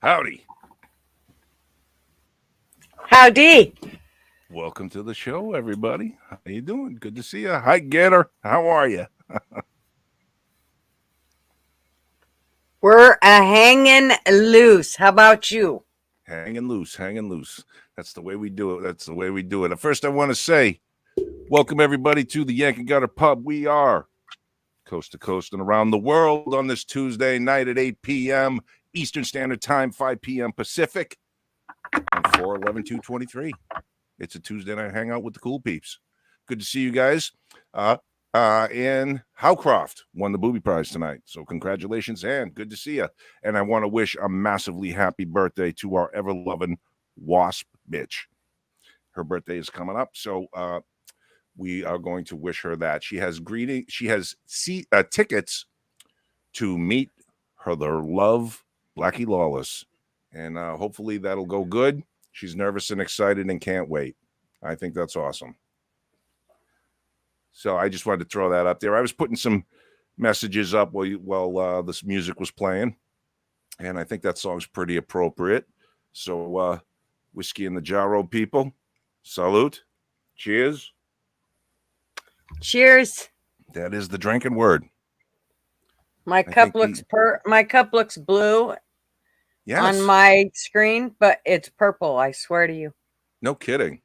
Howdy. Howdy. Welcome to the show, everybody. How you doing? Good to see you. Hi, Getter. How are you? We're hanging loose. How about you? Hanging loose, hanging loose. That's the way we do it. That's the way we do it. At first, I want to say, welcome everybody to the Yankee Gutter Pub. We are coast to coast and around the world on this Tuesday night at 8 p.m. Eastern Standard Time, 5 p.m. Pacific, on 4/11/223. It's a Tuesday night hangout with the cool peeps. Good to see you guys. And Howcroft won the Booby Prize tonight. So congratulations and good to see you. And I want to wish a massively happy birthday to our ever-loving Wasp bitch. Her birthday is coming up. So we are going to wish her that. She has tickets to meet her love, Blackie Lawless. And hopefully that'll go good. She's nervous and excited and can't wait. I think that's awesome. So I just wanted to throw that up there. I was putting some messages up while this music was playing, and I think that song's pretty appropriate. So Whiskey in the Jarro people, salute, cheers. Cheers. That is the drinking word. My cup looks blue on my screen, but it's purple. I swear to you. No kidding.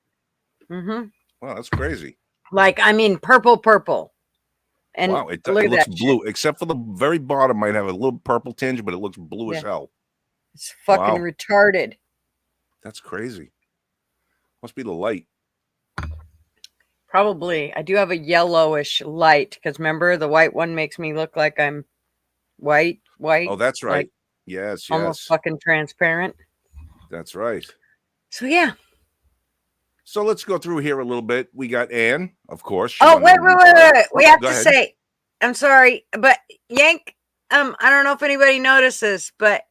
Mm-hmm. Wow, that's crazy. Like, I mean, purple. And wow, it looks blue, except for the very bottom might have a little purple tinge, but it looks blue as hell. It's fucking retarded. That's crazy. Must be the light. Probably. I do have a yellowish light because remember the white one makes me look like I'm white. Oh, that's right. Like yes. Almost fucking transparent. That's right. So yeah. So let's go through here a little bit. We got Ann, of course. Oh, wait. We have to say, I'm sorry, but Yank, I don't know if anybody notices, but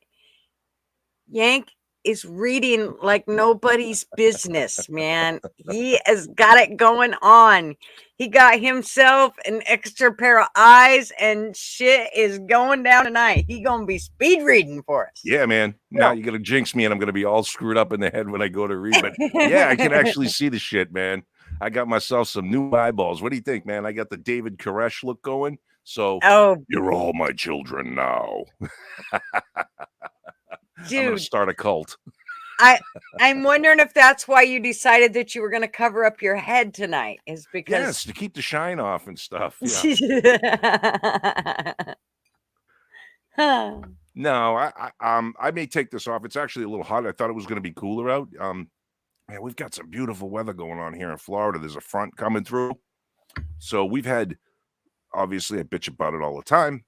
Yank is reading like nobody's business, man. He has got it going on. He got himself an extra pair of eyes and shit is going down tonight. He gonna be speed reading for us. Yeah, man. Now you're gonna jinx me and I'm gonna be all screwed up in the head when I go to read. But yeah, I can actually see the shit, man. I got myself some new eyeballs. What do you think, man? I got the David Koresh look going. So you're all my children now. Dude, I'm gonna start a cult. I'm wondering if that's why you decided that you were going to cover up your head tonight. Is because to keep the shine off and stuff. Yeah. No, I may take this off. It's actually a little hot. I thought it was going to be cooler out. Man, we've got some beautiful weather going on here in Florida. There's a front coming through, so we've had, obviously, I bitch about it all the time,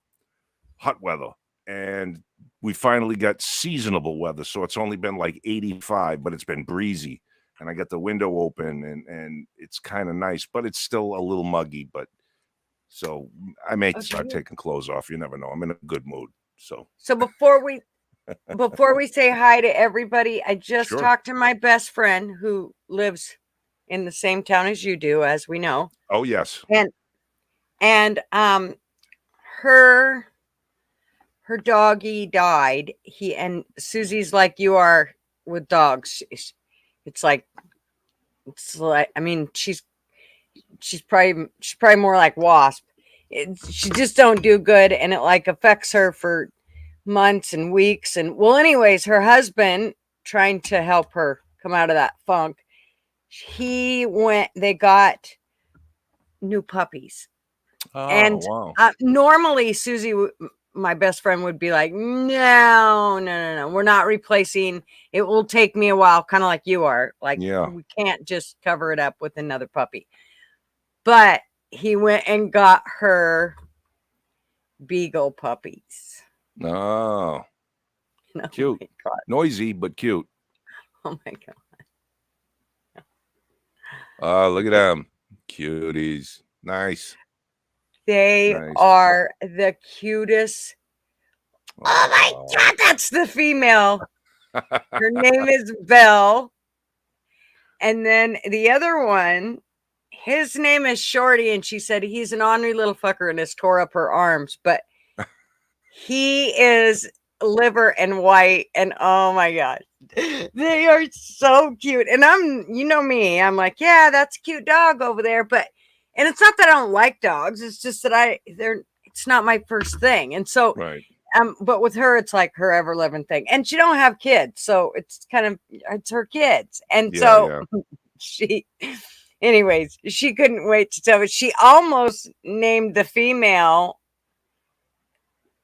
hot weather. And we finally got seasonable weather. So it's only been like 85, but it's been breezy. And I got the window open and it's kind of nice, but it's still a little muggy. But so I may start taking clothes off. You never know. I'm in a good mood. So before we say hi to everybody, I just talked to my best friend who lives in the same town as you do, as we know. Oh, yes. And her doggy died. And Susie's like you are with dogs. It's like I mean, she's probably more like Wasp. She just don't do good, and it like affects her for months and weeks. And well, anyways, her husband trying to help her come out of that funk. They got new puppies. Oh, and wow. Normally Susie, my best friend, would be like, no, we're not replacing. It will take me a while, kind of like you are. Like, we can't just cover it up with another puppy. But he went and got her beagle puppies. Oh, cute. Noisy, but cute. Oh, my God. Look at them. Cuties. Nice. They are the cutest. Oh my God, that's the female. Her name is Belle. And then the other one, his name is Shorty, and she said he's an ornery little fucker and has tore up her arms. But He is liver and white, and oh my god, they are so cute. And you know me, I'm like, yeah, that's a cute dog over there. But and it's not that I don't like dogs, it's just that it's not my first thing. And so Right. but with her, it's like her ever living thing, and she don't have kids, so it's her kids, and Yeah, so yeah. she, anyways, she couldn't wait to tell me. She almost named the female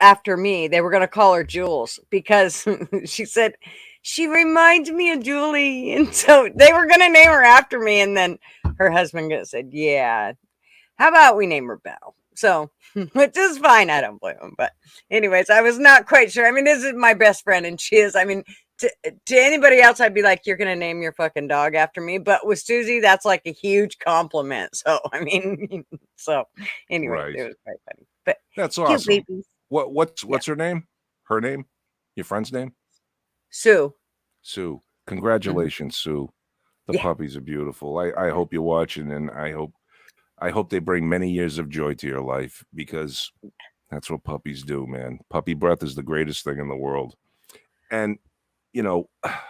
after me. They were going to call her Jules because she said she reminds me of Julie, and so they were going to name her after me. And then her husband said, "Yeah, how about we name her Belle?" So, which is fine. I don't blame him. But, anyways, I was not quite sure. I mean, this is my best friend, and she is. I mean, to anybody else, I'd be like, "You're going to name your fucking dog after me." But with Susie, that's like a huge compliment. So, I mean, so, anyways, Right. it was quite funny. But That's cute awesome. babies. What's her name? Her name? Your friend's name? Sue. Sue. Congratulations, Sue. The Yeah. puppies are beautiful. I hope you're watching, and I hope they bring many years of joy to your life, because that's what puppies do, man. Puppy breath is the greatest thing in the world. And you know, I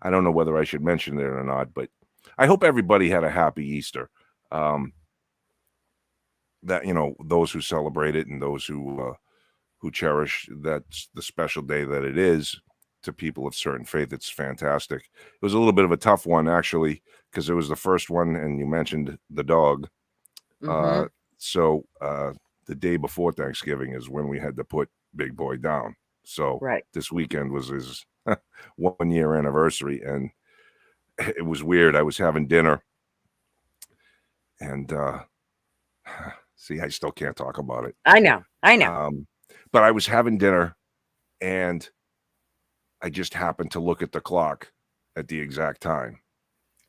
don't know whether I should mention it or not, but I hope everybody had a happy Easter. That those who celebrate it and those who cherish that's the special day that it is, to people of certain faith, it's fantastic. It was a little bit of a tough one, actually, because it was the first one, and you mentioned the dog. Mhm. So the day before Thanksgiving is when we had to put Big Boy down. So Right. this weekend was his 1 year anniversary, and it was weird. I was having dinner, and see, I still can't talk about it. I know. But I was having dinner, and I just happened to look at the clock at the exact time.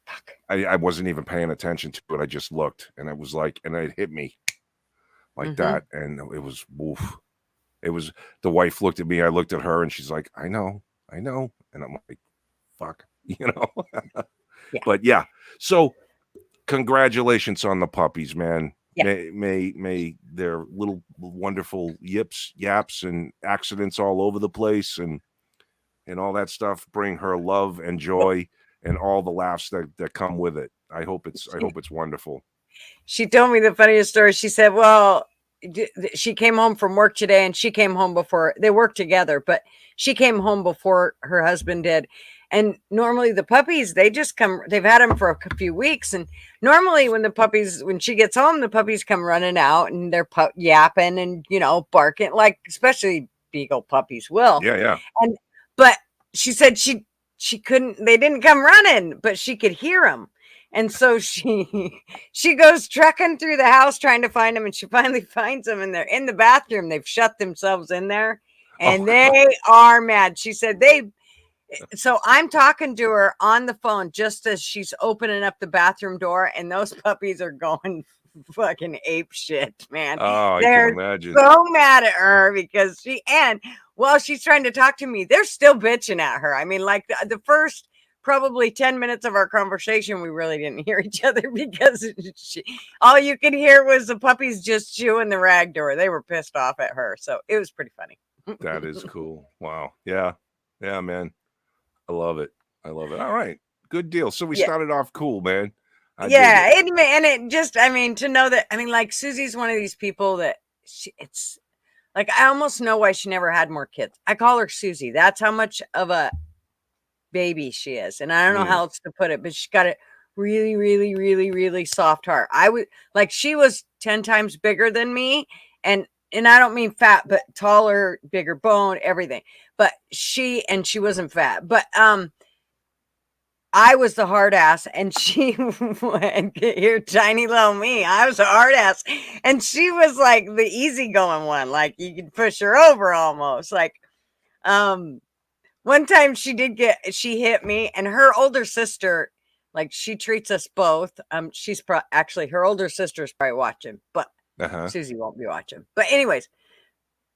Fuck. I wasn't even paying attention to it. I just looked, and it was like, and it hit me like that, and it was woof. It was, the wife looked at me, I looked at her, and she's like, I know, and I'm like, fuck, Yeah. But yeah, so congratulations on the puppies, man. Yeah. May their little wonderful yaps, and accidents all over the place, and all that stuff bring her love and joy and all the laughs that come with it. I hope it's wonderful. She told me the funniest story. She said, well, she came home from work today, and she came home before they worked together, but she came home before her husband did. And normally the puppies, they've had them for a few weeks. And normally when she gets home, the puppies come running out, and they're yapping and, barking, like, especially beagle puppies will. Yeah. But she said she couldn't, they didn't come running, but she could hear them. And so she goes trekking through the house trying to find them, and she finally finds them, and they're in the bathroom. They've shut themselves in there, and they are mad. She said so I'm talking to her on the phone just as she's opening up the bathroom door, and those puppies are going fucking ape shit, man. Oh, I They're can imagine. so mad at her because while she's trying to talk to me, they're still bitching at her. I mean, like the first probably 10 minutes of our conversation, we really didn't hear each other because all you could hear was the puppies just chewing the rag door. They were pissed off at her. So it was pretty funny. That is cool. Wow. Yeah, man. I love it. All right. Good deal. So we started off cool, man. And it just, I mean, to know that, I mean, like, Susie's one of these people that it's like, I almost know why she never had more kids. I call her Susie. That's how much of a baby she is. And I don't know how else to put it, but she's got a really, really, really, really soft heart. She was 10 times bigger than me. And I don't mean fat, but taller, bigger bone, everything. But she wasn't fat. But I was the hard ass, and she here, tiny little me. I was a hard ass, and she was like the easygoing one. Like, you could push her over almost. Like, one time she hit me, and her older sister, like, she treats us both. She's actually, her older sister's probably watching, but Susie won't be watching. But anyways,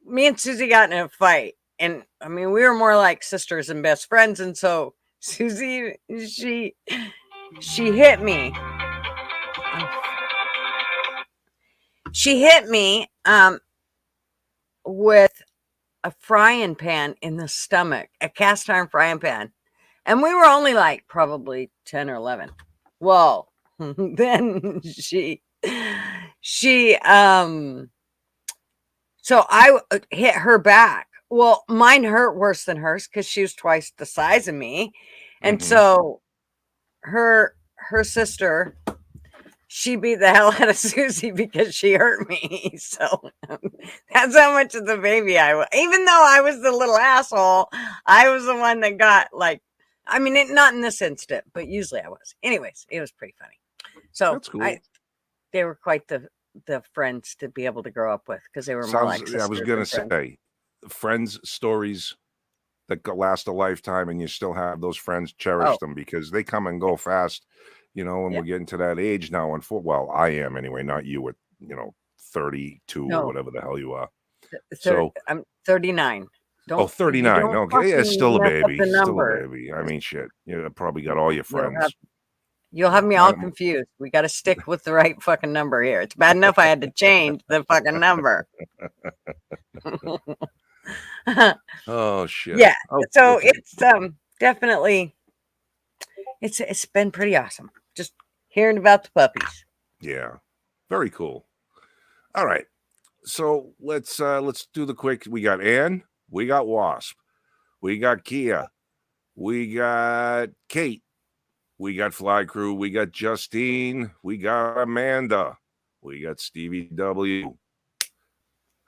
me and Susie got in a fight, and I mean, we were more like sisters and best friends, and so Susie, she hit me. She hit me. with a frying pan in the stomach, a cast iron frying pan. And we were only like probably 10 or 11. Well, then she so I hit her back. Well, mine hurt worse than hers because she was twice the size of me. And Mhm. so her sister, she beat the hell out of Susie because she hurt me. So that's how much of the baby I was. Even though I was the little asshole, I was the one that got like, I mean, not in this instant, but usually I was. Anyways, it was pretty funny. So That's cool. they were quite the friends to be able to grow up with because they were more like I was sisters gonna than friends. say, friends stories that last a lifetime, and you still have those friends. Cherish Oh. them because they come and go fast. You know, and Yeah. we're getting to that age now. And well, I am anyway, not you at 32 or No. whatever the hell you are. So I'm 39. Oh, 39. Okay, yeah, still a mess up baby. the Still a number. baby. I mean, shit. You probably got all your friends. You'll have me all confused. We got to stick with the right fucking number here. It's bad enough I had to change the fucking number. Oh shit. Yeah. Oh, So okay. it's definitely it's been pretty awesome. Just hearing about the puppies. Yeah. Very cool. All right. So let's do the quick. We got Ann, we got Wasp, we got Kia, we got Kate, we got Fly Crew, we got Justine, we got Amanda, we got Stevie W.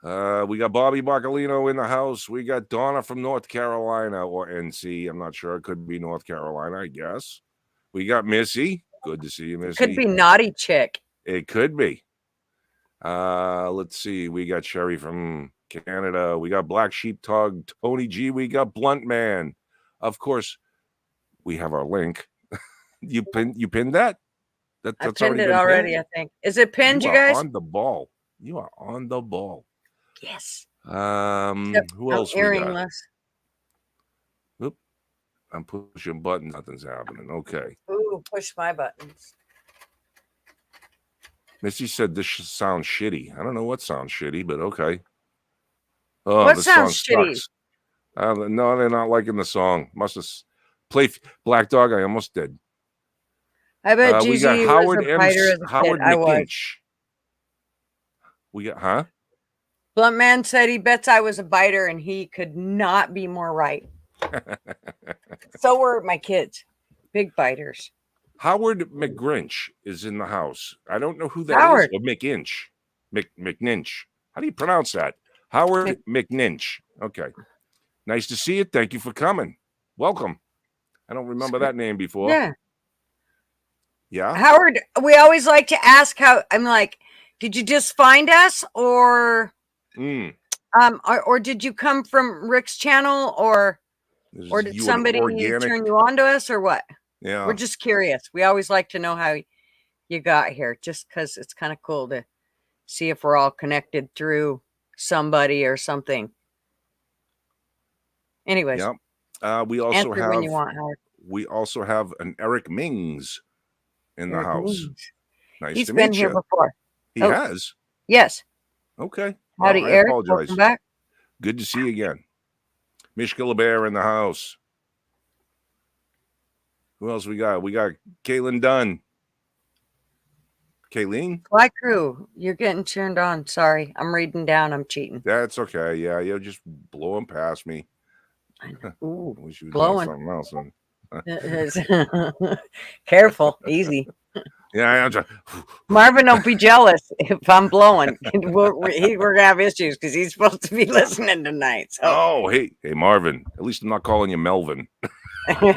We got Bobby Bacalino in the house. We got Donna from North Carolina or NC. I'm not sure. It could be North Carolina, I guess. We got Missy. Good to see you, Missy. Could be Naughty Chick. It could be. Let's see. We got Sherry from Canada. We got Black Sheepdog, Tony G. We got Blunt Man. Of course, we have our link. You pinned that? I pinned it already, pinned? I think. Is it pinned, you are guys? on the ball. You are on the ball. Yes. Who else we got? Earringless. Oop. I'm pushing buttons. Nothing's happening. Okay. Ooh, push my buttons. Missy said this sounds shitty. I don't know what sounds shitty, but okay. Oh, what this sounds song shitty? sucks. No, they're not liking the song. Must have play Black Dog. I almost did. I bet we got GZ Howard was a fighter as a Howard kid. I was. McInch. We got Blunt Man said he bets I was a biter, and he could not be more right. So were my kids, big biters. Howard McGrinch is in the house. I don't know who that Howard. is. Or McInch. McNinch. How do you pronounce that? Howard McNinch. Okay. Nice to see you. Thank you for coming. Welcome. I don't remember that name before. Yeah. Yeah. Howard, we always like to ask how. I'm like, did you just find us, or did you come from Rick's channel, or did somebody turn you on to us, or what? Yeah. We're just curious. We always like to know how you got here, just because it's kind of cool to see if we're all connected through somebody or something. Anyways. Yep. We also answer have when you want, Howard. We also have an Eric Mings in the house. Nice He's to been meet here you. before. He has? Yes. Okay. Howdy, I Eric. apologize. Welcome back. Good to see you again. Mishka LeBear in the house. Who else we got? We got Caitlin Dunn. Kayleen? Fly Crew, you're getting turned on. Sorry. I'm reading down. I'm cheating. That's okay. Yeah, you're just blowing past me. Ooh, wish you blowing. Something else. Careful. Easy. Yeah, Marvin, don't be jealous if I'm blowing. We're going to have issues because he's supposed to be listening tonight. So. Oh, hey, Marvin. At least I'm not calling you Melvin. Did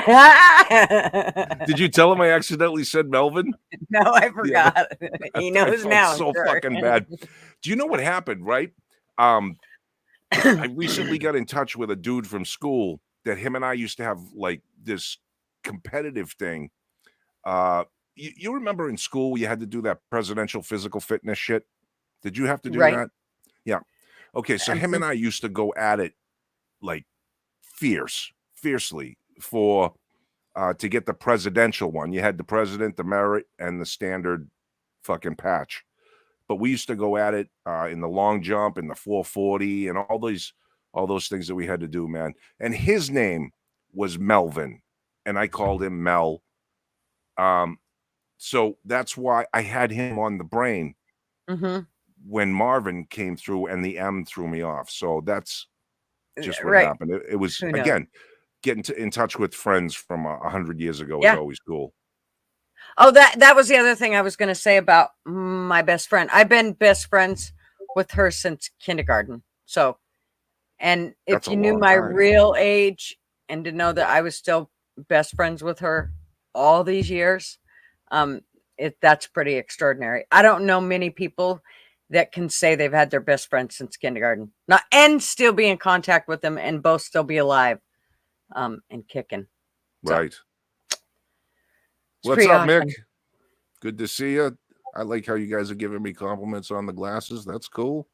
you tell him I accidentally said Melvin? No, I forgot. Yeah. He knows now. So fucking bad. Do you know what happened, right? I recently got in touch with a dude from school that him and I used to have like this competitive thing. You remember in school you had to do that presidential physical fitness shit? Did you have to do that? Yeah. Okay, so him and I used to go at it like fiercely for to get the presidential one. You had the president, the merit, and the standard fucking patch. but we used to go at it in the long jump, in the 440, and all those things that we had to do, man. And his name was Melvin, and I called him Mel. So that's why I had him on the brain when Marvin came through, and the M threw me off. So that's just what happened. It was, again, getting in touch with friends from 100 years ago is always cool. Oh, that was the other thing I was going to say about my best friend. I've been best friends with her since kindergarten. So, and if you knew my real age and to know that I was still best friends with her all these years, that's pretty extraordinary. I don't know many people that can say they've had their best friend since kindergarten, and still be in contact with them and both still be alive, and kicking. Right. What's up, Mick? Good to see you. I like how you guys are giving me compliments on the glasses. That's cool.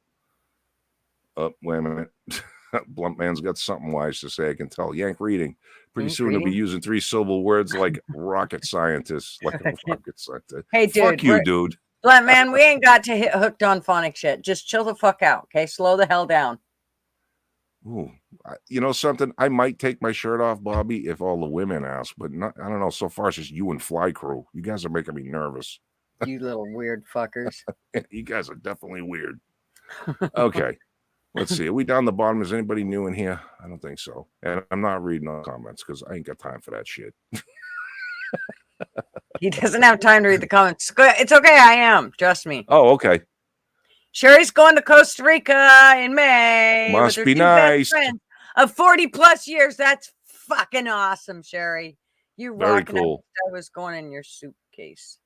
Oh, wait a minute. Blunt Man's got something wise to say. I can tell. Yank reading. Pretty soon he'll be using 3-syllable words like rocket scientists. Like a rocket scientist. Hey, dude. Fuck you, dude. Blunt Man, we ain't got to hit hooked on phonics yet. Just chill the fuck out, okay? Slow the hell down. Ooh, you know something? I might take my shirt off, Bobby, if all the women ask, but not, I don't know. So far, it's just you and Fly Crew. You guys are making me nervous. You little weird fuckers. You guys are definitely weird. Okay. Let's see. Are we down the bottom? Is anybody new in here? I don't think so. And I'm not reading all comments because I ain't got time for that shit. He doesn't have time to read the comments. It's okay. I am. Trust me. Oh, okay. Sherry's going to Costa Rica in May. Must be nice. Of 40 plus years. That's fucking awesome, Sherry. You very cool. I was going in your suitcase.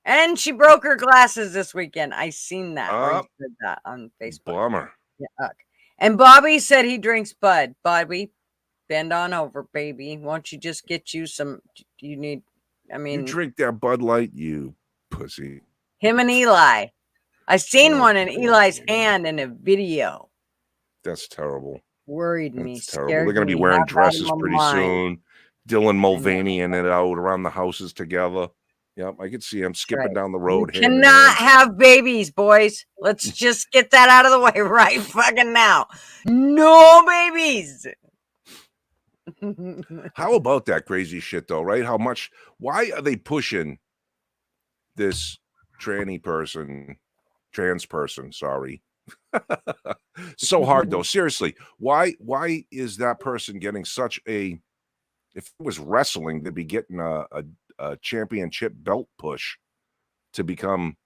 And she broke her glasses this weekend. I seen that. Said that on Facebook. Bummer. Yeah. And Bobby said he drinks Bud. Bobby, bend on over, baby. Won't you just get you some? You need. I mean, you drink that Bud Light, you pussy. Him and Eli. I seen one in Eli's hand in a video. That's terrible. Worried me. Terrible. They're going to be wearing dresses pretty soon. Dylan Mulvaney and it out around the houses together. Yep, I could see him skipping down the road. You cannot have babies, boys. Let's just get that out of the way right fucking now. No babies. How about that crazy shit, though, right? Why are they pushing this trans person, sorry. So hard, though. Seriously, why is that person getting such a, if it was wrestling, they'd be getting a championship belt push to become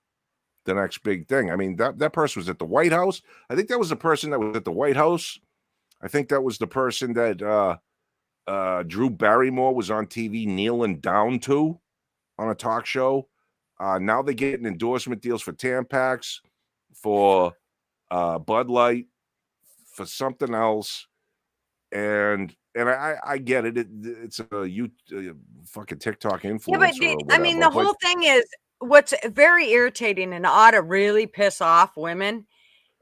the next big thing. I mean, that person was at the White House. I think that was the person that was at the White House. I think that was the person that Drew Barrymore was on TV kneeling down to on a talk show. Now they're getting endorsement deals for Tampax, for Bud Light, for something else. And I get it. It's a fucking TikTok influencer. Yeah, but I mean, the whole thing is what's very irritating and ought to really piss off women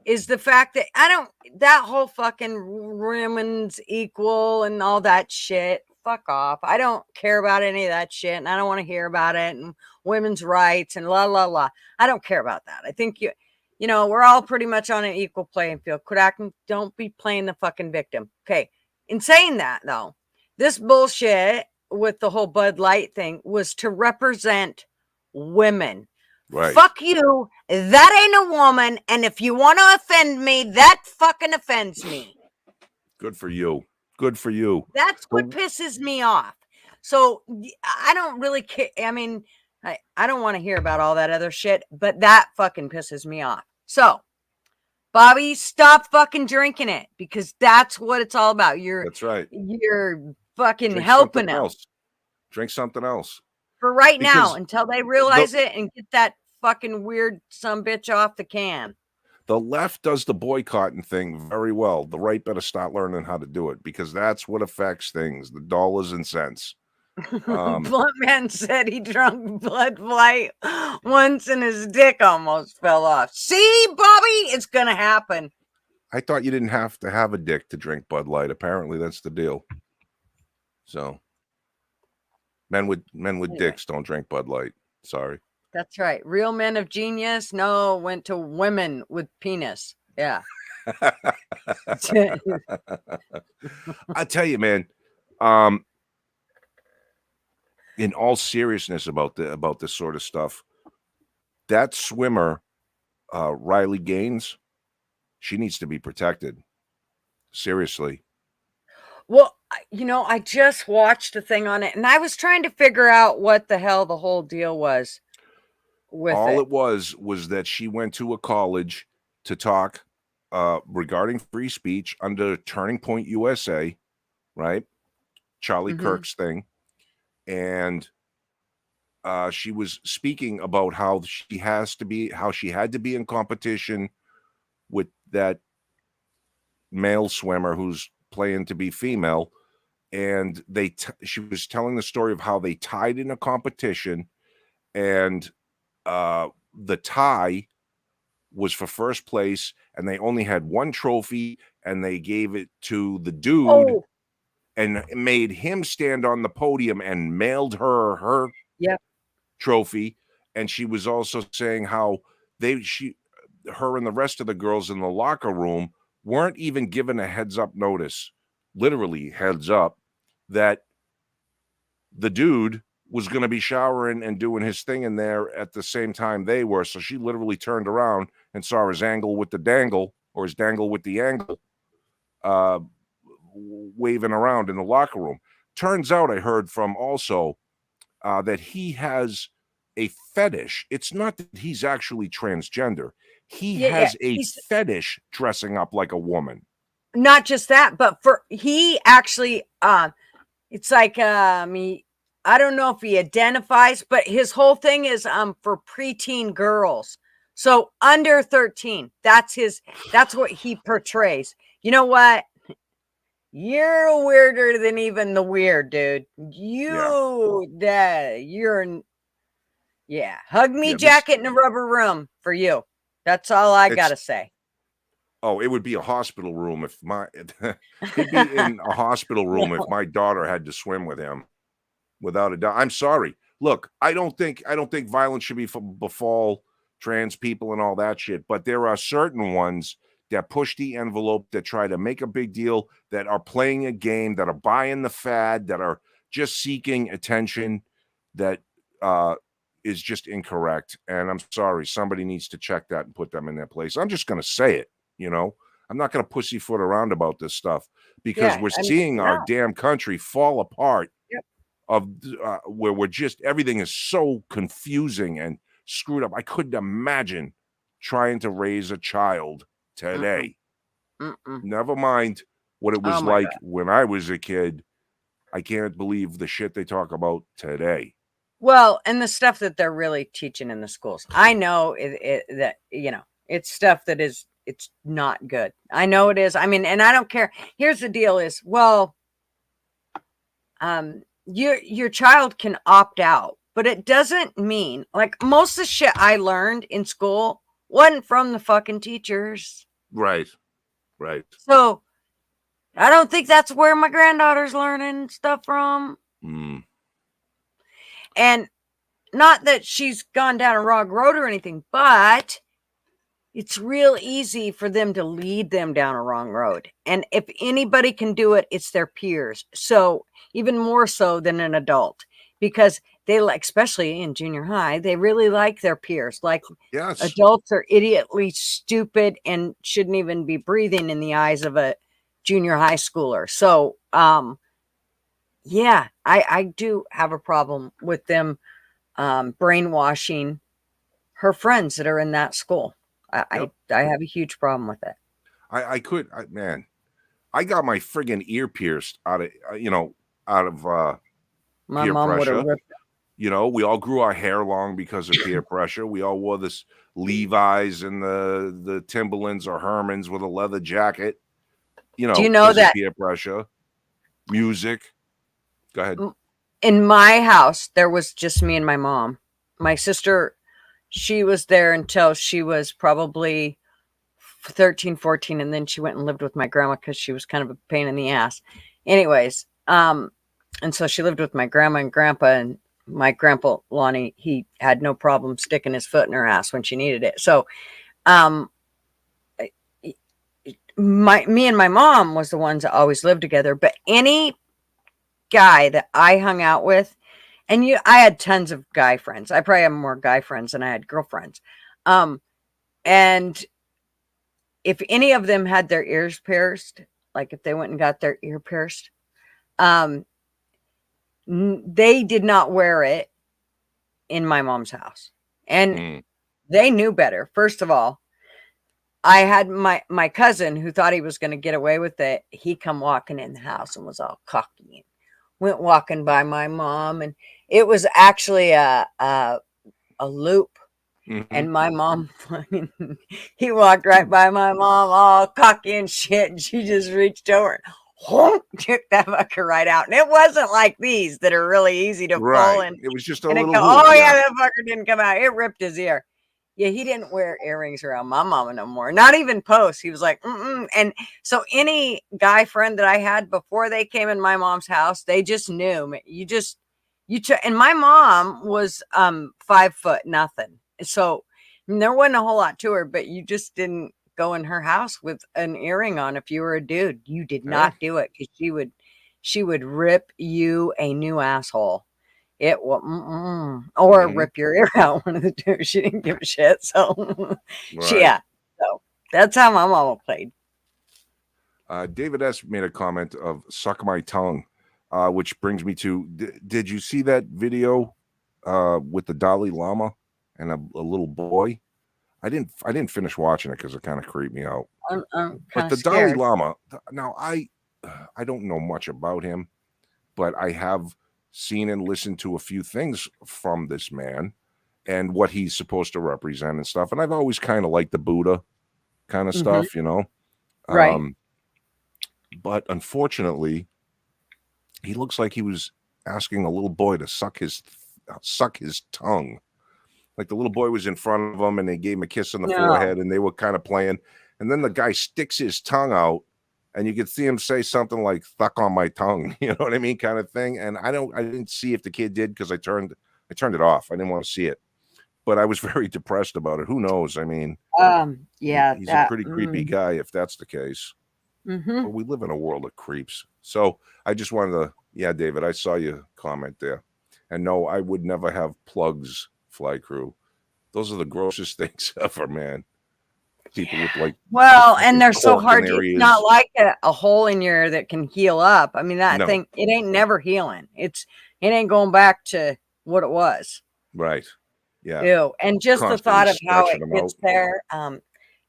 is the fact that that whole fucking women's equal and all that shit. Fuck off. I don't care about any of that shit, and I don't want to hear about it, and women's rights and la la la. I don't care about that. I think you know, we're all pretty much on an equal playing field. Quit acting. Don't be playing the fucking victim. Okay. In saying that, though, this bullshit with the whole Bud Light thing was to represent women. Right. Fuck you. That ain't a woman. And if you want to offend me, that fucking offends me. Good for you. Good for you. That's what pisses me off. So I don't really care. I mean, I don't want to hear about all that other shit, but that fucking pisses me off. So, Bobby, stop fucking drinking it because that's what it's all about. That's right. You're fucking helping them. Drink something else. For right now, until they realize it and get that fucking weird sumbitch off the can. The left does the boycotting thing very well. The right better start learning how to do it because that's what affects things, the dollars and cents. Blunt Man said he drank Bud Light once and his dick almost fell off. See, Bobby, it's gonna happen. I thought you didn't have to have a dick to drink Bud Light. Apparently, that's the deal. So, men with dicks don't drink Bud Light. Sorry. That's right. Real men of genius. No, went to women with penis. Yeah. I tell you, man. Um, in all seriousness about this sort of stuff, that swimmer, Riley Gaines, she needs to be protected. Seriously. Well, I just watched a thing on it and I was trying to figure out what the hell the whole deal was with All it. it was that she went to a college to talk regarding free speech under Turning Point USA, right? Charlie Mhm. Kirk's thing. And she was speaking about how she had to be in competition with that male swimmer who's playing to be female. And she was telling the story of how they tied in a competition, and the tie was for first place, and they only had one trophy, and they gave it to the dude Oh, and made him stand on the podium and mailed her yeah. trophy. And she was also saying how her and the rest of the girls in the locker room weren't even given a heads up notice, literally heads up, that the dude was going to be showering and doing his thing in there at the same time they were. So she literally turned around and saw his angle with the dangle, or his dangle with the angle, uh, waving around in the locker room. Turns out, I heard from also that he has a fetish. It's not that he's actually transgender. He Yeah, yeah. has a He's fetish dressing up like a woman. not just that, but he actually it's like I don't know if he identifies, but his whole thing is for preteen girls. So under 13. That's what he portrays. You know what? You're weirder than even the weird, dude. Yeah. Yeah. Hug me Yeah. This jacket in a rubber room for you. That's all I it's gotta say. Oh, it would be a hospital room if he'd be in a hospital room if my daughter had to swim with him, without a doubt. I'm sorry. Look, I don't think violence should befall trans people and all that shit, but there are certain ones that push the envelope, that try to make a big deal, that are playing a game, that are buying the fad, that are just seeking attention, that uh is just incorrect. And I'm sorry, somebody needs to check that and put them in their place. I'm just going to say it, you know. I'm not going to pussyfoot around about this stuff, because Yeah, we're I mean, seeing our no. damn country fall apart, Yep. where we're just, everything is so confusing and screwed up. I couldn't imagine trying to raise a child Mm-mm, today. mm-mm. Never mind what it Oh was my like god. when I was a kid. I can't believe the shit they talk about today. Well, and the stuff that they're really teaching in the schools. I know that it's stuff that it's not good. I know it is. I mean, and I don't care. Here's the deal is, well, your child can opt out, but it doesn't mean, like, most of the shit I learned in school wasn't from the fucking teachers. Right, right. So I don't think that's where my granddaughter's learning stuff from. Mm, And not that she's gone down a wrong road or anything, but it's real easy for them to lead them down a wrong road. And if anybody can do it, it's their peers. So even more so than an adult, because they like, especially in junior high, they really like their peers. Like, yes. adults are idiotly stupid and shouldn't even be breathing in the eyes of a junior high schooler. So, yeah, I do have a problem with them brainwashing her friends that are in that school. Yep. I have a huge problem with it. Man, I got my friggin' ear pierced out of My peer mom would have pressure. ripped it. We all grew our hair long because of peer pressure. We all wore this Levi's and the Timberlands or Hermans with a leather jacket, Do you know because of that peer pressure. Music. Go ahead. in my house, there was just me and my mom. My sister, she was there until she was probably 13, 14, and then she went and lived with my grandma because she was kind of a pain in the ass. Anyways, and so she lived with my grandma and grandpa, and my grandpa Lonnie, he had no problem sticking his foot in her ass when she needed it. So, um, me and my mom was the ones that always lived together. But any guy that I hung out with, and I had tons of guy friends. I probably have more guy friends than I had girlfriends. And if any of them had their ears pierced, like if they went and got their ear pierced, they did not wear it in my mom's house. And they knew better. First of all, I had my cousin who thought he was going to get away with it. He come walking in the house and was all cocky and went walking by my mom, and it was actually a loop. And my mom, he walked right by my mom, all cocky and shit, and she just reached over and took that fucker right out. And it wasn't like these that are really easy to pull. And it was just a and little. Oh yeah, that fucker didn't come out. It ripped his ear. Yeah, he didn't wear earrings around my mama no more. Not even post. He was like, And so any guy friend that I had before they came in my mom's house, they just knew. And my mom was 5 foot nothing. So there wasn't a whole lot to her, but you just didn't go in her house with an earring on if you were a dude. You did not do it, because she would rip you a new asshole. It will, or rip your ear out. One of the two. She didn't give a shit. So, So that's how my mama played. David S. made a comment of "suck my tongue," which brings me to: did you see that video with the Dalai Lama and a little boy? I didn't finish watching it because it kind of creeped me out. But the Dalai Lama. Now I don't know much about him, but I have seen and listened to a few things from this man and what he's supposed to represent and stuff. And I've always kind of liked the Buddha kind of stuff, Right. But unfortunately, he looks like he was asking a little boy to suck his tongue. Like the little boy was in front of him and they gave him a kiss on the forehead and they were kind of playing. And then the guy sticks his tongue out. And you could see him say something like "thuck on my tongue," you know what I mean, kind of thing. And I didn't see if the kid did, because I turned it off. I didn't want to see it, but I was very depressed about it. Who knows? I mean, he's a pretty creepy guy if that's the case. But we live in a world of creeps. So I just wanted to, David, I saw your comment there, and no, I would never have plugs. Fly Crew, those are the grossest things ever, man. People with and they're so hard. It's not like a hole in your ear that can heal up. I mean, that thing, it ain't never healing. It ain't going back to what it was. Right. Yeah. Ew. And just the thought of how it gets there,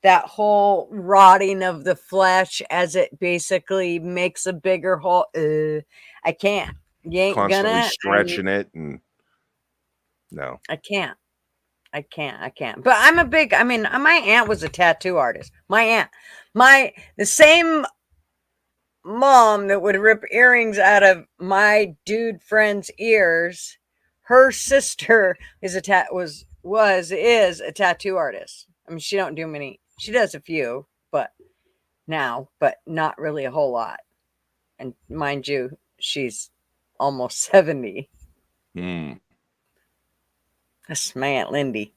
that whole rotting of the flesh as it basically makes a bigger hole. I can't. You ain't constantly stretching it, and no, I can't. But my aunt was a tattoo artist. My aunt, the same mom that would rip earrings out of my dude friend's ears, her sister is a tattoo artist. I mean, she don't do many. She does a few, but not really a whole lot. And mind you, she's almost 70. That's my Aunt Lindy.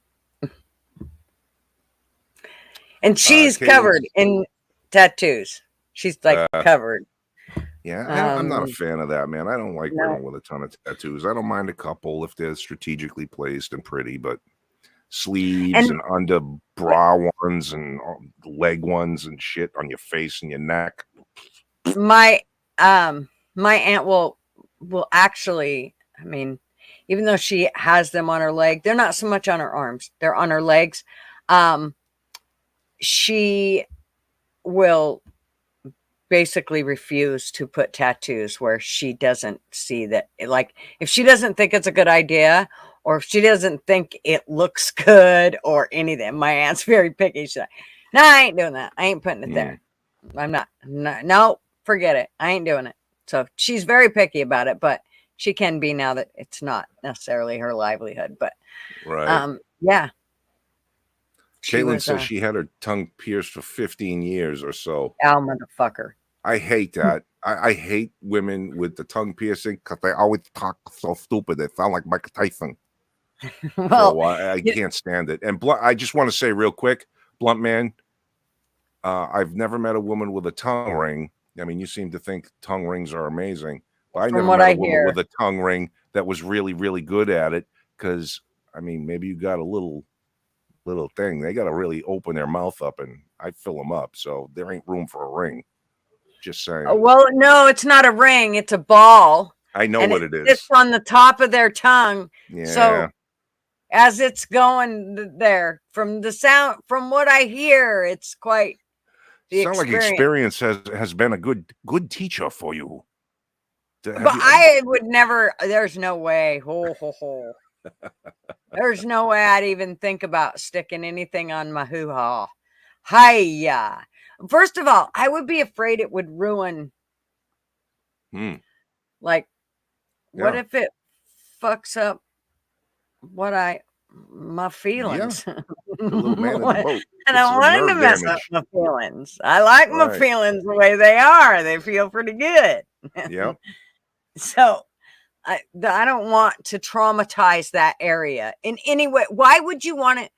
And she's covered in tattoos. She's like covered. Yeah, I'm not a fan of that, man. I don't like women with a ton of tattoos. I don't mind a couple if they're strategically placed and pretty, but sleeves and under bra ones and leg ones and shit on your face and your neck. My aunt will actually, I mean, even though she has them on her leg, they're not so much on her arms. They're on her legs. She will basically refuse to put tattoos where she doesn't see that. Like, if she doesn't think it's a good idea, or if she doesn't think it looks good or anything, my aunt's very picky. She's like, no, I ain't doing that. I ain't putting it there. I'm not. No, forget it. I ain't doing it. So she's very picky about it, but she can be now that it's not necessarily her livelihood. But yeah. Caitlin says she had her tongue pierced for 15 years or so. Oh, motherfucker. I hate that. I hate women with the tongue piercing because they always talk so stupid. They sound like Mike Tyson. Well, So I can't stand it. And I just want to say real quick, Blunt Man, I've never met a woman with a tongue ring. I mean, you seem to think tongue rings are amazing, but I from never what met I a woman hear, with a tongue ring that was really, really good at it. Because I mean, maybe you got a little thing. They got to really open their mouth up, and I fill them up. So there ain't room for a ring. Just saying. well, no, it's not a ring; it's a ball, I know and what it it sits is. on the top of their tongue. Yeah. So as it's going there, from the sound, from what I hear, it's quite the Sound like experience. experience has been a good teacher for you. But I would never. There's no way. Ho ho ho. There's no way I'd even think about sticking anything on my hoo ha. Hiya. First of all, I would be afraid it would ruin. Like, what Yeah. if it fucks up my feelings? The little man in the boat. I It's don't a want to nerve mess up damage. my feelings. I like my Right. feelings the way they are. They feel pretty good. Yep. So I don't want to traumatize that area in any way. Why would you want to?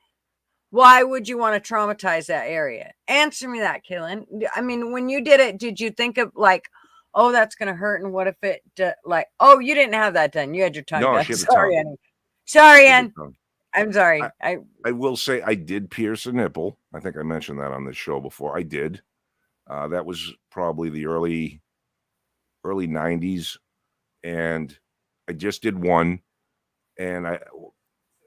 Why would you want to traumatize that area? Answer me that, Kaylin. I mean, when you did it, did you think of like, oh, that's going to hurt? And what if it, like, oh, you didn't have that done. You had your tongue No, done. she had the Sorry, tongue. Annie. Sorry, She had Ann. the tongue. I'm sorry. I will say I did pierce a nipple. I think I mentioned that on this show before. I did. That was probably the early 90s. And I just did one. And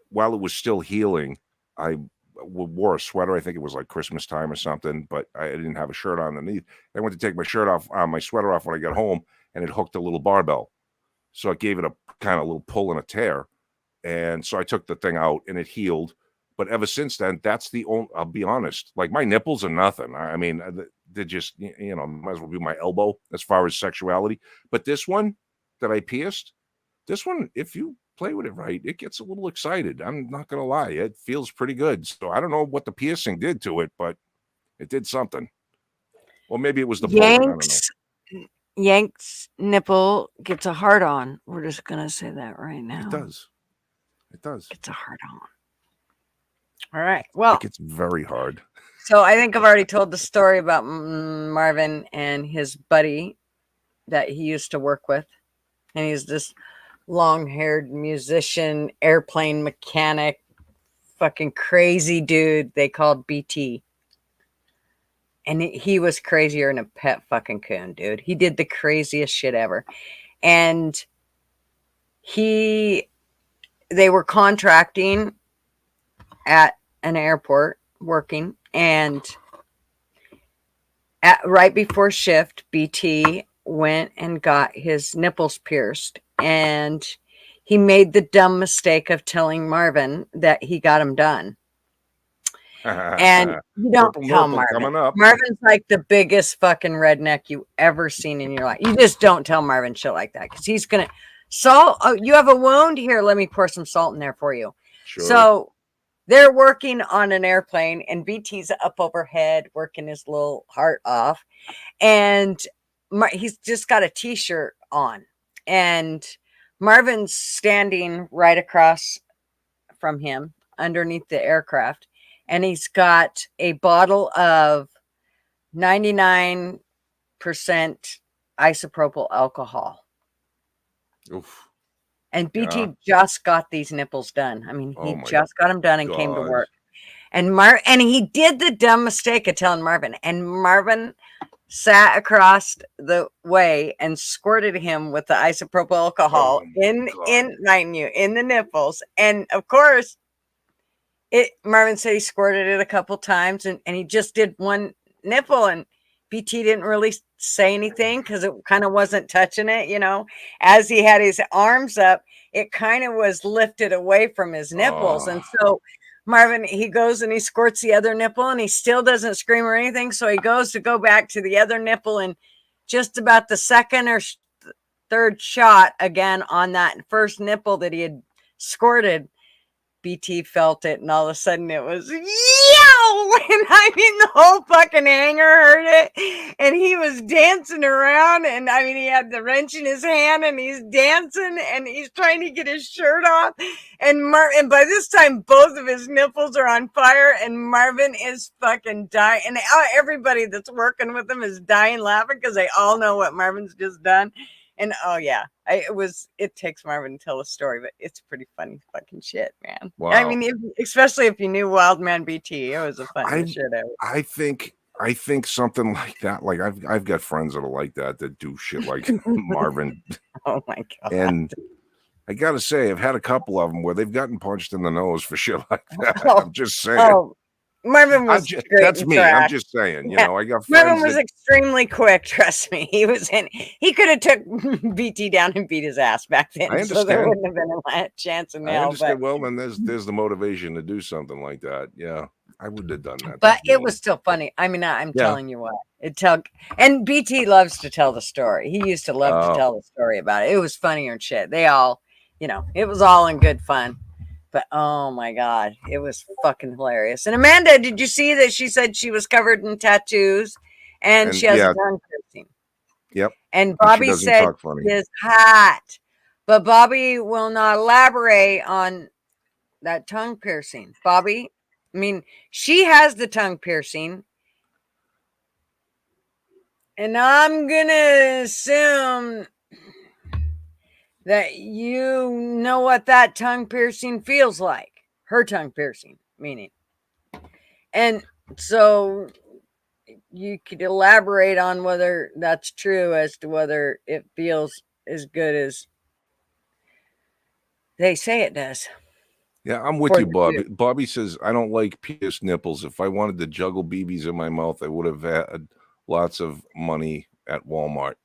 while it was still healing, I wore a sweater. I think it was like Christmas time or something, but I didn't have a shirt on underneath. I went to take my shirt off, my sweater off when I got home, and it hooked a little barbell. So it gave it a kind of little pull and a tear. And so I took the thing out and it healed. But ever since then, that's the only, I'll be honest, like my nipples are nothing. I mean, they're just, might as well be my elbow as far as sexuality. But this one that I pierced, this one, if you play with it right, it gets a little excited. I'm not going to lie. It feels pretty good. So I don't know what the piercing did to it, but it did something. Or maybe it was the bullet. I don't know. Yank's nipple gets a hard on. We're just going to say that right now. It does. It does. It's a hard on. All right. Well, it gets very hard. So I think I've already told the story about Marvin and his buddy that he used to work with. And he's this long-haired musician, airplane mechanic, fucking crazy dude they called BT. And he was crazier than a pet fucking coon, dude. He did the craziest shit ever. And they were contracting at an airport working, and right before shift, BT went and got his nipples pierced, and he made the dumb mistake of telling Marvin that he got them done. And you don't tell Marvin. Marvin's like the biggest fucking redneck you ever seen in your life. You just don't tell Marvin shit like that, because he's gonna salt. Oh, you have a wound? Here, let me pour some salt in there for you. Sure. So they're working on an airplane, and BT's up overhead working his little heart off, and he's just got a t-shirt on, and Marvin's standing right across from him underneath the aircraft, and he's got a bottle of 99% isopropyl alcohol. Oof. And BT just got these nipples done. I mean, he just got them done and came to work. And he did the dumb mistake of telling Marvin. And Marvin sat across the way and squirted him with the isopropyl alcohol in the nipples. And of course, Marvin said he squirted it a couple times, and he just did one nipple, and BT didn't really say anything because it kind of wasn't touching it, as he had his arms up, it kind of was lifted away from his nipples. And so Marvin, he goes and he squirts the other nipple, and he still doesn't scream or anything. So he goes to go back to the other nipple, and just about the second or third shot again on that first nipple that he had squirted, BT felt it, and all of a sudden it was, yow! And I mean, the whole fucking hangar heard it, and he was dancing around, and I mean, he had the wrench in his hand, and he's dancing, and he's trying to get his shirt off, and by this time, both of his nipples are on fire, and Marvin is fucking dying, and everybody that's working with him is dying laughing because they all know what Marvin's just done. And oh yeah, it takes Marvin to tell a story, but it's pretty funny fucking shit, man. Wow. I mean, especially if you knew Wildman BT, it was a funny shit ever. I think something like that. Like I've got friends that are like that do shit like Marvin. Oh my god! And I gotta say, I've had a couple of them where they've gotten punched in the nose for shit like that. Oh, I'm just saying. Oh, Marvin was that's me. trash. I'm just saying. You know, I got friends. Marvin was extremely quick. Trust me, he was in. He could have took BT down and beat his ass back then. I So there understand. wouldn't have been a chance in hell. I understand. Well, then there's the motivation to do something like that. Yeah, I would have done that. But it was still funny. I mean, I'm telling you what, and BT loves to tell the story. He used to love to tell the story about it. It was funnier and shit. They all, it was all in good fun. But oh my god, it was fucking hilarious. And Amanda, did you see that she said she was covered in tattoos and she has a tongue piercing? Yep. And Bobby said it's hot, but Bobby will not elaborate on that tongue piercing. Bobby, I mean, she has the tongue piercing, and I'm gonna assume that you know what that tongue piercing feels like. Her tongue piercing, meaning. And so you could elaborate on whether that's true as to whether it feels as good as they say it does. Yeah, I'm with you, Bobby. Bobby says, I don't like pierced nipples. If I wanted to juggle BBs in my mouth, I would have had lots of money at Walmart.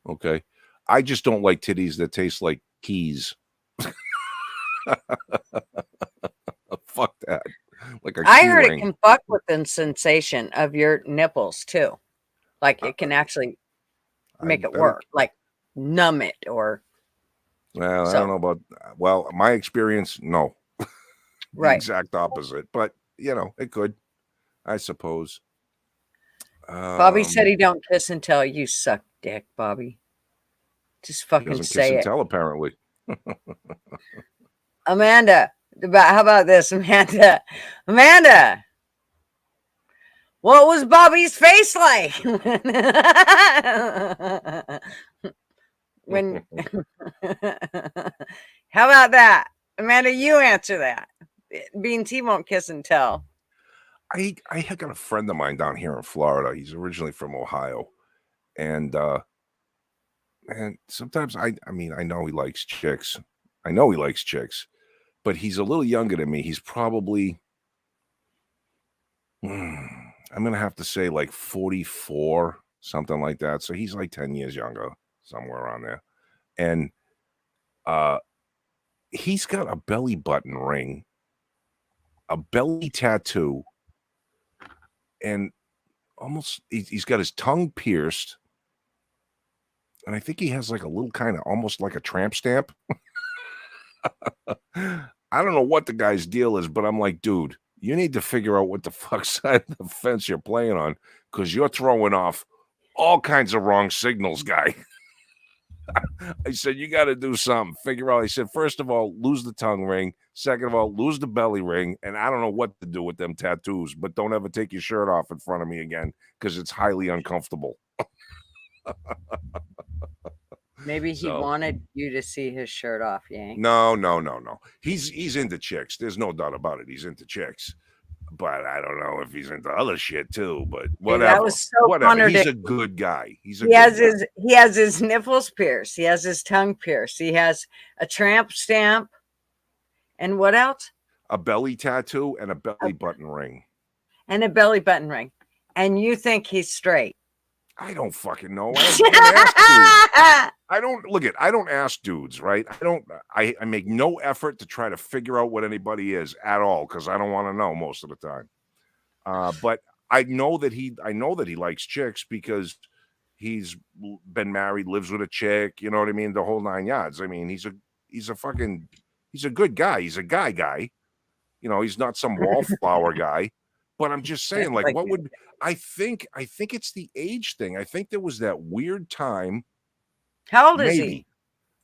Okay. I just don't like titties that taste like keys. Fuck that. Like I heard ring. It can fuck with the sensation of your nipples too. Like it can actually make it work, like numb it or. Well, I don't know about. Well, my experience, no. Right. Exact opposite, but it could, I suppose. Bobby said he don't kiss and tell. You suck dick, Bobby. Just fucking say it. Tell, apparently. Amanda, how about this, Amanda? Amanda, what was Bobby's face like when? How about that, Amanda? You answer that. Bean T won't kiss and tell. I got a friend of mine down here in Florida. He's originally from Ohio, and sometimes I mean, I know he likes chicks. But he's a little younger than me. He's probably, I'm going to have to say like 44, something like that. So he's like 10 years younger, somewhere around there. And he's got a belly button ring, a belly tattoo, and he's got his tongue pierced. And I think he has like a little kind of almost like a tramp stamp. I don't know what the guy's deal is, but I'm like, dude, you need to figure out what the fuck side of the fence you're playing on, because you're throwing off all kinds of wrong signals, guy. I said, you got to do something. Figure out. I said, first of all, lose the tongue ring. Second of all, lose the belly ring. And I don't know what to do with them tattoos, but don't ever take your shirt off in front of me again, because it's highly uncomfortable. Maybe he wanted you to see his shirt off, Yank. No. He's into chicks. There's no doubt about it. He's into chicks. But I don't know if he's into other shit too. But whatever. That was so whatever. He's a good guy. He has his nipples pierced. He has his tongue pierced. He has a tramp stamp. And what else? A belly tattoo and a belly button ring. And a belly button ring. And you think he's straight? I don't fucking know. I don't ask dudes, right? I make no effort to try to figure out what anybody is at all, because I don't want to know most of the time. But I know that he likes chicks, because he's been married, lives with a chick, you know what I mean? The whole 9 yards. I mean, he's a good guy. He's a guy. He's not some wallflower guy. But I'm just saying, like, Like, what would I think it's the age thing. I think there was that weird time, how old is he? maybe.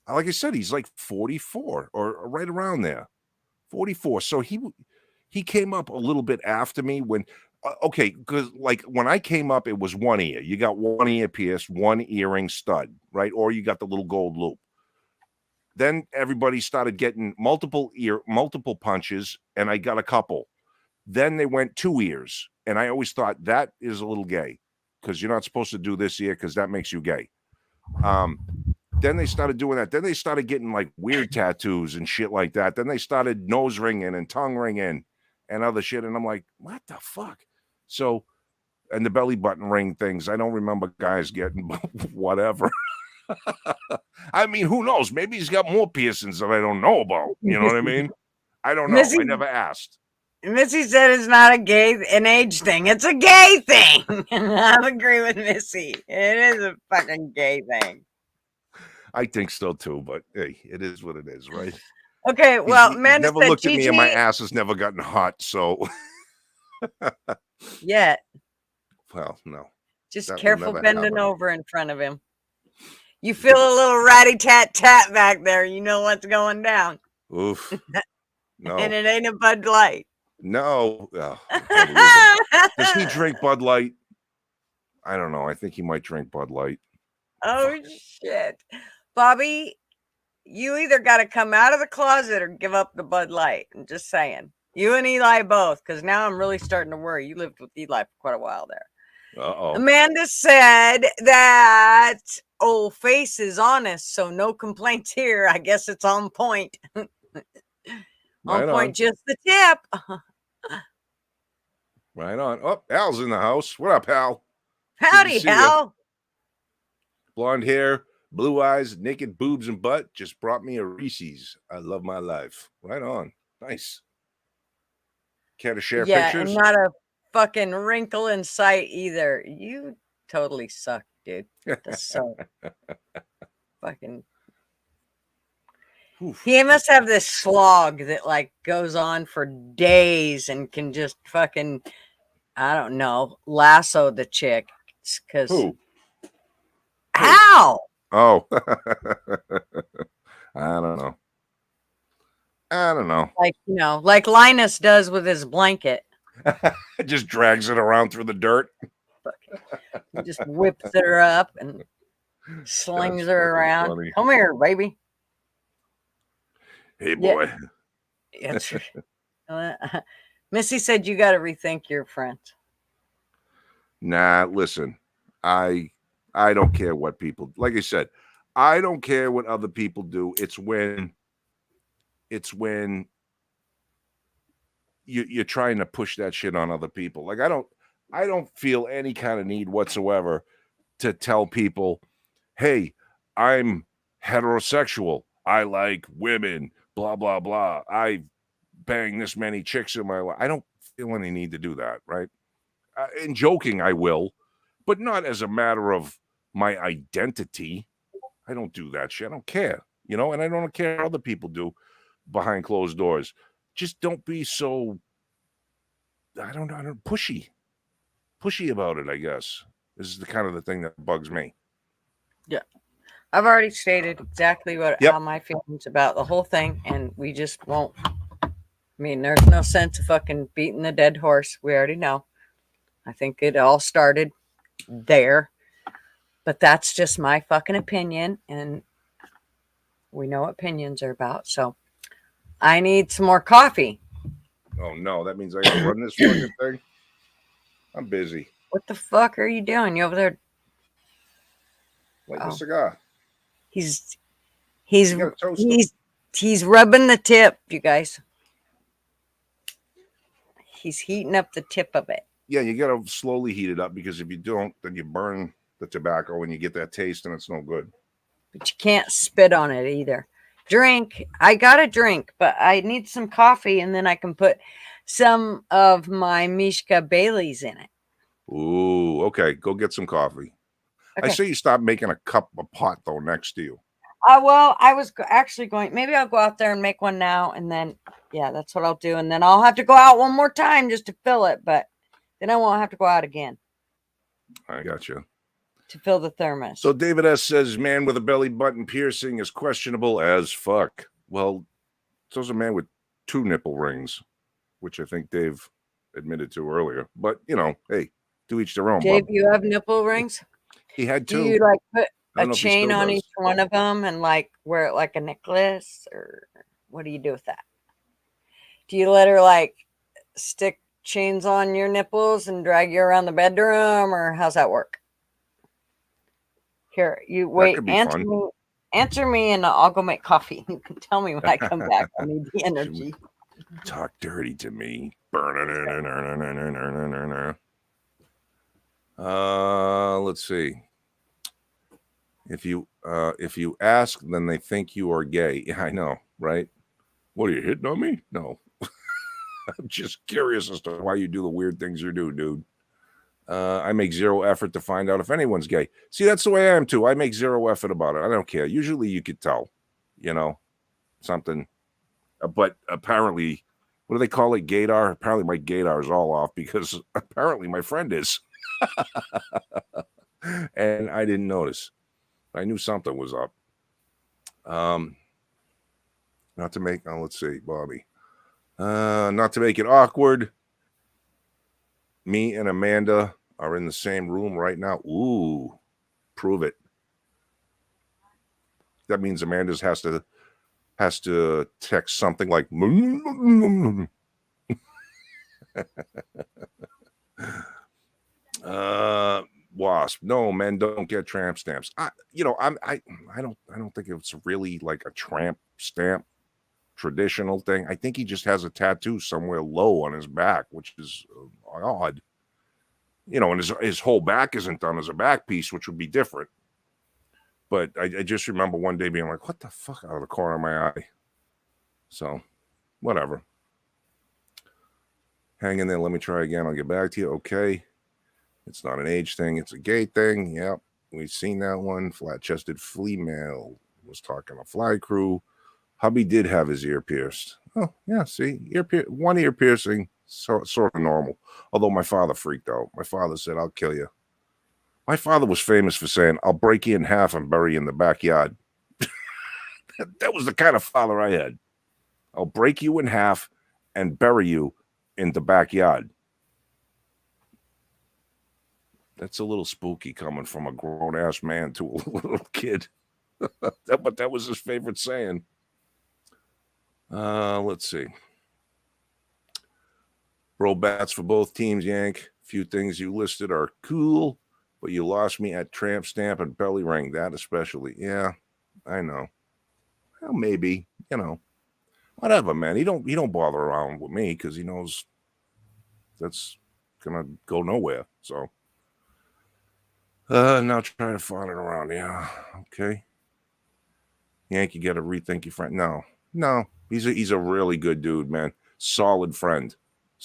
Like I said, he's like 44 or right around there. 44. So he came up a little bit after me when okay, because like when I came up, it was one ear. You got one ear pierced, one earring stud, right? Or you got the little gold loop. Then everybody started getting multiple punches, and I got a couple. Then they went 2 ears, and I always thought that is a little gay because you're not supposed to do this ear because that makes you gay. Then they started doing that. Then they started getting like weird tattoos and shit like that. Then they started nose ringing and tongue ringing and other shit. And I'm like, what the fuck? So, and the belly button ring things. I don't remember guys getting whatever. I mean, who knows? Maybe he's got more piercings that I don't know about. You know what I mean? I don't know. I never asked. Missy said it's not an age thing. It's a gay thing. I agree with Missy. It is a fucking gay thing. I think so too, but hey, it is what it is, right? Okay, well, he's Amanda never said looked at me and my Gigi- ass has never gotten hot, so Yeah, well, no. just That will careful never bending happen. over in front of him. You feel a little ratty tat tat back there. You know what's going down. Oof. No. And it ain't a Bud Light. No. Oh, it probably isn't. Does he drink Bud Light? I don't know. I think he might drink Bud Light. Oh, shit. Bobby, you either got to come out of the closet or give up the Bud Light. I'm just saying. You and Eli both, because now I'm really starting to worry. You lived with Eli for quite a while there. Uh-oh. Amanda said that old face is honest, so no complaints here. I guess it's on point. Right on. Just the tip. Right on. Oh, Hal's in the house. What up, Hal? Howdy, see ya. Hal. Blonde hair, blue eyes, naked boobs and butt just brought me a Reese's. I love my life. Right on. Nice. Care to share pictures? And not a fucking wrinkle in sight either. You totally suck, dude. That's so fucking. Oof. He must have this slog that like goes on for days and can just fucking, I don't know, lasso the chick. Because Who? how? Oh, I don't know. Like, like Linus does with his blanket. Just drags it around through the dirt. He just whips her up and slings That's her fucking around. funny. Come here, baby. Hey, boy. It's, Missy said you got to rethink your friends. Nah, listen. I don't care what people, like I said, I don't care what other people do. It's when you're trying to push that shit on other people. Like I don't feel any kind of need whatsoever to tell people, hey, I'm heterosexual. I like women, blah, blah, blah. I bang this many chicks in my life. I don't feel any need to do that, right? In joking, I will, but not as a matter of my identity. I don't do that shit. I don't care, and I don't care what other people do behind closed doors. Just don't be so, I don't pushy about it, I guess. This is the kind of the thing that bugs me. Yeah. I've already stated exactly how my feelings about the whole thing, and we just won't. I mean, there's no sense of fucking beating the dead horse. We already know. I think it all started there. But that's just my fucking opinion, and we know what opinions are about. So I need some more coffee. Oh, no. That means I got to run this fucking thing? I'm busy. What the fuck are you doing? You over there? Light the cigar. He's rubbing the tip, you guys. He's heating up the tip of it. Yeah, you got to slowly heat it up because if you don't, then you burn the tobacco and you get that taste and it's no good. But you can't spit on it either. Drink. I got a drink, but I need some coffee and then I can put some of my Mishka Baileys in it. Ooh, okay. Go get some coffee. Okay. I say you stop making a pot though next to you. Well, I was actually going, maybe I'll go out there and make one now and then, yeah, that's what I'll do. And then I'll have to go out one more time just to fill it. But Then I won't have to go out again I got you. to fill the thermos. So David S says, man with a belly button piercing is questionable as fuck. Well, so's a man with 2 nipple rings, which I think Dave admitted to earlier. But, you know, hey, to each their own, Dave, bub. you have nipple rings? He had Do 2. you like put I don't a know if he chain still on does. each one of them and like wear it like a necklace, or what do you do with that? Do you let her like stick chains on your nipples and drag you around the bedroom, or how's that work? Here, you wait. could be Answer fun. me. Answer me, and I'll go make coffee. You can tell me when I come back. I need the energy. Talk dirty to me. Let's see. If you ask, then they think you are gay. Yeah, I know, right? What, are you hitting on me? No. I'm just curious as to why you do the weird things you do, dude. I make zero effort to find out if anyone's gay. See, that's the way I am too. I make zero effort about it. I don't care. Usually you could tell, you know, something. But apparently, what do they call it? Gaydar? Apparently my gaydar is all off because apparently my friend is. And I didn't notice. I knew something was up. Not to make, let's see, Bobby. Not to make it awkward. Me and Amanda are in the same room right now. Ooh, prove it. That means Amanda's has to text something like Wasp. No, men don't get tramp stamps. I don't think it's really like a tramp stamp traditional thing. I think he just has a tattoo somewhere low on his back, which is odd. You know, and his whole back isn't done as a back piece, which would be different. But I just remember one day being like, what the fuck, out of the corner of my eye. So, whatever. Hang in there. Let me try again. I'll get back to you. Okay. It's not an age thing. It's a gay thing. Yep. We've seen that one. Flat-chested female was talking to Fly Crew. Hubby did have his ear pierced. Oh, yeah. See, one ear piercing, sort of normal. Although my father freaked out. My father said, I'll kill you. My father was famous for saying, I'll break you in half and bury you in the backyard. That was the kind of father I had. I'll break you in half and bury you in the backyard. That's a little spooky coming from a grown-ass man to a little kid. But that was his favorite saying. Let's see. Bro bats for both teams, Yank. Few things you listed are cool, but you lost me at tramp stamp and belly ring. That especially. Yeah, I know. Well, maybe, you know. Whatever, man. He don't bother around with me because he knows that's gonna go nowhere. So now try to find it around. Yeah, okay. Yank, you gotta rethink your friend. No. He's a really good dude, man. Solid friend.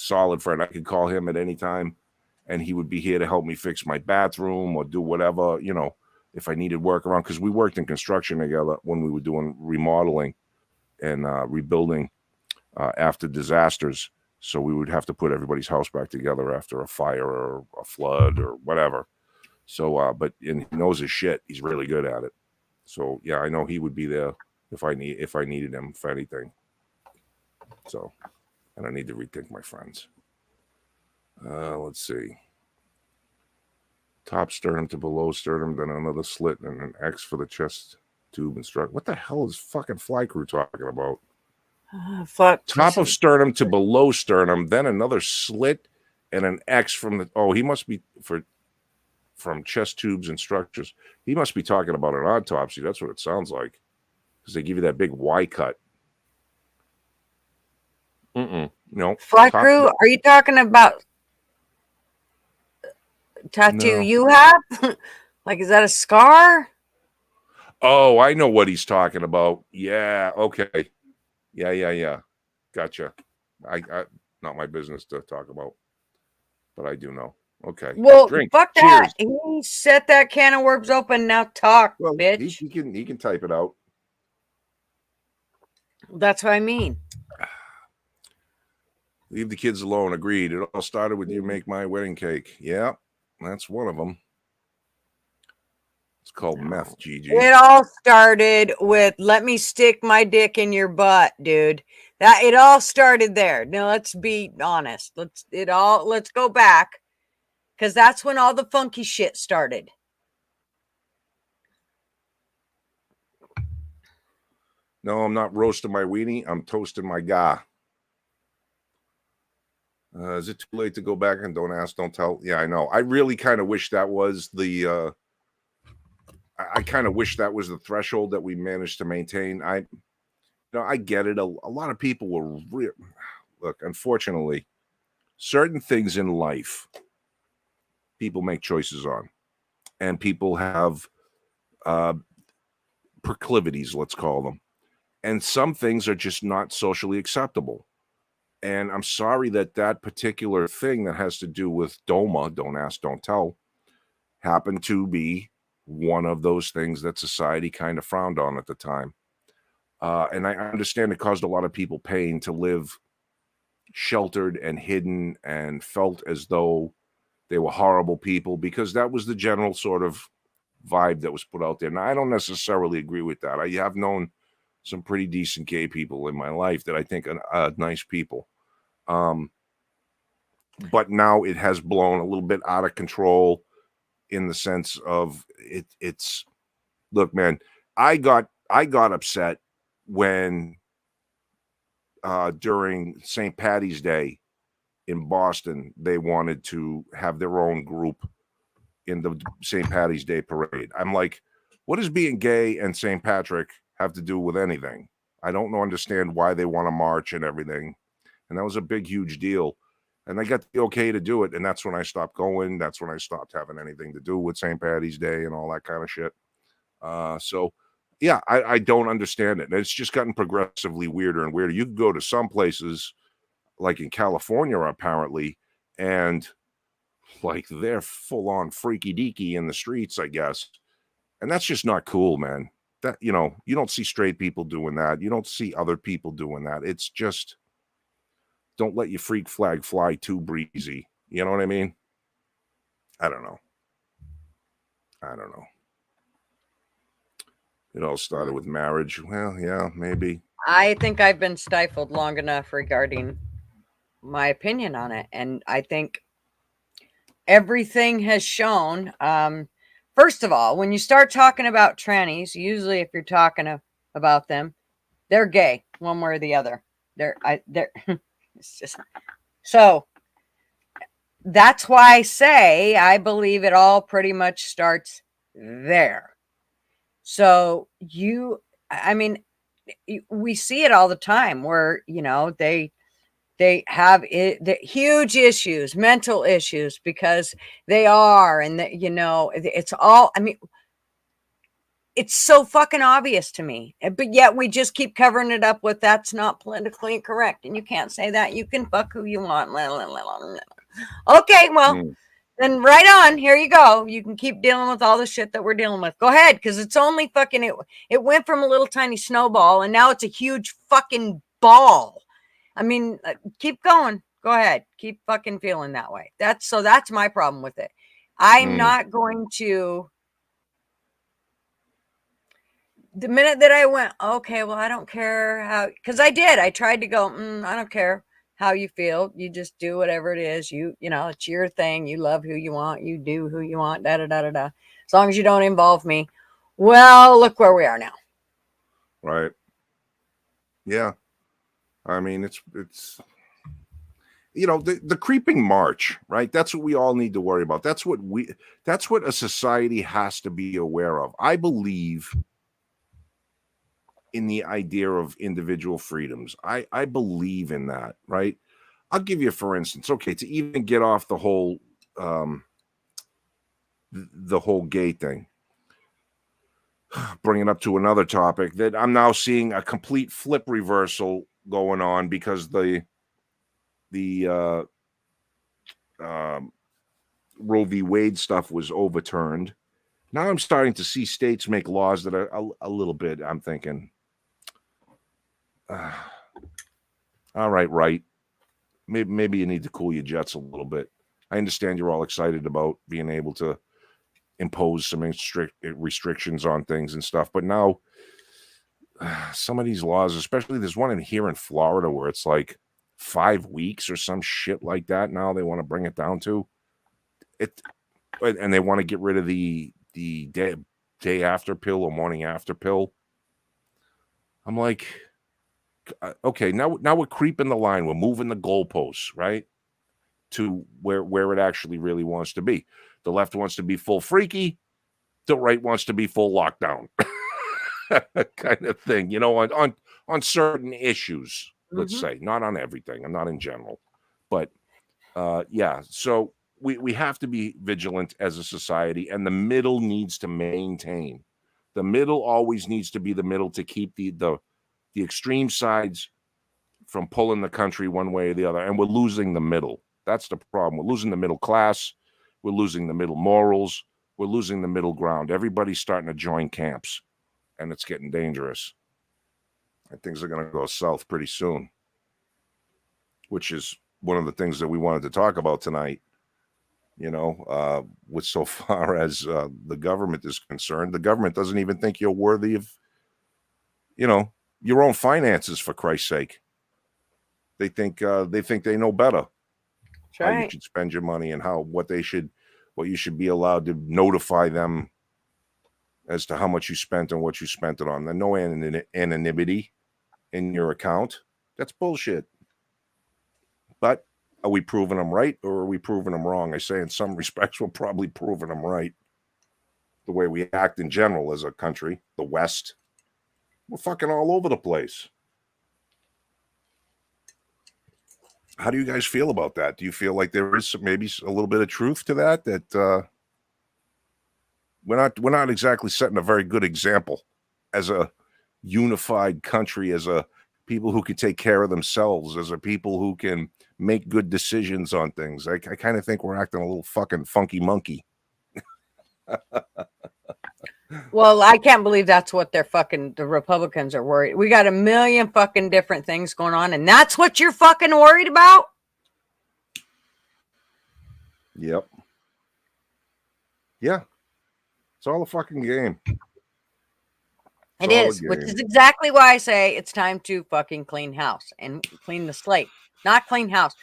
I could call him at any time, and he would be here to help me fix my bathroom or do whatever, you know, if I needed work around. Because we worked in construction together when we were doing remodeling and rebuilding after disasters. So we would have to put everybody's house back together after a fire or a flood or whatever. So, and he knows his shit. He's really good at it. So yeah, I know he would be there if I needed him for anything. So I don't need to rethink my friends. Let's see. Top sternum to below sternum, then another slit and an X for the chest tube and struck. What the hell is fucking Fly Crew talking about? Top of sternum to below sternum, then another slit and an X from the. Oh, he must be from chest tubes and structures. He must be talking about an autopsy. That's what it sounds like, because they give you that big Y cut. No. Fly Crew, are you talking about tattoo you have? Like, is that a scar? Oh, I know what he's talking about. Yeah. Okay. Yeah. Gotcha. I not my business to talk about, but I do know. Okay. Well, drink. Fuck Cheers. that. He set that can of worms open. Now talk, Well, bitch. He can type it out. That's what I mean. Leave the kids alone. Agreed. It all started with you make my wedding cake. Yeah, that's one of them. It's called meth, Gigi. It all started with let me stick my dick in your butt, dude. That it all started there. Now let's be honest. Let's go back, because that's when all the funky shit started. No, I'm not roasting my weenie. I'm toasting my guy. Is it too late to go back and don't ask, don't tell? Yeah, I know. I really kind of wish that was the I kind of wish that was the threshold that we managed to maintain. I get it. A lot of people will look, unfortunately, certain things in life people make choices on, and people have proclivities, let's call them. And some things are just not socially acceptable. And I'm sorry that particular thing that has to do with DOMA, don't ask, don't tell, happened to be one of those things that society kind of frowned on at the time. And I understand it caused a lot of people pain to live sheltered and hidden and felt as though they were horrible people, because that was the general sort of vibe that was put out there. Now, I don't necessarily agree with that. I have known some pretty decent gay people in my life that I think are nice people. But now it has blown a little bit out of control in the sense of it's look, man, I got upset when during St. Patty's Day in Boston, they wanted to have their own group in the St. Patty's Day parade. I'm like, what does being gay and St. Patrick have to do with anything? I don't understand why they want to march and everything. And that was a big, huge deal. And I got the okay to do it. And that's when I stopped going. That's when I stopped having anything to do with St. Patty's Day and all that kind of shit. So, yeah, I don't understand it. And it's just gotten progressively weirder and weirder. You can go to some places, like in California, apparently, and like they're full on freaky deaky in the streets, I guess. And that's just not cool, man. That, you don't see straight people doing that. You don't see other people doing that. It's just, don't let your freak flag fly too breezy. You know what I mean? I don't know. It all started with marriage. Well, yeah, maybe. I think I've been stifled long enough regarding my opinion on it. And I think everything has shown, first of all, when you start talking about trannies, usually if you're talking about them, they're gay one way or the other. They're it's just, so that's why I say I believe it all pretty much starts there. So we see it all the time where, they have the huge issues, mental issues, because they are, and it's all, it's so fucking obvious to me, but yet we just keep covering it up with that's not politically incorrect, and you can't say that. You can fuck who you want. Okay, well, then right on. Here you go. You can keep dealing with all the shit that we're dealing with. Go ahead, because it's only fucking it went from a little tiny snowball, and now it's a huge fucking ball. Keep going. Go ahead. Keep fucking feeling that way. That's my problem with it. I'm not going to. The minute that I went, okay, well, I don't care how, because I tried to go, I don't care how you feel. You just do whatever it is. It's your thing. You love who you want. You do who you want. Da da da da da. As long as you don't involve me. Well, look where we are now. Right. Yeah. It's the creeping march, right? That's what we all need to worry about. That's what a society has to be aware of. I believe in the idea of individual freedoms. I believe in that, right? I'll give you, for instance, okay, to even get off the whole gay thing, bring it up to another topic that I'm now seeing a complete flip reversal going on because the Roe v. Wade stuff was overturned. Now I'm starting to see states make laws that are a little bit, I'm thinking, all right, maybe you need to cool your jets a little bit. I understand you're all excited about being able to impose some restrictions on things and stuff, but now some of these laws, especially there's one here in Florida where it's like 5 weeks or some shit like that. Now they want to bring it down to it, and they want to get rid of the day after pill or morning after pill. I'm like, okay, now we're creeping the line. We're moving the goalposts, right, to where it actually really wants to be. The left wants to be full freaky. The right wants to be full lockdown. Kind of thing, on certain issues, let's say, not on everything, and not in general, but yeah. So we have to be vigilant as a society, and the middle needs to maintain. The middle always needs to be the middle to keep the extreme sides from pulling the country one way or the other, and we're losing the middle. That's the problem. We're losing the middle class. We're losing the middle morals. We're losing the middle ground. Everybody's starting to join camps. And it's getting dangerous. And things are going to go south pretty soon, which is one of the things that we wanted to talk about tonight. With so far as the government is concerned, the government doesn't even think you're worthy of, your own finances, for Christ's sake. They think they know better. That's right. How you should spend your money and what you should be allowed to notify them as to how much you spent and what you spent it on. There's no anonymity in your account. That's bullshit. But are we proving them right or are we proving them wrong? I say in some respects, we're probably proving them right. The way we act in general as a country, the West, we're fucking all over the place. How do you guys feel about that? Do you feel like there is maybe a little bit of truth to that? That we're not exactly setting a very good example as a unified country, as a people who can take care of themselves, as a people who can make good decisions on things. I kind of think we're acting a little fucking funky monkey. Well, I can't believe that's what the Republicans are worried. We got a million fucking different things going on, and that's what you're fucking worried about? Yep. Yeah. It's all a fucking game. It is, which is exactly why I say it's time to fucking clean house and clean the slate. Not clean house.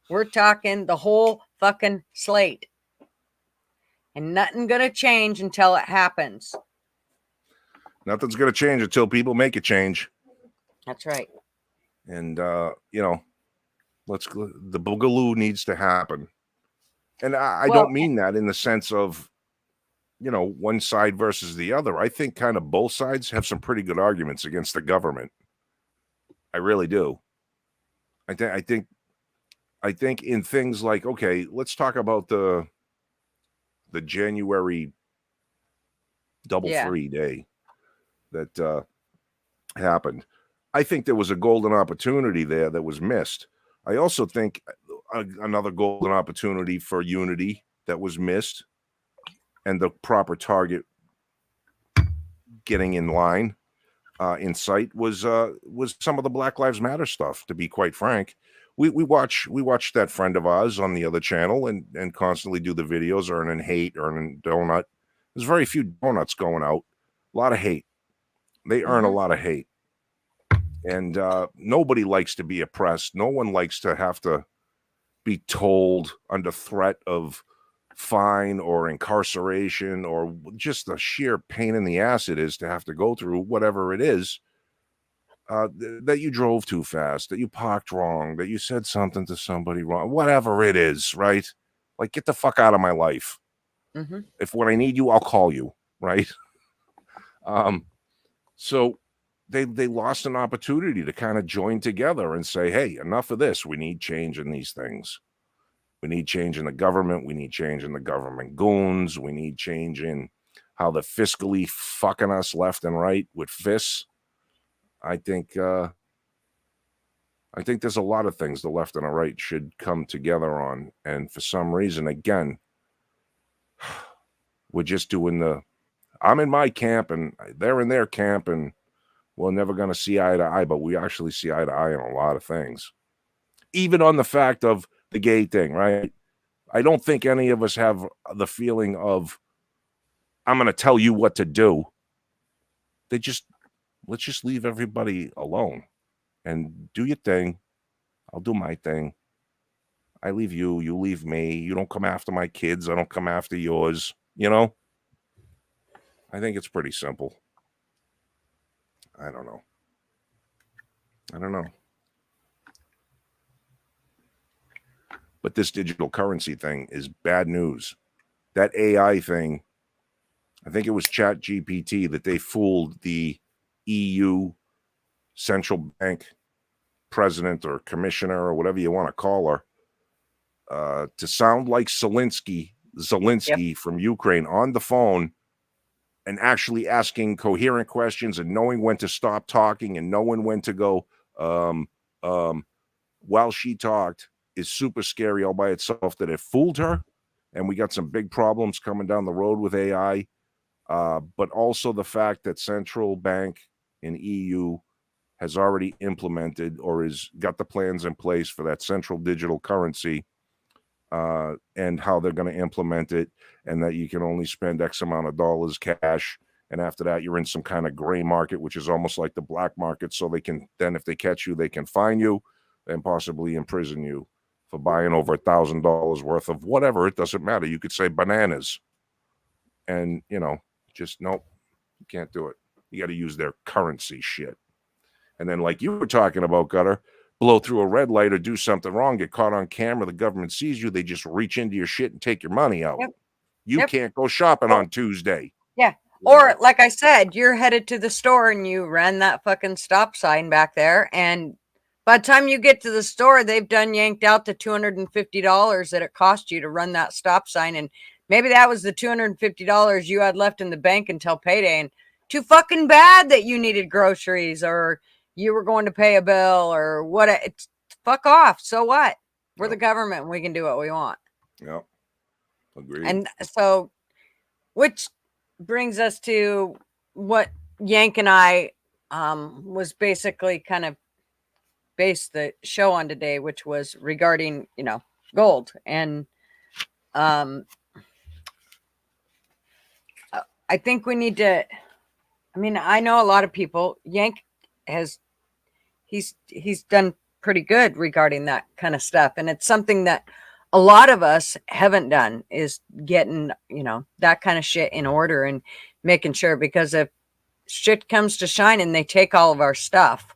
We're talking the whole fucking slate. And nothing gonna change until it happens. Nothing's gonna change until people make a change. That's right. And the boogaloo needs to happen. And I don't mean that in the sense of one side versus the other. I think kind of both sides have some pretty good arguments against the government. I really do. I think in things like, okay, let's talk about the January double free day that happened. I think there was a golden opportunity there that was missed. I also think another golden opportunity for unity that was missed, and the proper target getting in line, in sight, was some of the Black Lives Matter stuff. To be quite frank, we watch that friend of ours on the other channel and constantly do the videos, earning hate, earning donut. There's very few donuts going out. A lot of hate. They earn a lot of hate, and nobody likes to be oppressed. No one likes to have to be told under threat of fine or incarceration, or just the sheer pain in the ass it is to have to go through whatever it is, that you drove too fast, that you parked wrong, that you said something to somebody wrong, whatever it is, right? Like, get the fuck out of my life. If when I need you, I'll call you, right? So they lost an opportunity to kind of join together and say, hey, enough of this. We need change in these things. We need change in the government. We need change in the government goons. We need change in how they're fiscally fucking us left and right with fists. I think there's a lot of things the left and the right should come together on. And for some reason, again, we're just doing I'm in my camp and they're in their camp, and we're never going to see eye to eye, but we actually see eye to eye on a lot of things. even on the fact of the gay thing, right? I don't think any of us have the feeling of, I'm going to tell you what to do. Let's just leave everybody alone and do your thing. I'll do my thing. I leave you, you leave me. You don't come after my kids. I don't come after yours. You know, I think it's pretty simple. I don't know. But this digital currency thing is bad news. That AI thing, I think it was Chat GPT that they fooled the EU central bank president or commissioner or whatever you want to call her, to sound like Zelensky from Ukraine on the phone and actually asking coherent questions and knowing when to stop talking and knowing when to go while she talked is super scary all by itself, that it fooled her. And we got some big problems coming down the road with AI. But also the fact that central bank in EU has already implemented or is got the plans in place for that central digital currency, and how they're going to implement it, and that you can only spend X amount of dollars cash. And after that, you're in some kind of gray market, which is almost like the black market. So they can then, if they catch you, they can fine you and possibly imprison you for buying over $1,000 worth of whatever. It doesn't matter. You could say bananas. And, just nope, you can't do it. You got to use their currency shit. And then, like you were talking about, Gutter, blow through a red light or do something wrong, get caught on camera, the government sees you, they just reach into your shit and take your money out. Yep. You can't go shopping on Tuesday. Yeah. Or, like I said, you're headed to the store and you ran that fucking stop sign back there. And by the time you get to the store, they've done yanked out the $250 that it cost you to run that stop sign. And maybe that was the $250 you had left in the bank until payday. And too fucking bad that you needed groceries or you were going to pay a bill or what. It's fuck off. So what? We're the government and we can do what we want. Yep. Agreed. And so, which brings us to what Yank and I was basically kind of based the show on today, which was regarding, gold. And I think we need to, I know a lot of people, Yank he's done pretty good regarding that kind of stuff. And it's something that a lot of us haven't done, is getting, that kind of shit in order and making sure, because if shit comes to shine and they take all of our stuff,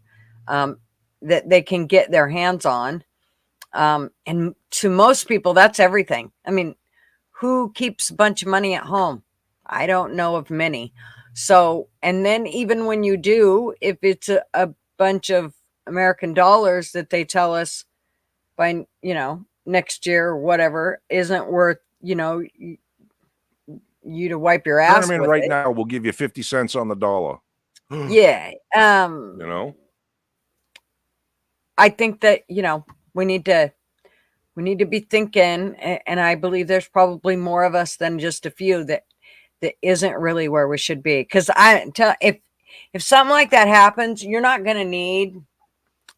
that they can get their hands on. And to most people, that's everything. Who keeps a bunch of money at home? I don't know of many. So, and then even when you do, if it's a bunch of American dollars that they tell us by, next year or whatever isn't worth, you to wipe your ass with right it. now, we'll give you 50 cents on the dollar. Yeah. I think that, we need to be thinking, and I believe there's probably more of us than just a few that isn't really where we should be. Because if something like that happens, you're not going to need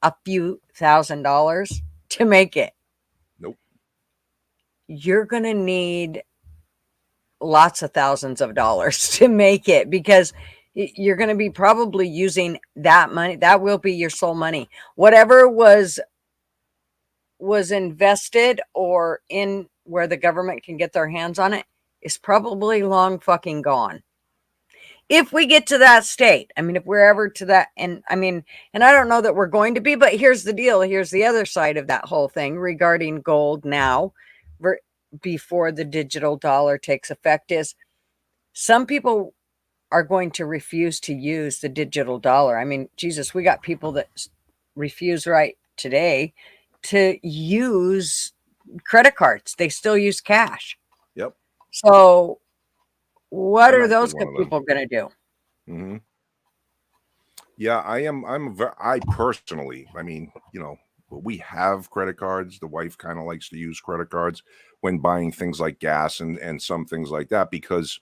a few $1,000s to make it. Nope. You're going to need lots of thousands of dollars to make it, because you're going to be probably using that money. That will be your sole money. Whatever was invested or in where the government can get their hands on it is probably long fucking gone. If we get to that state, if we're ever to that, and I don't know that we're going to be, but here's the deal. Here's the other side of that whole thing regarding gold now, before the digital dollar takes effect, is some people are going to refuse to use the digital dollar. Jesus, we got people that refuse right today to use credit cards. They still use cash. Yep. So what are those people going to do? Mm-hmm. Yeah, I personally, we have credit cards. The wife kind of likes to use credit cards when buying things like gas and some things like that, because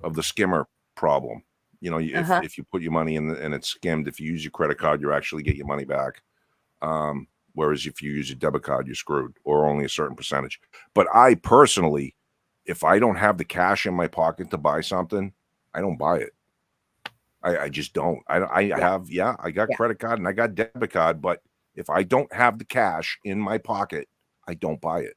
of the skimmer problem. If you put your money in and it's skimmed, if you use your credit card, you actually get your money back. Whereas if you use a debit card, you're screwed, or only a certain percentage. But I personally, if I don't have the cash in my pocket to buy something, I don't buy it. I just don't. I got Yeah. credit card and I got debit card, but if I don't have the cash in my pocket, I don't buy it.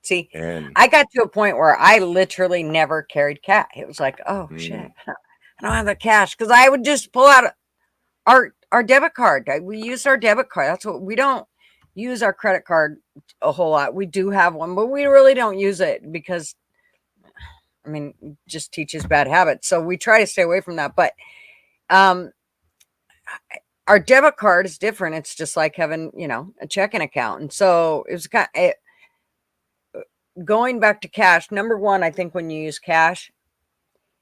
See, And I got to a point where I literally never carried cash. It was like, oh shit, I don't have the cash, because I would just pull out our debit card. We use our debit card. That's what we don't use our credit card a whole lot. We do have one, but we really don't use it because, I mean, it just teaches bad habits. So we try to stay away from that. But our debit card is different. It's just like having, a checking account. And so it was going back to cash. Number one, I think when you use cash,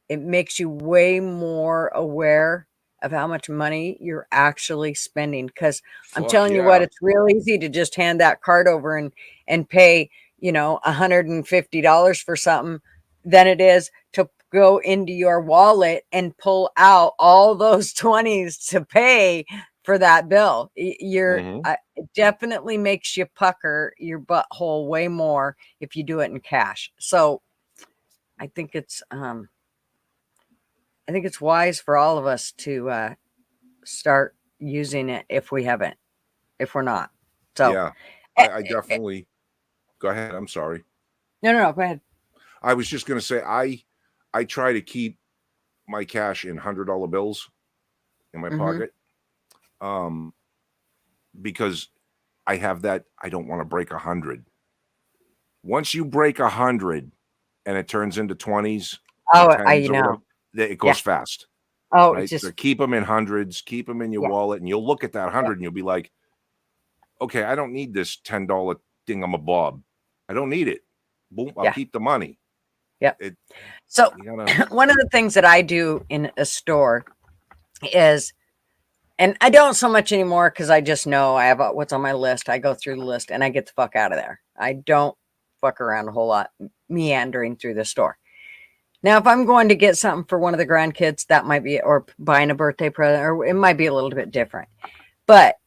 it makes you way more aware of how much money you're actually spending. Because I'm telling you what, it's real easy to just hand that card over and pay, $150 for something than it is to go into your wallet and pull out all those 20s to pay for that bill. It definitely makes you pucker your butthole way more if you do it in cash. So I think it's wise for all of us to start using it if we're not. So yeah, I definitely go ahead. I'm sorry. No, go ahead. I was just going to say, I try to keep my cash in $100 bills in my pocket. Because I have that, I don't want to break 100. Once you break 100 and it turns into 20s, it goes fast. Oh, right? So keep them in hundreds, keep them in your wallet, and you'll look at that 100 and you'll be like, okay, I don't need this $10 thingamabob. I don't need it. Boom, I'll keep the money. Yeah. So one of the things that I do in a store is, and I don't so much anymore because I just know I have what's on my list. I go through the list and I get the fuck out of there. I don't fuck around a whole lot meandering through the store. Now, if I'm going to get something for one of the grandkids, that might be, or buying a birthday present, or it might be a little bit different. But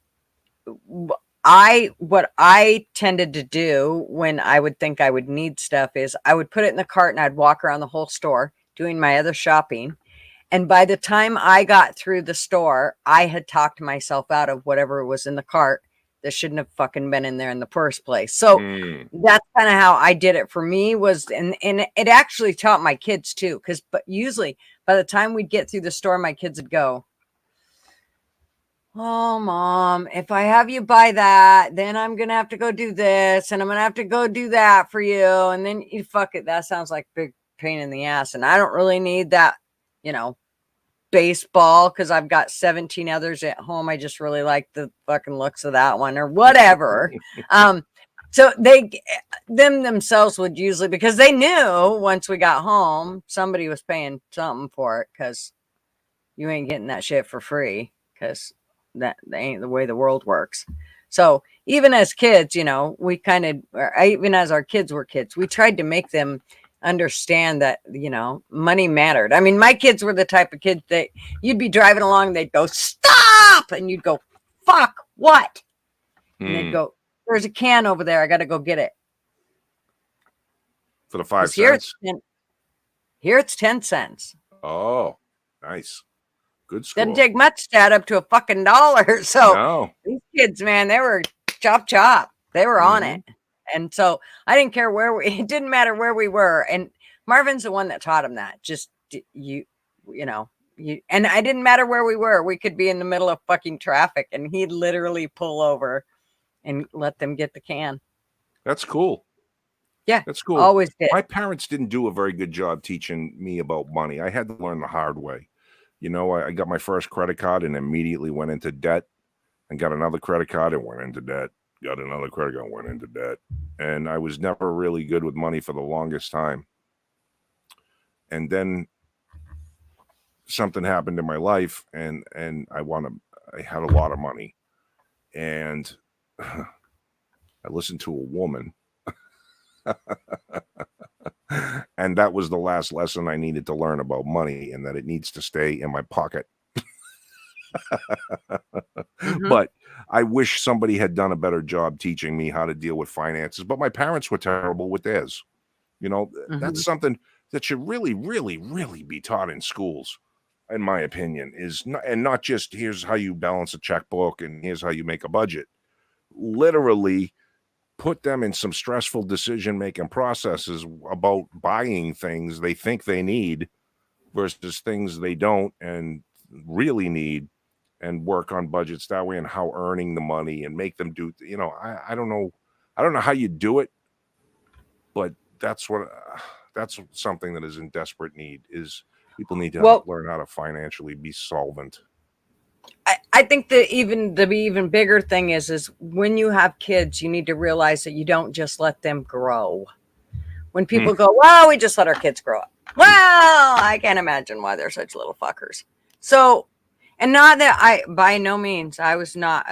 what I tended to do when I would think I would need stuff is I would put it in the cart and I'd walk around the whole store doing my other shopping. And by the time I got through the store, I had talked myself out of whatever was in the cart that shouldn't have fucking been in there in the first place. So that's kind of how I did it for me and it actually taught my kids too. But usually by the time we'd get through the store, my kids would go, oh, Mom, if I have you buy that, then I'm going to have to go do this and I'm going to have to go do that for you. And then you fuck it. That sounds like big pain in the ass. And I don't really need that, baseball because I've got 17 others at home. I just really like the fucking looks of that one or whatever. So themselves would usually, because they knew once we got home, somebody was paying something for it because you ain't getting that shit for free because that ain't the way the world works. So even as kids, we kind of, even as our kids were kids, we tried to make them understand that, money mattered. I mean, my kids were the type of kids that you'd be driving along, they'd go, stop! And you'd go, fuck, what? And they'd go, there's a can over there. I got to go get it. For the 5 cents? Here it's 10 cents. Oh, nice. Good school. Didn't take much to add up to a fucking dollar. So these kids, man, they were chop. They were on it. And so I didn't care it didn't matter where we were. And Marvin's the one that taught him that. Just and I didn't matter where we were. We could be in the middle of fucking traffic and he'd literally pull over and let them get the can. That's cool. Yeah. That's cool. Always did. My parents didn't do a very good job teaching me about money. I had to learn the hard way. I got my first credit card and immediately went into debt and got another credit card and went into debt. Got another credit card, went into debt. And I was never really good with money for the longest time. And then something happened in my life and I had a lot of money. And I listened to a woman. And that was the last lesson I needed to learn about money and that it needs to stay in my pocket. Mhm. But I wish somebody had done a better job teaching me how to deal with finances. But my parents were terrible with theirs. That's Mhm. something that should really, really, really be taught in schools, in my opinion, is not, and not just here's how you balance a checkbook and here's how you make a budget. Literally put them in some stressful decision making processes about buying things they think they need versus things they don't and really need, and work on budgets that way and how earning the money and make them do, I don't know. I don't know how you do it, but that's what that's something that is in desperate need is people need to Well, learn how to financially be solvent. I think the even bigger thing is when you have kids, you need to realize that you don't just let them grow. When Hmm. people go, "Well, we just let our kids grow up." Well, I can't imagine why they're such little fuckers. So, and not that by no means, I was not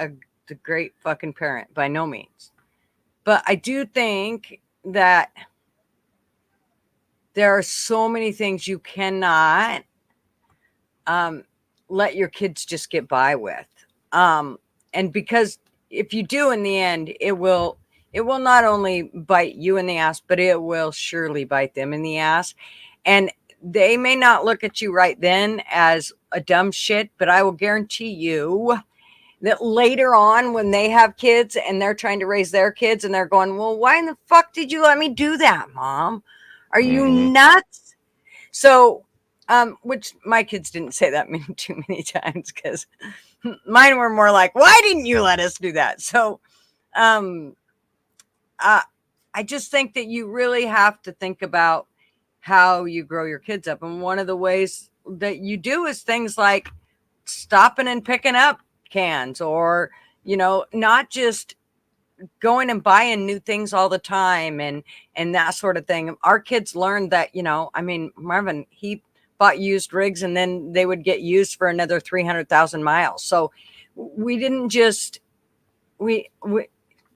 the great fucking parent, by no means. But I do think that there are so many things you cannot um, let your kids just get by with. And because if you do in the end, it will not only bite you in the ass, but it will surely bite them in the ass. And they may not look at you right then as a dumb shit, but I will guarantee you that later on when they have kids and they're trying to raise their kids and they're going, well, why in the fuck did you let me do that, mom? Are you Hmm. nuts? So, which my kids didn't say that too many times because mine were more like, why didn't you let us do that? So, um, uh, I just think that you really have to think about how you grow your kids up. And one of the ways that you do is things like stopping and picking up cans or, not just going and buying new things all the time and that sort of thing. Our kids learned that, I mean, Marvin, he bought used rigs and then they would get used for another 300,000 miles. So we didn't just we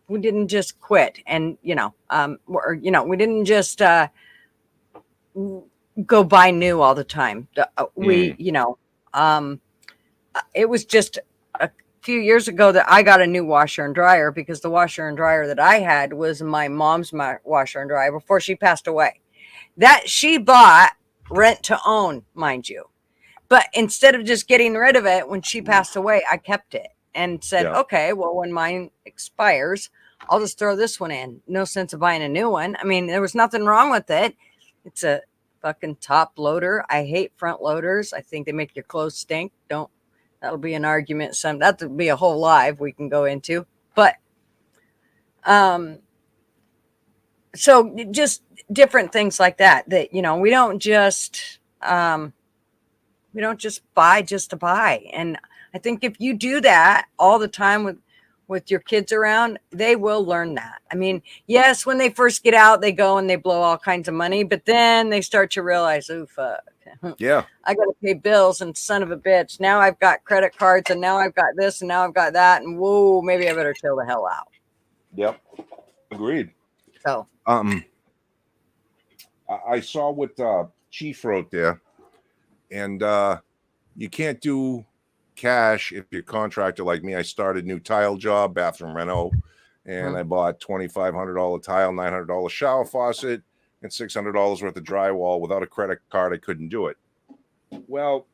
didn't just quit and we didn't just go buy new all the time. Hmm. Um it was just a few years ago that I got a new washer and dryer because the washer and dryer that I had was my mom's washer and dryer before she passed away. That she bought rent to own, mind you. But instead of just getting rid of it when she passed away, I kept it and said, Yeah. okay, well, when mine expires, I'll just throw this one in. No sense of buying a new one. I mean, there was nothing wrong with it. It's a fucking top loader. I hate front loaders. I think they make your clothes stink. Don't That'll be an argument. That'll be a whole live we can go into. But um, so just different things like that. That we don't just buy just to buy. And I think if you do that all the time with your kids around, they will learn that. I mean, yes, when they first get out, they go and they blow all kinds of money, but then they start to realize, oh fuck, Yeah. I got to pay bills and son of a bitch. Now I've got credit cards and now I've got this and now I've got that. And whoa, maybe I better chill the hell out. Yep. Agreed. So, Um, I saw what Chief wrote there, and you can't do cash if you're a contractor like me. I started new tile job, bathroom reno, and I bought $2,500 tile, $900 shower faucet, and $600 worth of drywall. Without a credit card, I couldn't do it. Well,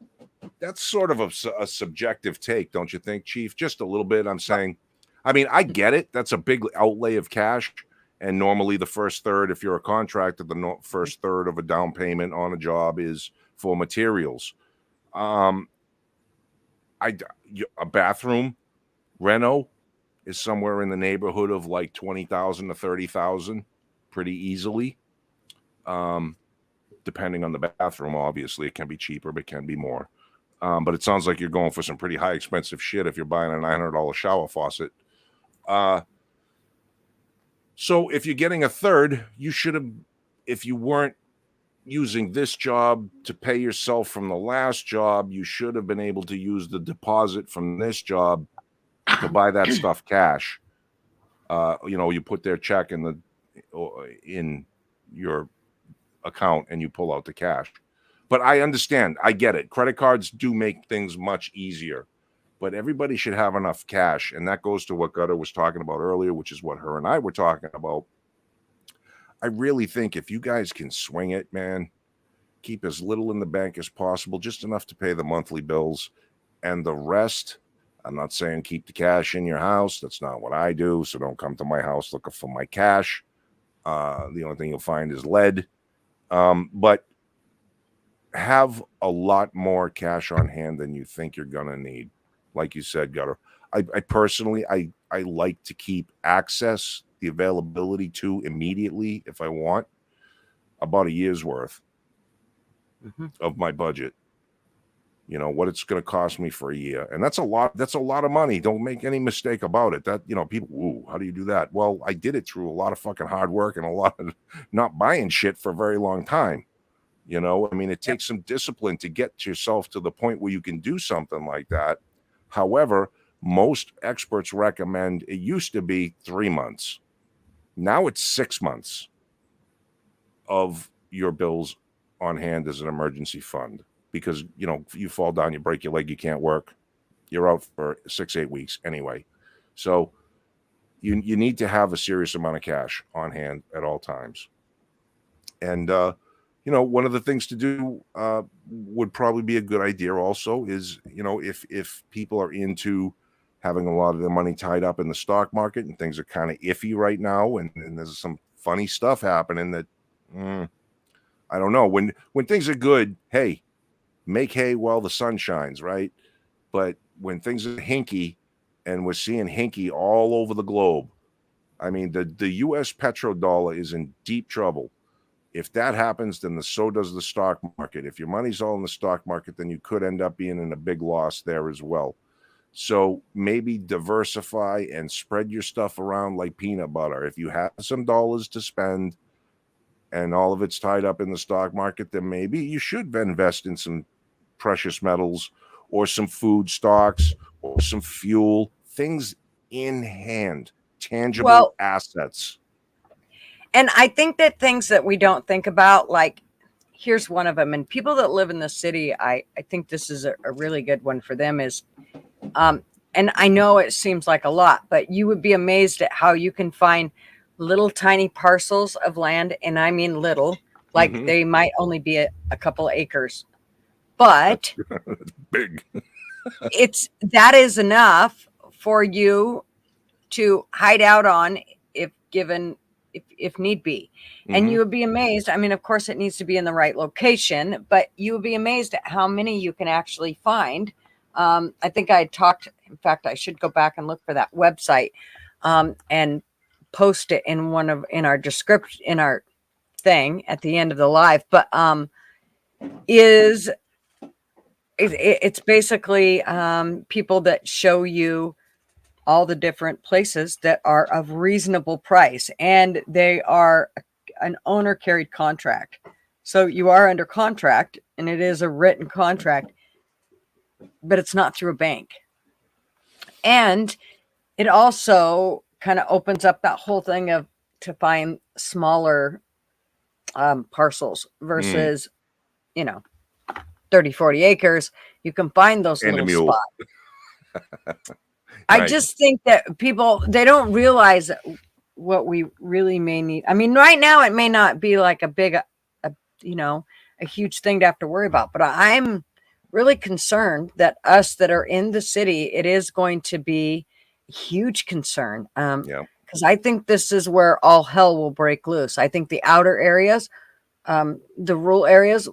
that's sort of a subjective take, don't you think, Chief? Just a little bit. I'm saying, I mean, I get it. That's a big outlay of cash. And normally, the first third, if you're a contractor, the first third of a down payment on a job is for materials. Um, a bathroom reno is somewhere in the neighborhood of like 20,000 to 30,000, pretty easily. Depending on the bathroom, obviously, it can be cheaper, but it can be more. But it sounds like you're going for some pretty high expensive shit if you're buying a $900 shower faucet. So if you're getting a third, you should have, if you weren't using this job to pay yourself from the last job, you should have been able to use the deposit from this job to buy that stuff cash. You put their check in your account and you pull out the cash. But I understand. I get it. Credit cards do make things much easier. but everybody should have enough cash. And that goes to what Gutter was talking about earlier, which is what her and I were talking about. I really think if you guys can swing it, man, keep as little in the bank as possible, just enough to pay the monthly bills, and the rest. I'm not saying keep the cash in your house. That's not what I do. So don't come to my house looking for my cash. The only thing you'll find is lead. But have a lot more cash on hand than you think you're going to need. Like you said, Gutter. I personally, I like to keep access, the availability to immediately, if I want, about a year's worth of my budget. You know what it's going to cost me for a year, and that's a lot of money. Don't make any mistake about it. That, you know, people, ooh, how do you do that? Well, I did it through a lot of fucking hard work and a lot of not buying shit for a very long time. You know, I mean, it takes some discipline to get yourself to the point where you can do something like that. However, most experts recommend, it used to be 3 months. Now it's 6 months of your bills on hand as an emergency fund. Because, you know, you fall down, you break your leg, you can't work, you're out for 6-8 weeks anyway. So you need to have a serious amount of cash on hand at all times. And, you know, one of the things to do would probably be a good idea also is, you know, if people are into having a lot of their money tied up in the stock market and things are kind of iffy right now, and there's some funny stuff happening that, I don't know. When things are good, hey, make hay while the sun shines, right? But when things are hinky, and we're seeing hinky all over the globe, I mean, the U.S. petrodollar is in deep trouble. If that happens, then so does the stock market. If your money's all in the stock market, then you could end up being in a big loss there as well. So maybe diversify and spread your stuff around like peanut butter. If you have some dollars to spend and all of it's tied up in the stock market, then maybe you should invest in some precious metals or some food stocks or some fuel, things in hand, tangible assets. And I think that things that we don't think about, like, here's one of them. And people that live in the city, I think this is a really good one for them is, and I know it seems like a lot, but you would be amazed at how you can find little tiny parcels of land. And I mean little, like they might only be a couple acres. But that's big. that is enough for you to hide out on if need be. And you would be amazed. I mean, of course, it needs to be in the right location, but you would be amazed at how many you can actually find. I think I talked, in fact, I should go back and look for that website and post it in our description, in our thing at the end of the live. But it's basically people that show you all the different places that are of reasonable price, and they are an owner carried contract. So you are under contract, and it is a written contract, but it's not through a bank. And it also kind of opens up that whole thing of to find smaller parcels versus, 30, 40 acres. You can find those And little spots. I just think that people, they don't realize what we really may need. I mean, right now it may not be like a huge thing to have to worry about, but I'm really concerned that us that are in the city, it is going to be a huge concern. Because I think this is where all hell will break loose. I think the outer areas, the rural areas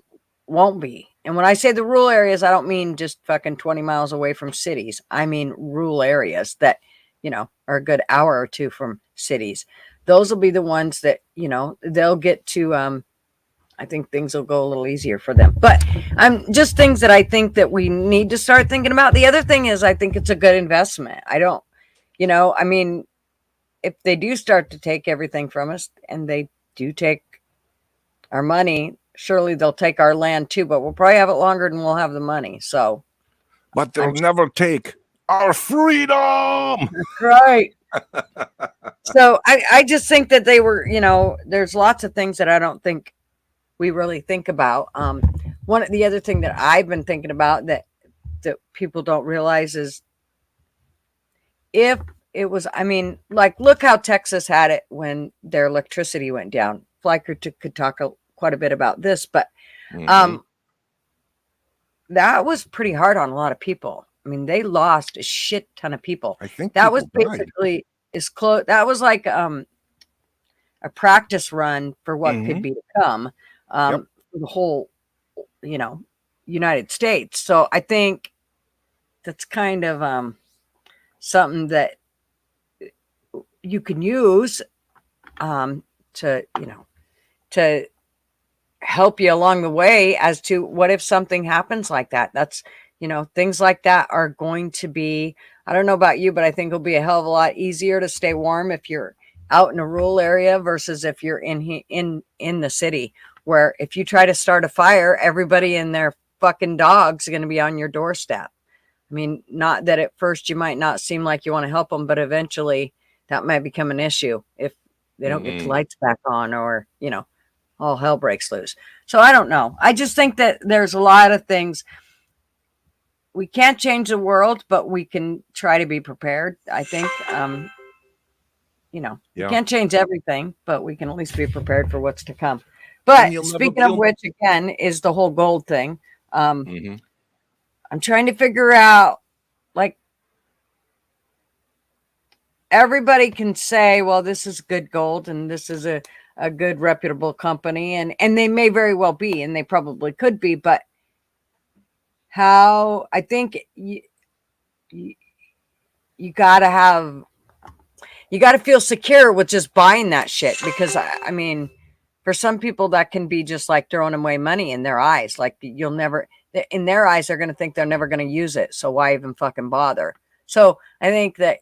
won't be. And when I say the rural areas, I don't mean just fucking 20 miles away from cities. I mean rural areas that, are a good hour or two from cities. Those will be the ones that, they'll get to, I think things will go a little easier for them. But just things that I think that we need to start thinking about. The other thing is I think it's a good investment. If they do start to take everything from us and they do take our money, surely they'll take our land too, but we'll probably have it longer than we'll have the money. So, but they'll never take our freedom. Right. So I just think that they were, there's lots of things that I don't think we really think about. The other thing that I've been thinking about that people don't realize is if it was, I mean, like, look how Texas had it when their electricity went down. Fleicher could talk quite a bit about this, but Mhm. that was pretty hard on a lot of people. I mean, they lost a shit ton of people. I think That was people died. basically as close. That was like a practice run for what could Mhm. be to come, Yep. for the whole, you know, United States. So I think that's kind of something that you can use to, to help you along the way as to what if something happens like that. That's, things like that are going to be, I don't know about you, but I think it'll be a hell of a lot easier to stay warm if you're out in a rural area versus if you're in the city, where if you try to start a fire, everybody and their fucking dogs are going to be on your doorstep. I mean, not that at first you might not seem like you want to help them, but eventually that might become an issue if they don't get the Mhm. lights back on, or, all hell breaks loose. So I don't know. I just think that there's a lot of things. We can't change the world, but we can try to be prepared. I think, we Yeah. can't change everything, but we can at least be prepared for what's to come. And But you'll never speaking be of able. which, again, is the whole gold thing. Mhm. I'm trying to figure out, like, everybody can say, well, this is good gold and this is a good reputable company, and they may very well be, and they probably could be, but how I think you, you gotta have, you gotta feel secure with just buying that shit, because I mean, for some people that can be just like throwing away money in their eyes. Like, you'll never, in their eyes, they're going to think they're never going to use it, so why even fucking bother? So I think that,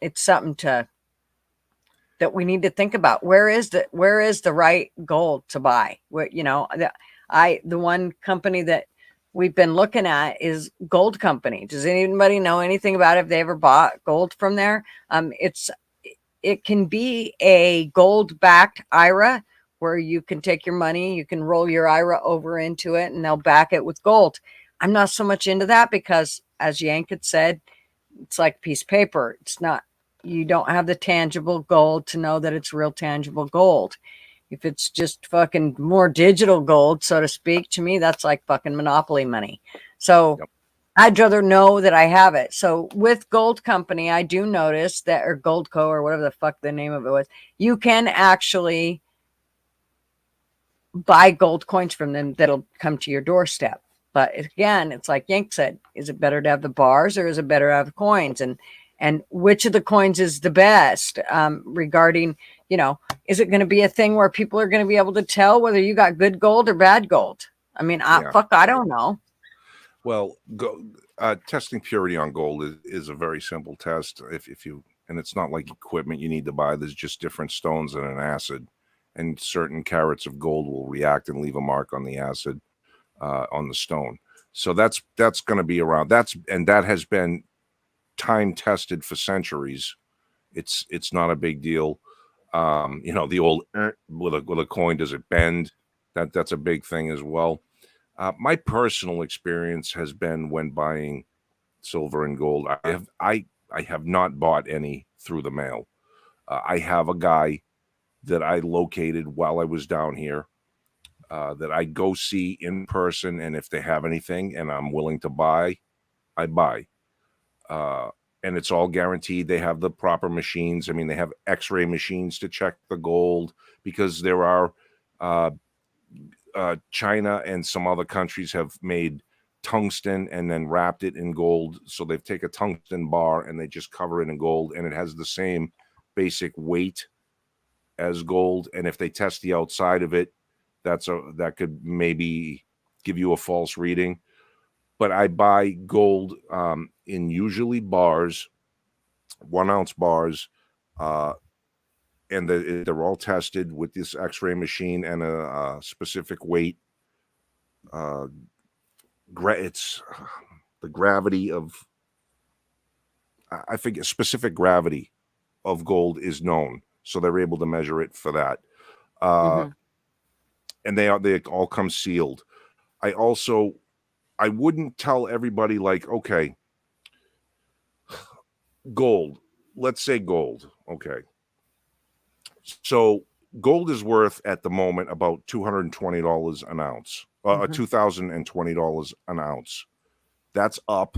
it's something to, that we need to think about. Where is the right gold to buy? Where, the one company that we've been looking at is Gold Company. Does anybody know anything about it, if they ever bought gold from there? It can be a gold backed IRA, where you can take your money, you can roll your IRA over into it, and they'll back it with gold. I'm not so much into that because, as Yank had said, it's like a piece of paper. It's not, you don't have the tangible gold to know that it's real tangible gold. If it's just fucking more digital gold, so to speak, to me, that's like fucking monopoly money. So Yep. I'd rather know that I have it. So with Gold Company, I do notice that, or Goldco, or whatever the fuck the name of it was, you can actually buy gold coins from them that'll come to your doorstep. But again, it's like Yank said, is it better to have the bars, or is it better to have the coins? And which of the coins is the best, regarding, is it going to be a thing where people are going to be able to tell whether you got good gold or bad gold? I mean, Yeah. I don't know. Well, testing purity on gold is a very simple test. If you, and it's not like equipment you need to buy. There's just different stones and an acid, and certain carats of gold will react and leave a mark on the acid, on the stone. So that's going to be around. That has been time tested for centuries. It's not a big deal. The old with a coin, does it bend? That's a big thing as well. My personal experience has been when buying silver and gold. I have not bought any through the mail. I have a guy that I located while I was down here, that I go see in person, and if they have anything and I'm willing to buy, I buy. Uh, and it's all guaranteed. They have the proper machines. I mean, they have X-ray machines to check the gold, because there are uh, China and some other countries have made tungsten and then wrapped it in gold. So they've taken a tungsten bar and they just cover it in gold, and it has the same basic weight as gold. And if they test the outside of it, that could maybe give you a false reading. But I buy gold, in usually bars, 1 ounce bars, uh, and they're all tested with this X-ray machine and a specific weight. Uh, it's the gravity of, I forget, specific gravity of gold is known, so they're able to measure it for that. Uh, Mm-hmm. and they all come sealed. I wouldn't tell everybody, like, okay, gold. Let's say gold. Okay. So gold is worth at the moment about $220 an ounce, $2,020 an ounce. That's up.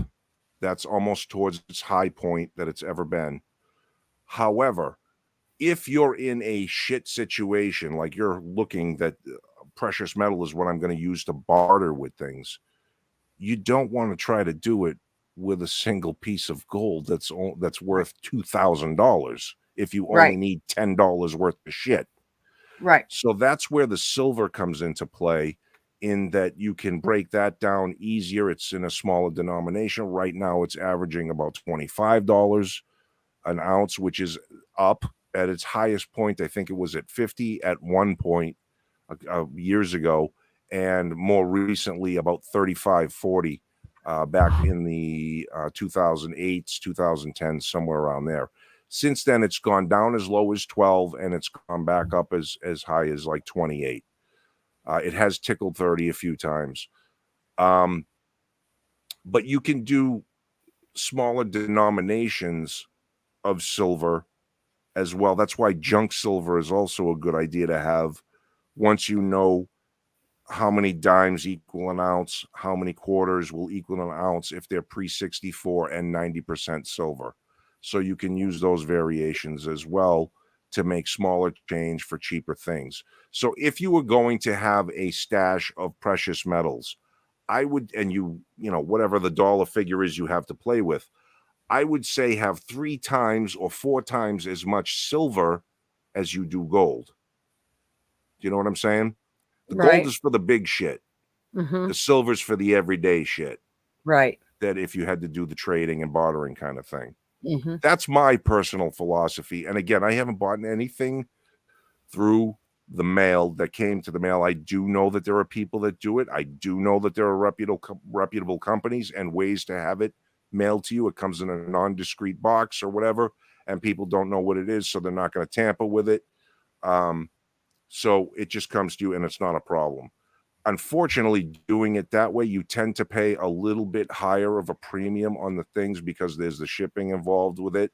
That's almost towards its high point that it's ever been. However, if you're in a shit situation, like you're looking that precious metal is what I'm going to use to barter with things, you don't want to try to do it with a single piece of gold that's worth $2,000 if you only Right. need $10 worth of shit. Right. So that's where the silver comes into play, in that you can break that down easier. It's in a smaller denomination. Right now, it's averaging about $25 an ounce, which is up. At its highest point, I think it was at 50 at one point years ago, and more recently about 35, 40 back in the 2008s, 2010s, somewhere around there. Since then, it's gone down as low as 12, and it's gone back up as high as like 28. It has tickled 30 a few times. But you can do smaller denominations of silver as well. That's why junk silver is also a good idea to have once you know how many dimes equal an ounce, how many quarters will equal an ounce if they're pre-64 and 90% silver. So you can use those variations as well to make smaller change for cheaper things. So if you were going to have a stash of precious metals, I would, and you know, whatever the dollar figure is you have to play with, I would say have 3 times or 4 times as much silver as you do gold. Do you know what I'm saying? The gold is for the big shit. Mm-hmm. The silver's for the everyday shit. Right. That if you had to do the trading and bartering kind of thing. Mm-hmm. That's my personal philosophy. And again, I haven't bought anything through the mail that came to the mail. I do know that there are people that do it. I do know that there are reputable companies and ways to have it mailed to you. It comes in a non-discrete box or whatever, and people don't know what it is, so they're not going to tamper with it. So it just comes to you, and it's not a problem. Unfortunately, doing it that way, you tend to pay a little bit higher of a premium on the things because there's the shipping involved with it.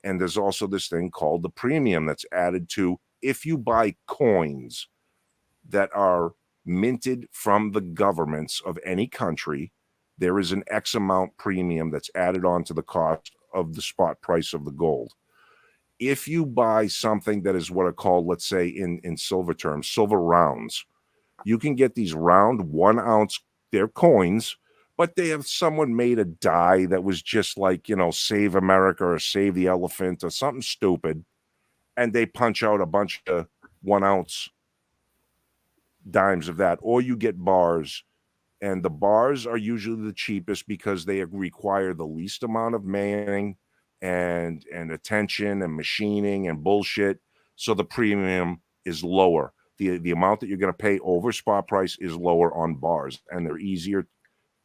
And there's also this thing called the premium that's added to if you buy coins that are minted from the governments of any country. There is an X amount premium that's added on to the cost of the spot price of the gold. If you buy something that is what are called, let's say in silver terms, silver rounds, you can get these round 1 ounce, they're coins, but they have someone made a die that was just like, you know, Save America or Save the Elephant or something stupid. And they punch out a bunch of 1 ounce dimes of that. Or you get bars, and the bars are usually the cheapest because they require the least amount of manning and attention and machining and bullshit. So the premium is lower. The amount that you're going to pay over spot price is lower on bars, and they're easier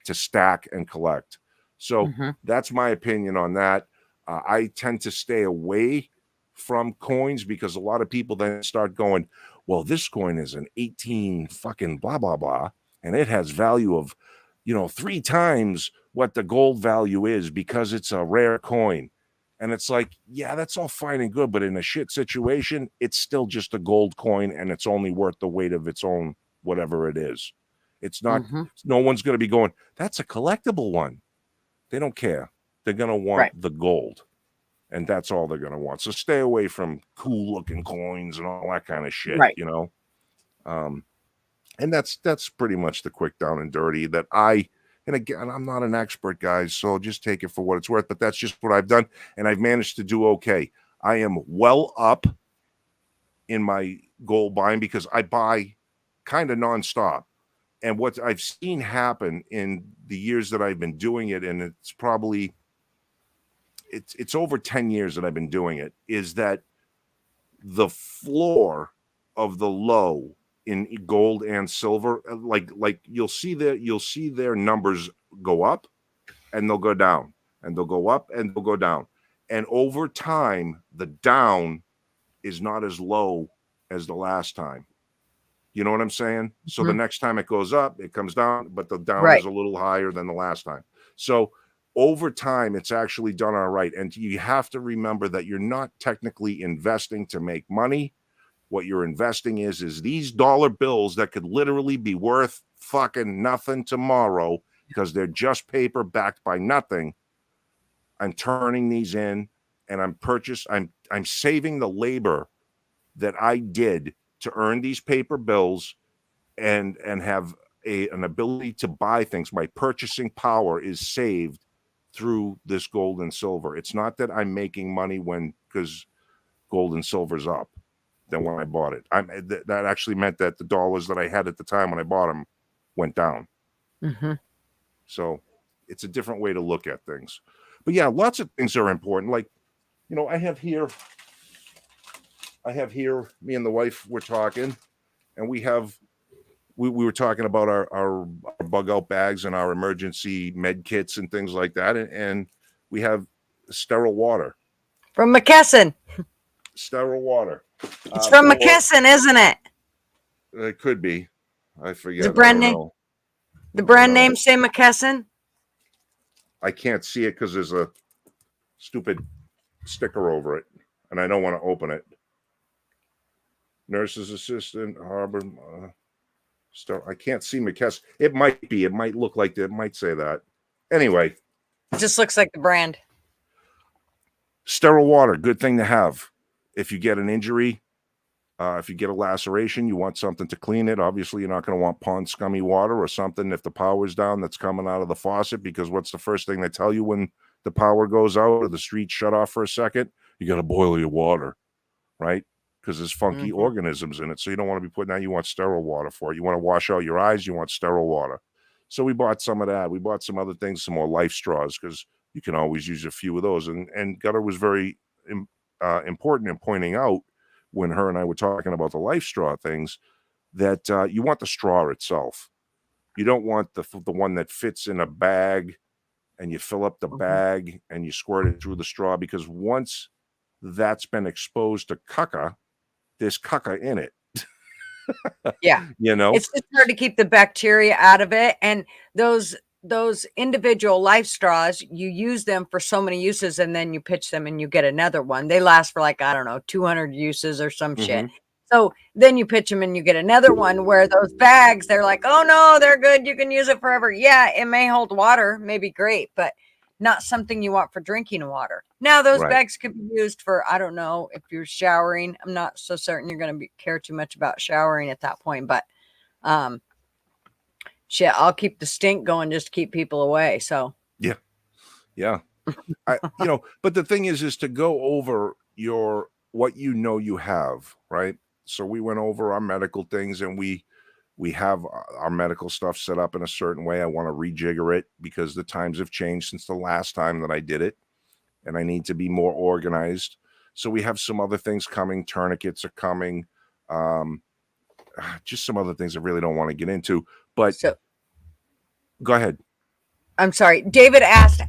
to stack and collect. So that's my opinion on that. I tend to stay away from coins because a lot of people then start going, well, this coin is an 18 fucking blah, blah, blah, and it has value of, you know, 3 times what the gold value is because it's a rare coin. And it's like, yeah, that's all fine and good, but in a shit situation, it's still just a gold coin, and it's only worth the weight of its own, whatever it is. It's not, no one's going to be going, that's a collectible one. They don't care. They're going to want the gold, and that's all they're going to want. So stay away from cool looking coins and all that kind of shit, you know? And that's pretty much the quick down and dirty that and again, I'm not an expert, guys, so just take it for what it's worth, but that's just what I've done, and I've managed to do okay. I am well up in my gold buying because I buy kind of nonstop. And what I've seen happen in the years that I've been doing it, and it's probably it's over 10 years that I've been doing it, is that the floor of the low in gold and silver, like you'll see their numbers go up and they'll go down, and they'll go up and they'll go down. And over time, the down is not as low as the last time. You know what I'm saying? So the next time it goes up, it comes down, but the down is a little higher than the last time. So over time, it's actually done all right. And you have to remember that you're not technically investing to make money. What you're investing is these dollar bills that could literally be worth fucking nothing tomorrow because they're just paper backed by nothing. I'm turning these in, and I'm saving the labor that I did to earn these paper bills and have an ability to buy things. My purchasing power is saved through this gold and silver. It's not that I'm making money because gold and silver's up than when I bought it. That actually meant that the dollars that I had at the time when I bought them went down. Mm-hmm. So it's a different way to look at things. But yeah, lots of things are important. Like, I have here, me and the wife were talking, and we were talking about our bug out bags and our emergency med kits and things like that. And we have sterile water. From McKesson. Sterile water. It's from McKesson, isn't it? It could be. I forget. The brand name. The brand name say McKesson? I can't see it because there's a stupid sticker over it, and I don't want to open it. Nurse's assistant, Harbor. I can't see McKesson. It might be. It might look like it might say that. Anyway. It just looks like the brand. Sterile water, good thing to have. If you get an injury, if you get a laceration, you want something to clean it. Obviously, you're not going to want pond scummy water or something if the power's down that's coming out of the faucet, because what's the first thing they tell you when the power goes out or the street shut off for a second? You got to boil your water, right? Because there's funky organisms in it. So you don't want to be putting that. You want sterile water for it. You want to wash out your eyes. You want sterile water. So we bought some of that. We bought some other things, some more Life straws, because you can always use a few of those. And Gutter was very important in pointing out when her and I were talking about the Life straw things that you want the straw itself. You don't want the one that fits in a bag and you fill up the bag and you squirt it through the straw, because once that's been exposed to caca, there's caca in it. Yeah. It's just hard to keep the bacteria out of it. And those individual Life straws, you use them for so many uses, and then you pitch them and you get another one. They last for 200 uses or some shit. So then you pitch them and you get another one, where those bags, they're like, oh no, they're good, you can use it forever. Yeah, it may hold water, maybe great, but not something you want for drinking water. Now those bags could be used for, I don't know, if you're showering. I'm not so certain you're going to care too much about showering at that point, but shit, I'll keep the stink going just to keep people away. So yeah. But the thing is to go over what you have, right? So we went over our medical things, and we have our medical stuff set up in a certain way. I want to rejigger it because the times have changed since the last time that I did it, and I need to be more organized. So we have some other things coming. Tourniquets are coming. Just some other things I really don't want to get into, but go ahead. I'm sorry. David asked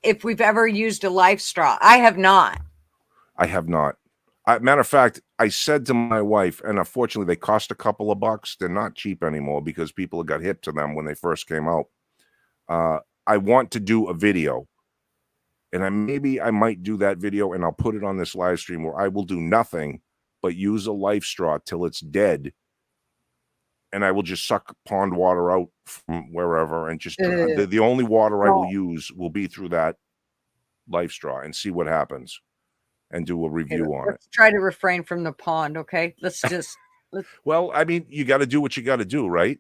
if we've ever used a Life straw. I have not. I have not. Matter of fact, I said to my wife, and unfortunately they cost a couple of bucks. They're not cheap anymore because people got hip to them when they first came out. I want to do a video, and I might do that video, and I'll put it on this live stream where I will do nothing but use a Life straw till it's dead, and I will just suck pond water out from wherever, and just the only water I will use will be through that Life straw, and see what happens, and do a review on it. Let's try to refrain from the pond, okay? Let's Well, I mean, you got to do what you got to do, right?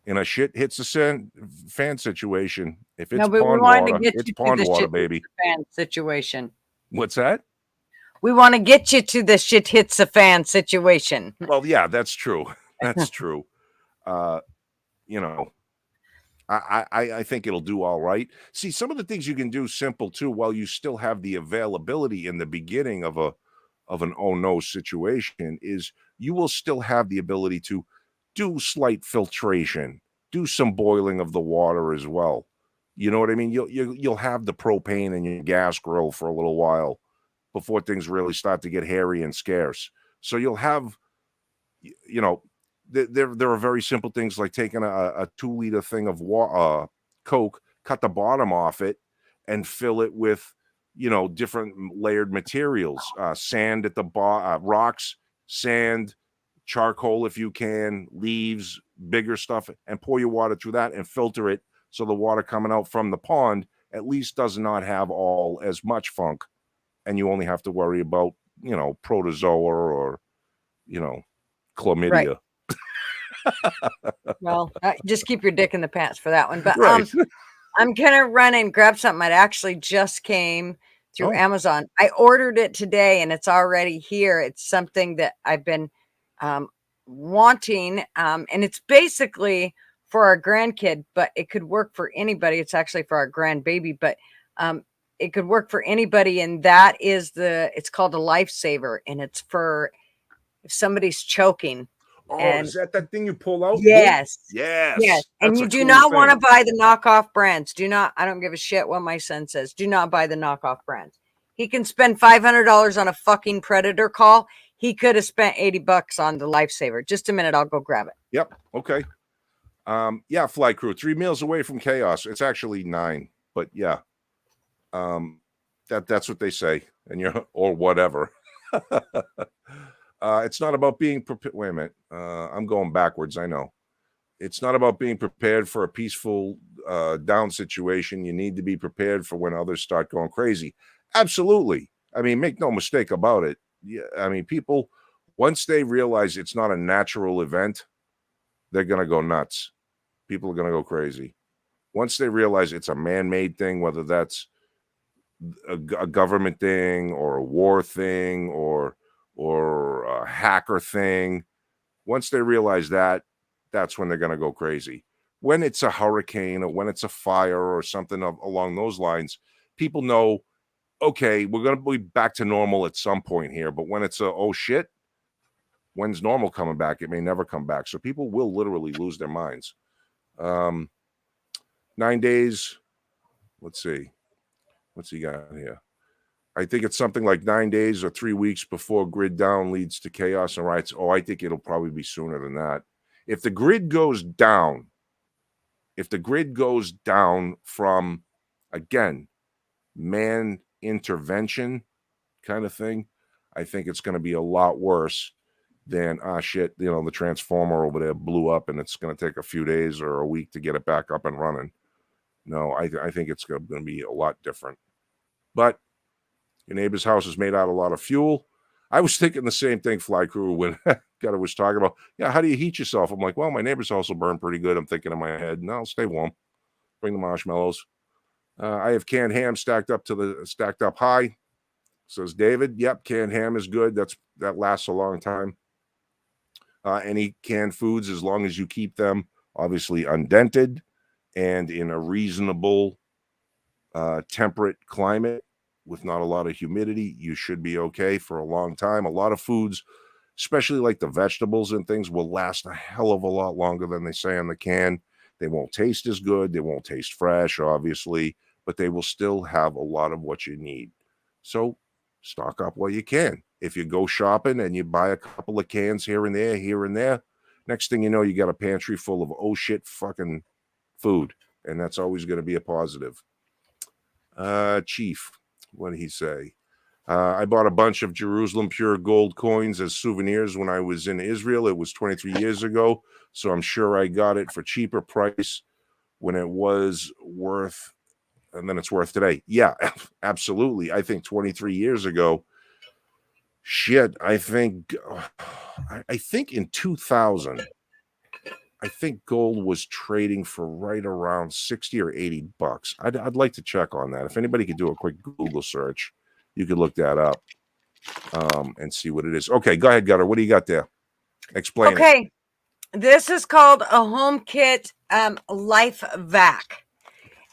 In a shit hits the fan situation, if it's pond water, it's pond water, baby. Fan situation. What's that? We want to get you to the shit hits the fan situation. Well, yeah, that's true. That's true. I think it'll do all right. See, some of the things you can do simple too, while you still have the availability in the beginning of an oh no situation, is you will still have the ability to do slight filtration, do some boiling of the water as well. You know what I mean? You'll have the propane in your gas grill for a little while before things really start to get hairy and scarce. So you'll have, there are very simple things like taking a 2-liter thing of Coke, cut the bottom off it, and fill it with, different layered materials, sand at the bottom, rocks, sand, charcoal if you can, leaves, bigger stuff, and pour your water through that and filter it so the water coming out from the pond at least does not have all as much funk, and you only have to worry about, protozoa or, chlamydia. Right. Well, just keep your dick in the pants for that one. But Right. I'm gonna run and grab something. It actually just came through Oh. Amazon. I ordered it today and it's already here. It's something that I've been wanting, and it's basically for our grandkid, but it could work for anybody. It's actually for our grandbaby, but it could work for anybody. And that is it's called a lifesaver, and it's for if somebody's choking. Oh, And is that thing you pull out? yes. Yes. Yes. And That's you a do cool not want to thing. buy the knockoff brands. I don't give a shit what my son says. Do not buy the knockoff brands. He can spend $500 on a fucking Predator call. He could have spent $80 on the lifesaver. Just a minute. I'll go grab it. Yep. Okay. Yeah, Fly Crew, 3 meals away from chaos. It's actually 9, but yeah. That's what they say, and or whatever. It's not about being prepared. Wait a minute. I'm going backwards. I know. It's not about being prepared for a peaceful down situation. You need to be prepared for when others start going crazy. Absolutely. I mean, make no mistake about it. Yeah. I mean, people, once they realize it's not a natural event, they're going to go nuts. People are going to go crazy. Once they realize it's a man-made thing, whether that's a government thing or a war thing or a hacker thing, once they realize that, that's when they're going to go crazy. When it's a hurricane or when it's a fire or something along those lines, people know, okay, we're going to be back to normal at some point here. But when it's oh shit, when's normal coming back? It may never come back. So people will literally lose their minds. 9 days. Let's see. What's he got here? I think it's something like 9 days or 3 weeks before grid down leads to chaos and riots. Oh, I think it'll probably be sooner than that. If the grid goes down from, again, man intervention kind of thing, I think it's going to be a lot worse than, shit, the transformer over there blew up and it's going to take a few days or a week to get it back up and running. No, I think it's going to be a lot different. But your neighbor's house is made out of a lot of fuel. I was thinking the same thing, Fly Crew, when God was talking about, how do you heat yourself? I'm like, well, my neighbor's house will burn pretty good. I'm thinking in my head, no, stay warm. Bring the marshmallows. I have canned ham stacked up high. Says David. Yep, canned ham is good. That lasts a long time. Any canned foods, as long as you keep them obviously undented and in a reasonable temperate climate with not a lot of humidity, you should be okay for a long time. A lot of foods, especially like the vegetables and things, will last a hell of a lot longer than they say on the can. They won't taste as good. They won't taste fresh, obviously, but they will still have a lot of what you need. So stock up while you can. If you go shopping and you buy a couple of cans here and there, next thing you know, you got a pantry full of oh shit fucking food. And that's always going to be a positive. Chief, what did he say? I bought a bunch of Jerusalem pure gold coins as souvenirs when I was in Israel. It was 23 years ago, so I'm sure I got it for cheaper price when it was worth, and then it's worth today. Yeah, absolutely. I think 23 years ago, shit, I think in 2000, I think gold was trading for right around 60 or 80 bucks. I'd like to check on that. If anybody could do a quick Google search, you could look that up and see what it is. Okay, go ahead, Gutter. What do you got there? Explain it. Okay. This is called a home kit life vac.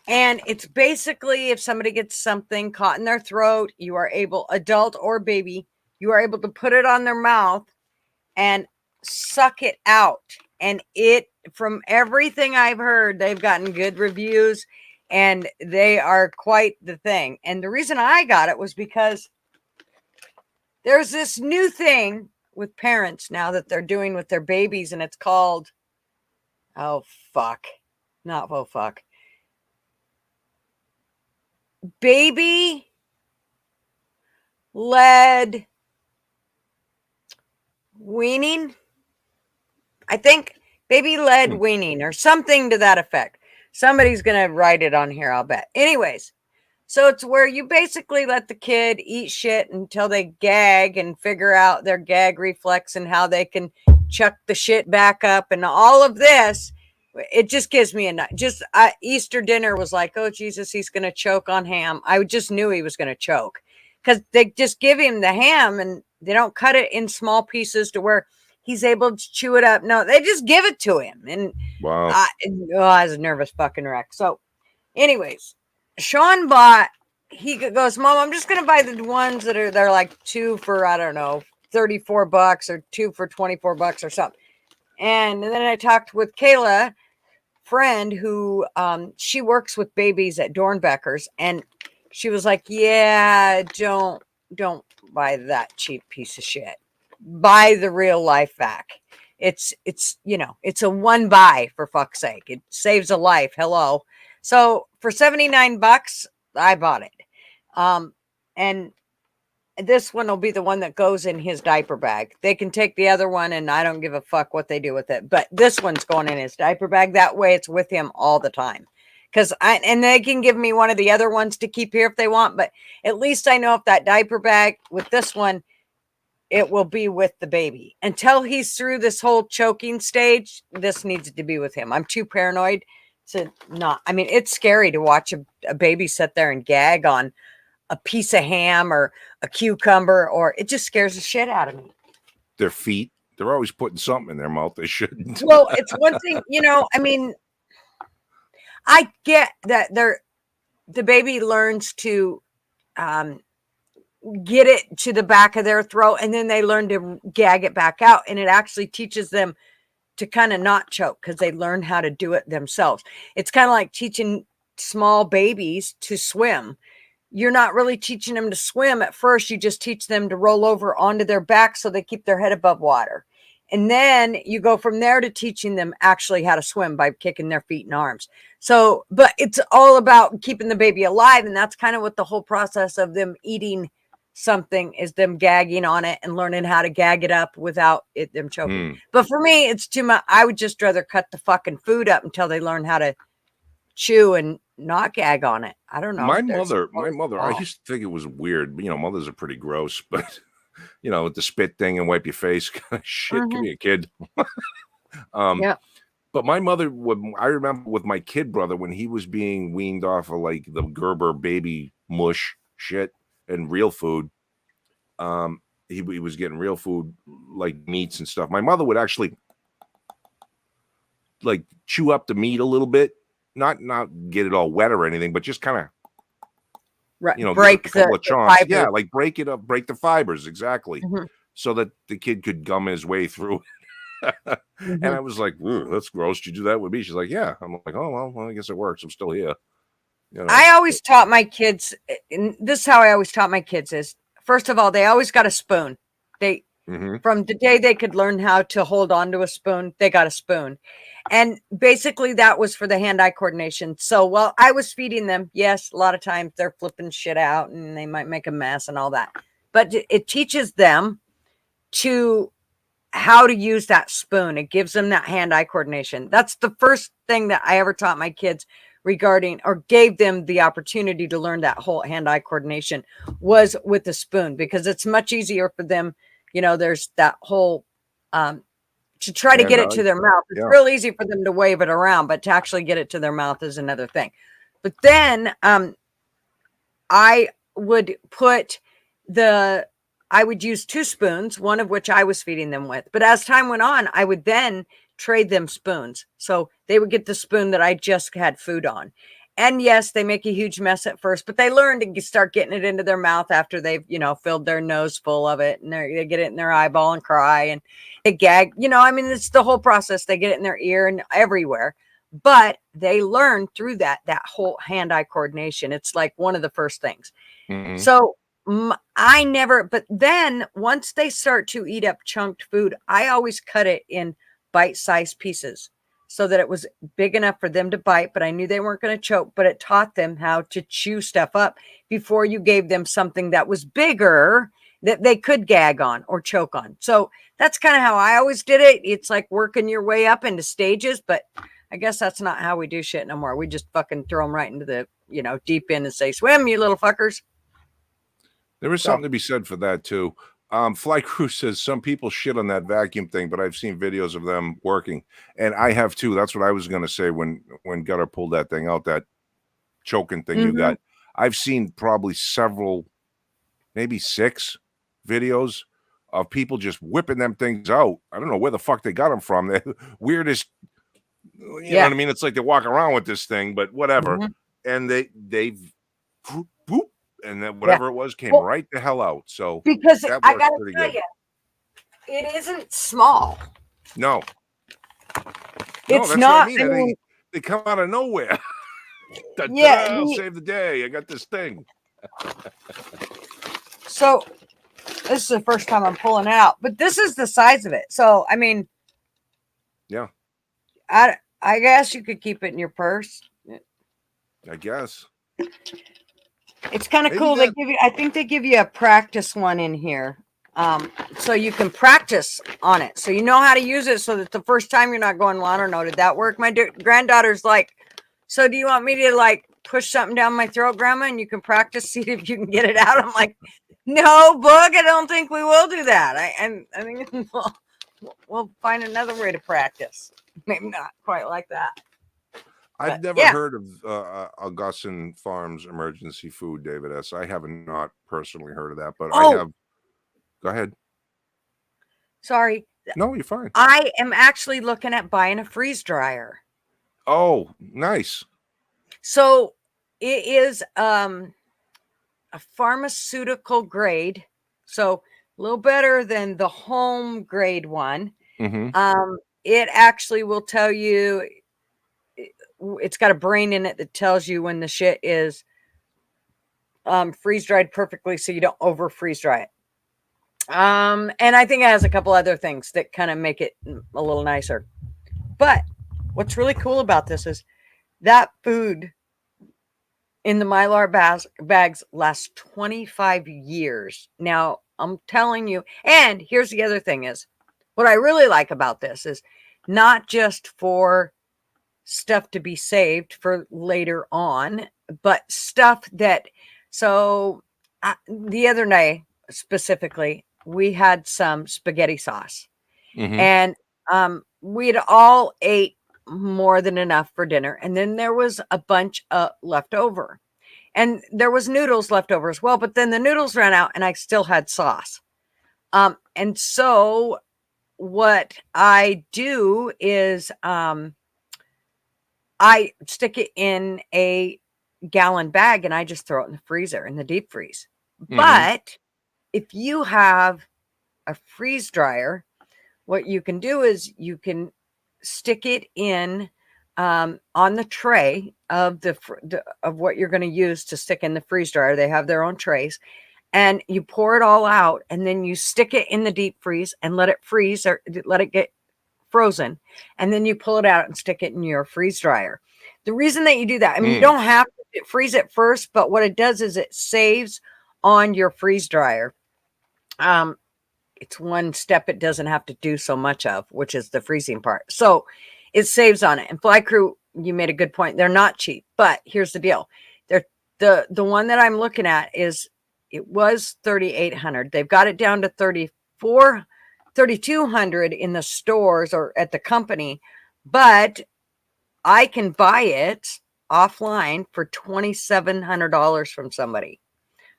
And it's basically if somebody gets something caught in their throat, you are able, adult or baby, you are able to put it on their mouth and suck it out. And from everything I've heard, they've gotten good reviews and they are quite the thing. And the reason I got it was because there's this new thing with parents now that they're doing with their babies, and it's called, baby led weaning. I think baby led weaning or something to that effect. Somebody's going to write it on here, I'll bet. Anyways, so it's where you basically let the kid eat shit until they gag and figure out their gag reflex and how they can chuck the shit back up and all of this. It just gives me Easter dinner was like, oh, Jesus, he's going to choke on ham. I just knew he was going to choke because they just give him the ham and they don't cut it in small pieces to where he's able to chew it up. No, they just give it to him. And Wow. I was a nervous fucking wreck. So anyways, Sean he goes, Mom, I'm just going to buy the ones they're like 2 for, I don't know, $34 or 2 for $24 or something. And then I talked with Kayla, friend who she works with babies at Dornbecker's, and she was like, yeah, don't buy that cheap piece of shit. Buy the real life vac. It's it's a one buy, for fuck's sake. It saves a life. Hello. So for $79, I bought it. And this one will be the one that goes in his diaper bag. They can take the other one and I don't give a fuck what they do with it. But this one's going in his diaper bag. That way it's with him all the time. And they can give me one of the other ones to keep here if they want. But at least I know if that diaper bag with this one, it will be with the baby. Until he's through this whole choking stage, this needs to be with him. I'm too paranoid to not. I mean, it's scary to watch a baby sit there and gag on a piece of ham or a cucumber, or it just scares the shit out of me. Their feet, they're always putting something in their mouth they shouldn't. Well, it's one thing, I mean, I get that the baby learns to get it to the back of their throat and then they learn to gag it back out, and it actually teaches them to kind of not choke because they learn how to do it themselves. It's kind of like teaching small babies to swim. You're not really teaching them to swim at first. You just teach them to roll over onto their back so they keep their head above water. And then you go from there to teaching them actually how to swim by kicking their feet and arms. So, but it's all about keeping the baby alive. And that's kind of what the whole process of them eating something is, them gagging on it and learning how to gag it up without them choking. But for me, it's too much. I would just rather cut the fucking food up until they learn how to chew and not gag on it. I don't know. My mother, I used to think it was weird. Mothers are pretty gross, but with the spit thing and wipe your face kind of shit. Give me a kid. Yeah. But my mother I remember with my kid brother when he was being weaned off of like the Gerber baby mush shit and real food. He was getting real food like meats and stuff. My mother would actually like chew up the meat a little bit. Not get it all wet or anything, but just kind of, break the fibers. Yeah, like break it up, break the fibers, exactly, so that the kid could gum his way through. And I was like, that's gross. Did you do that with me? She's like, yeah. I'm like, oh, well, I guess it works. I'm still here. I always taught my kids, and this is how I always taught my kids is, first of all, they always got a spoon. They, from the day they could learn how to hold on to a spoon, they got a spoon. And basically that was for the hand-eye coordination. So while I was feeding them, yes, a lot of times they're flipping shit out and they might make a mess and all that. But it teaches them to how to use that spoon. It gives them that hand-eye coordination. That's the first thing that I ever taught my kids regarding, or gave them the opportunity to learn that whole hand-eye coordination, was with the spoon, because it's much easier for them. There's that whole to try to get it to their mouth. It's real easy for them to wave it around, but to actually get it to their mouth is another thing. But then I would use 2 spoons, one of which I was feeding them with. But as time went on, I would then trade them spoons. So they would get the spoon that I just had food on. And yes, they make a huge mess at first, but they learn to start getting it into their mouth after they've, filled their nose full of it, and they get it in their eyeball and cry and they gag. It's the whole process. They get it in their ear and everywhere, but they learn through that whole hand-eye coordination. It's like one of the first things. So but then once they start to eat up chunked food, I always cut it in bite-sized pieces. so that it was big enough for them to bite, but I knew they weren't going to choke, but it taught them how to chew stuff up before you gave them something that was bigger that they could gag on or choke on. So that's kind of how I always did it. It's like working your way up into stages, but I guess that's not how we do shit no more. We just fucking throw them right into the, deep end and say, swim, you little fuckers. There is something to be said for that too. Fly Crew says some people shit on that vacuum thing, but I've seen videos of them working, and I have too. That's what I was going to say when Gutter pulled that thing out, that choking thing you got. I've seen probably several, maybe 6 videos of people just whipping them things out. I don't know where the fuck they got them from. The weirdest, you know what I mean? It's like they walk around with this thing, but whatever. And they boop, and then whatever it was came right the hell out. So because I gotta tell you, it isn't small. No, it's that's not. What I mean. They come out of nowhere. I'll save the day. I got this thing. So this is the first time I'm pulling it out, but this is the size of it. So I mean, yeah, I guess you could keep it in your purse. I guess. It's kind of cool. I think they give you a practice one in here. So you can practice on it. So you know how to use it so that the first time you're not going, well, I don't know, did that work? My granddaughter's like, so do you want me to like push something down my throat, Grandma, and you can practice, see if you can get it out? I'm like, no, Boog, I don't think we will do that. I think we'll find another way to practice. Maybe not quite like that. I've never heard of Augustin Farms emergency food, David S. I have not personally heard of that, but I have. Go ahead. Sorry. No, you're fine. I am actually looking at buying a freeze dryer. Oh, nice. So it is a pharmaceutical grade, so a little better than the home grade one. It actually will tell you. It's got a brain in it that tells you when the shit is freeze dried perfectly, so you don't over freeze dry it. And I think it has a couple other things that kind of make it a little nicer. But what's really cool about this is that food in the Mylar bags lasts 25 years. Now, I'm telling you, and here's the other thing is, what I really like about this is not just for stuff to be saved for later on, but stuff that, so the other day specifically, we had some spaghetti sauce and we'd all ate more than enough for dinner. And then there was a bunch left over, and there was noodles left over as well. But then the noodles ran out and I still had sauce. And so what I do is, I stick it in a gallon bag and I just throw it in the freezer, in the deep freeze. But if you have a freeze dryer, what you can do is you can stick it in on the tray of of what you're going to use to stick in the freeze dryer. They have their own trays, and you pour it all out, and then you stick it in the deep freeze and let it freeze or let it get frozen, and then you pull it out and stick it in your freeze dryer. The reason that you do that, I mean, you don't have to freeze it first, but what it does is it saves on your freeze dryer. It's one step it doesn't have to do so much of, which is the freezing part. So it saves on it. And Fly Crew, you made a good point. They're not cheap, but here's the deal. They're the one that I'm looking at it was $3,800. They've got it down to $3,200 in the stores or at the company, but I can buy it offline for $2,700 from somebody.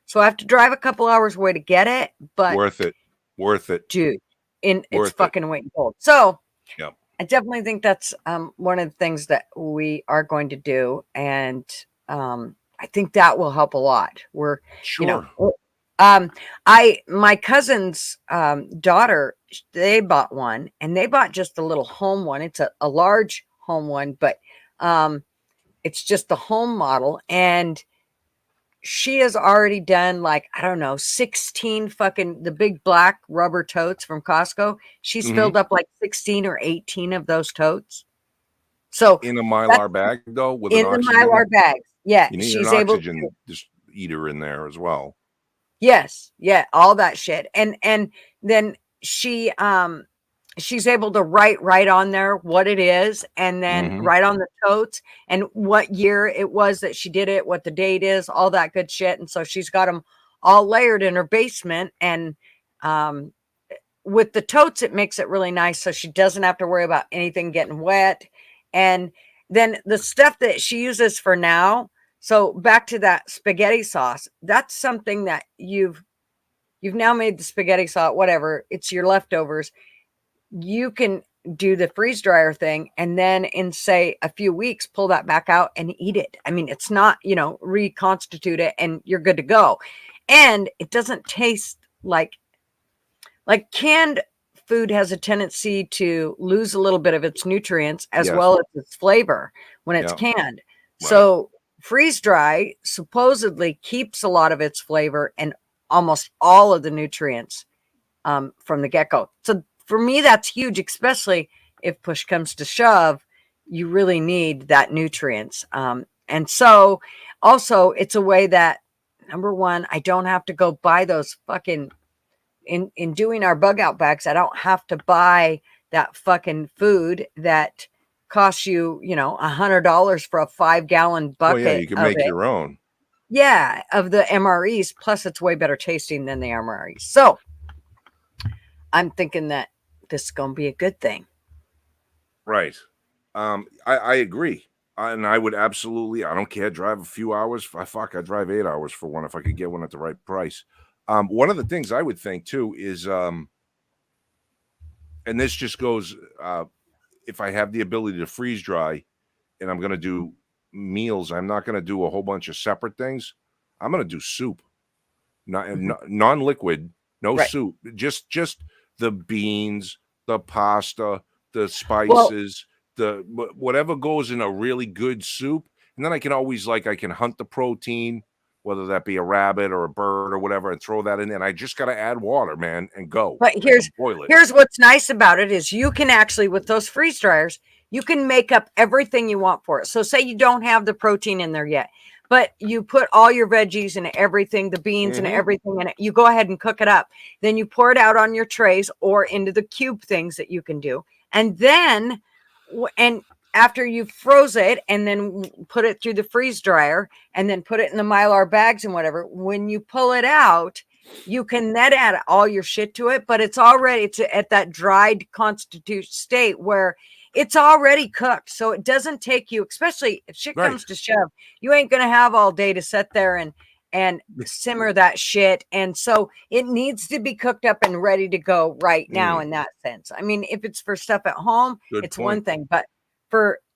So I have to drive a couple hours away to get it, but worth it, dude. It's fucking weight and gold. So yeah, I definitely think that's one of the things that we are going to do, and I think that will help a lot. We're sure. My cousin's daughter, they bought one, and they bought just a little home one. It's a large home one, but it's just the home model, and she has already done, like, I don't know, 16 fucking the big black rubber totes from Costco. She's filled up like 16 or 18 of those totes. So In a Mylar bag, though, with an in the oxygen. Mylar bags, yeah, You need she's an able oxygen to. just eater in there as well. Yes, yeah, all that shit. And then she's able to write right on there what it is, and then Mhm. write on the totes and what year it was that she did it, what the date is, all that good shit. And so she's got them all layered in her basement. And with the totes, it makes it really nice, so she doesn't have to worry about anything getting wet. And then the stuff that she uses for now, so back to that spaghetti sauce, that's something that you've now made the spaghetti sauce, whatever, it's your leftovers. You can do the freeze dryer thing, and then in, say, a few weeks, pull that back out and eat it. I mean, it's not, reconstitute it and you're good to go. And it doesn't taste like canned food has a tendency to lose a little bit of its nutrients as Yes. well as its flavor when it's Yeah. canned. Right. So freeze dry supposedly keeps a lot of its flavor and almost all of the nutrients from the get-go. So for me, that's huge, especially if push comes to shove, you really need that nutrients. And so also it's a way that, number one, I don't have to go buy those fucking, in doing our bug out bags, I don't have to buy that fucking food that costs you, $100 for a 5-gallon Oh bucket. yeah, you can of make it. your own. Yeah, of the MREs. Plus, it's way better tasting than the MREs. So I'm thinking that this is going to be a good thing. Right. I agree. And I would absolutely, I don't care, drive a few hours. I'd drive 8 hours for one if I could get one at the right price. One of the things I would think too is, and this just goes, if I have the ability to freeze dry and I'm going to do meals, I'm not going to do a whole bunch of separate things. I'm going to do soup, non-liquid, no Right. soup, just the beans, the pasta, the spices, whatever goes in a really good soup. And then I can always, I can hunt the protein, whether that be a rabbit or a bird or whatever, and throw that in. And I just got to add water, man, and go. But boil it. here's what's nice about it is you can actually, with those freeze dryers, you can make up everything you want for it. So say you don't have the protein in there yet, but you put all your veggies and everything, the beans and everything in it. You go ahead and cook it up. Then you pour it out on your trays or into the cube things that you can do. And then, after you froze it and then put it through the freeze dryer and then put it in the Mylar bags and whatever, when you pull it out, you can then add all your shit to it, but it's at that dried constitute state where it's already cooked. So it doesn't take you, especially if shit comes to shove, you ain't going to have all day to sit there and simmer that shit. And so it needs to be cooked up and ready to go right now in that sense. I mean, if it's for stuff at home, it's one thing, but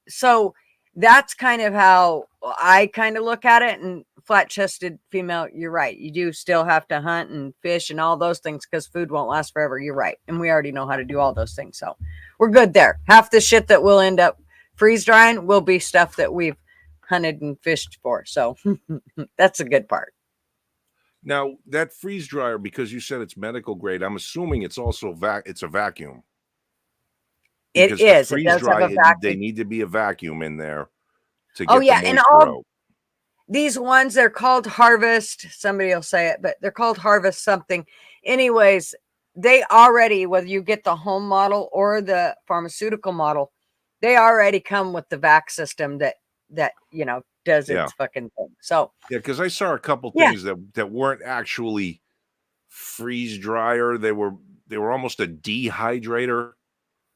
so that's kind of how I kind of look at it. And flat-chested female, you're right. You do still have to hunt and fish and all those things because food won't last forever. You're right. And we already know how to do all those things. So we're good there. Half the shit that we'll end up freeze drying will be stuff that we've hunted and fished for. So that's a good part. Now, that freeze dryer, because you said it's medical grade, I'm assuming it's also it's a vacuum. It is. It does have a vacuum. They need to be a vacuum in there to get the moisture and all out. These ones, they're called Harvest. Somebody will say it, but they're called Harvest something. Anyways, they already, whether you get the home model or the pharmaceutical model, they already come with the vac system that does its fucking thing. So yeah, because I saw a couple things that weren't actually freeze dryer. They were almost a dehydrator,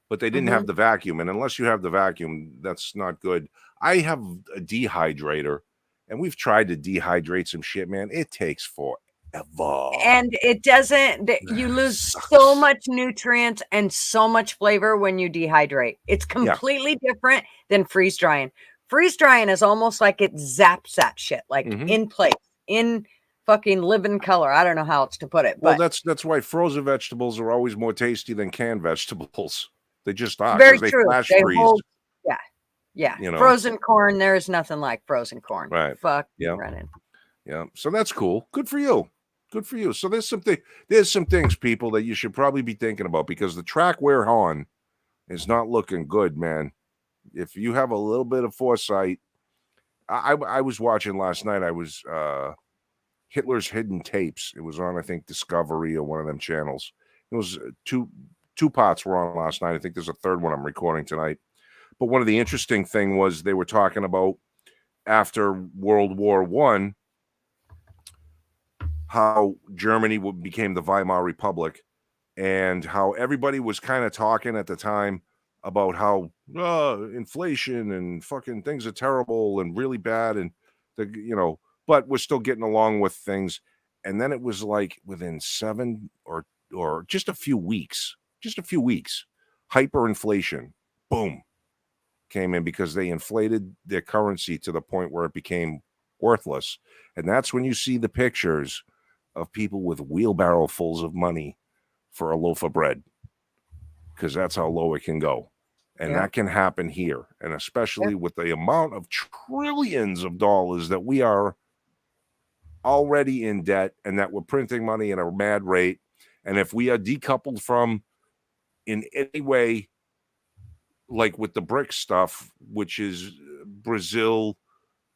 but they didn't have the vacuum. And unless you have the vacuum, that's not good. I have a dehydrator, and we've tried to dehydrate some shit, man. It takes forever. And it doesn't, you lose so much nutrients and so much flavor when you dehydrate. It's completely different than freeze drying. Freeze drying is almost like it zaps that shit, like in place, in fucking living color. I don't know how else to put it. Well, that's why frozen vegetables are always more tasty than canned vegetables. They just are. Very true. Flash freeze. Yeah. Frozen corn, there's nothing like frozen corn. Right. Fuck running. Yeah. So that's cool. Good for you. Good for you. So there's some things, people, that you should probably be thinking about, because the track we're on is not looking good, man. If you have a little bit of foresight, I was watching last night. I was Hitler's Hidden Tapes. It was on, I think, Discovery or one of them channels. It was two parts were on last night. I think there's a third one I'm recording tonight. But one of the interesting thing was they were talking about after World War One, how Germany became the Weimar Republic, and how everybody was kind of talking at the time about how inflation and fucking things are terrible and really bad, and but we're still getting along with things. And then it was like within 7 or just a few weeks, hyperinflation, boom, came in because they inflated their currency to the point where it became worthless. And that's when you see the pictures of people with wheelbarrow fulls of money for a loaf of bread, because that's how low it can go. And that can happen here. And especially with the amount of trillions of dollars that we are already in debt, and that we're printing money at a mad rate. And if we are decoupled from in any way, like with the BRICS stuff, which is Brazil,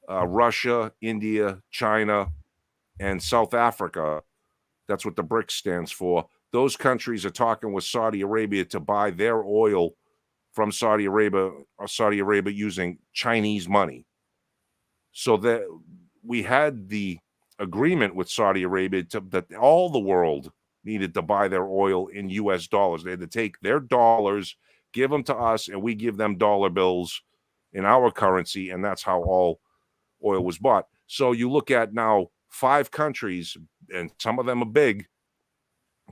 Russia, India, China, and South Africa, that's what the BRICS stands for. Those countries are talking with Saudi Arabia to buy their oil from Saudi Arabia using Chinese money. So that we had the agreement with Saudi Arabia that all the world needed to buy their oil in US dollars. They had to take their dollars, give them to us, and we give them dollar bills in our currency, and that's how all oil was bought. So you look at now 5 countries, and some of them are big,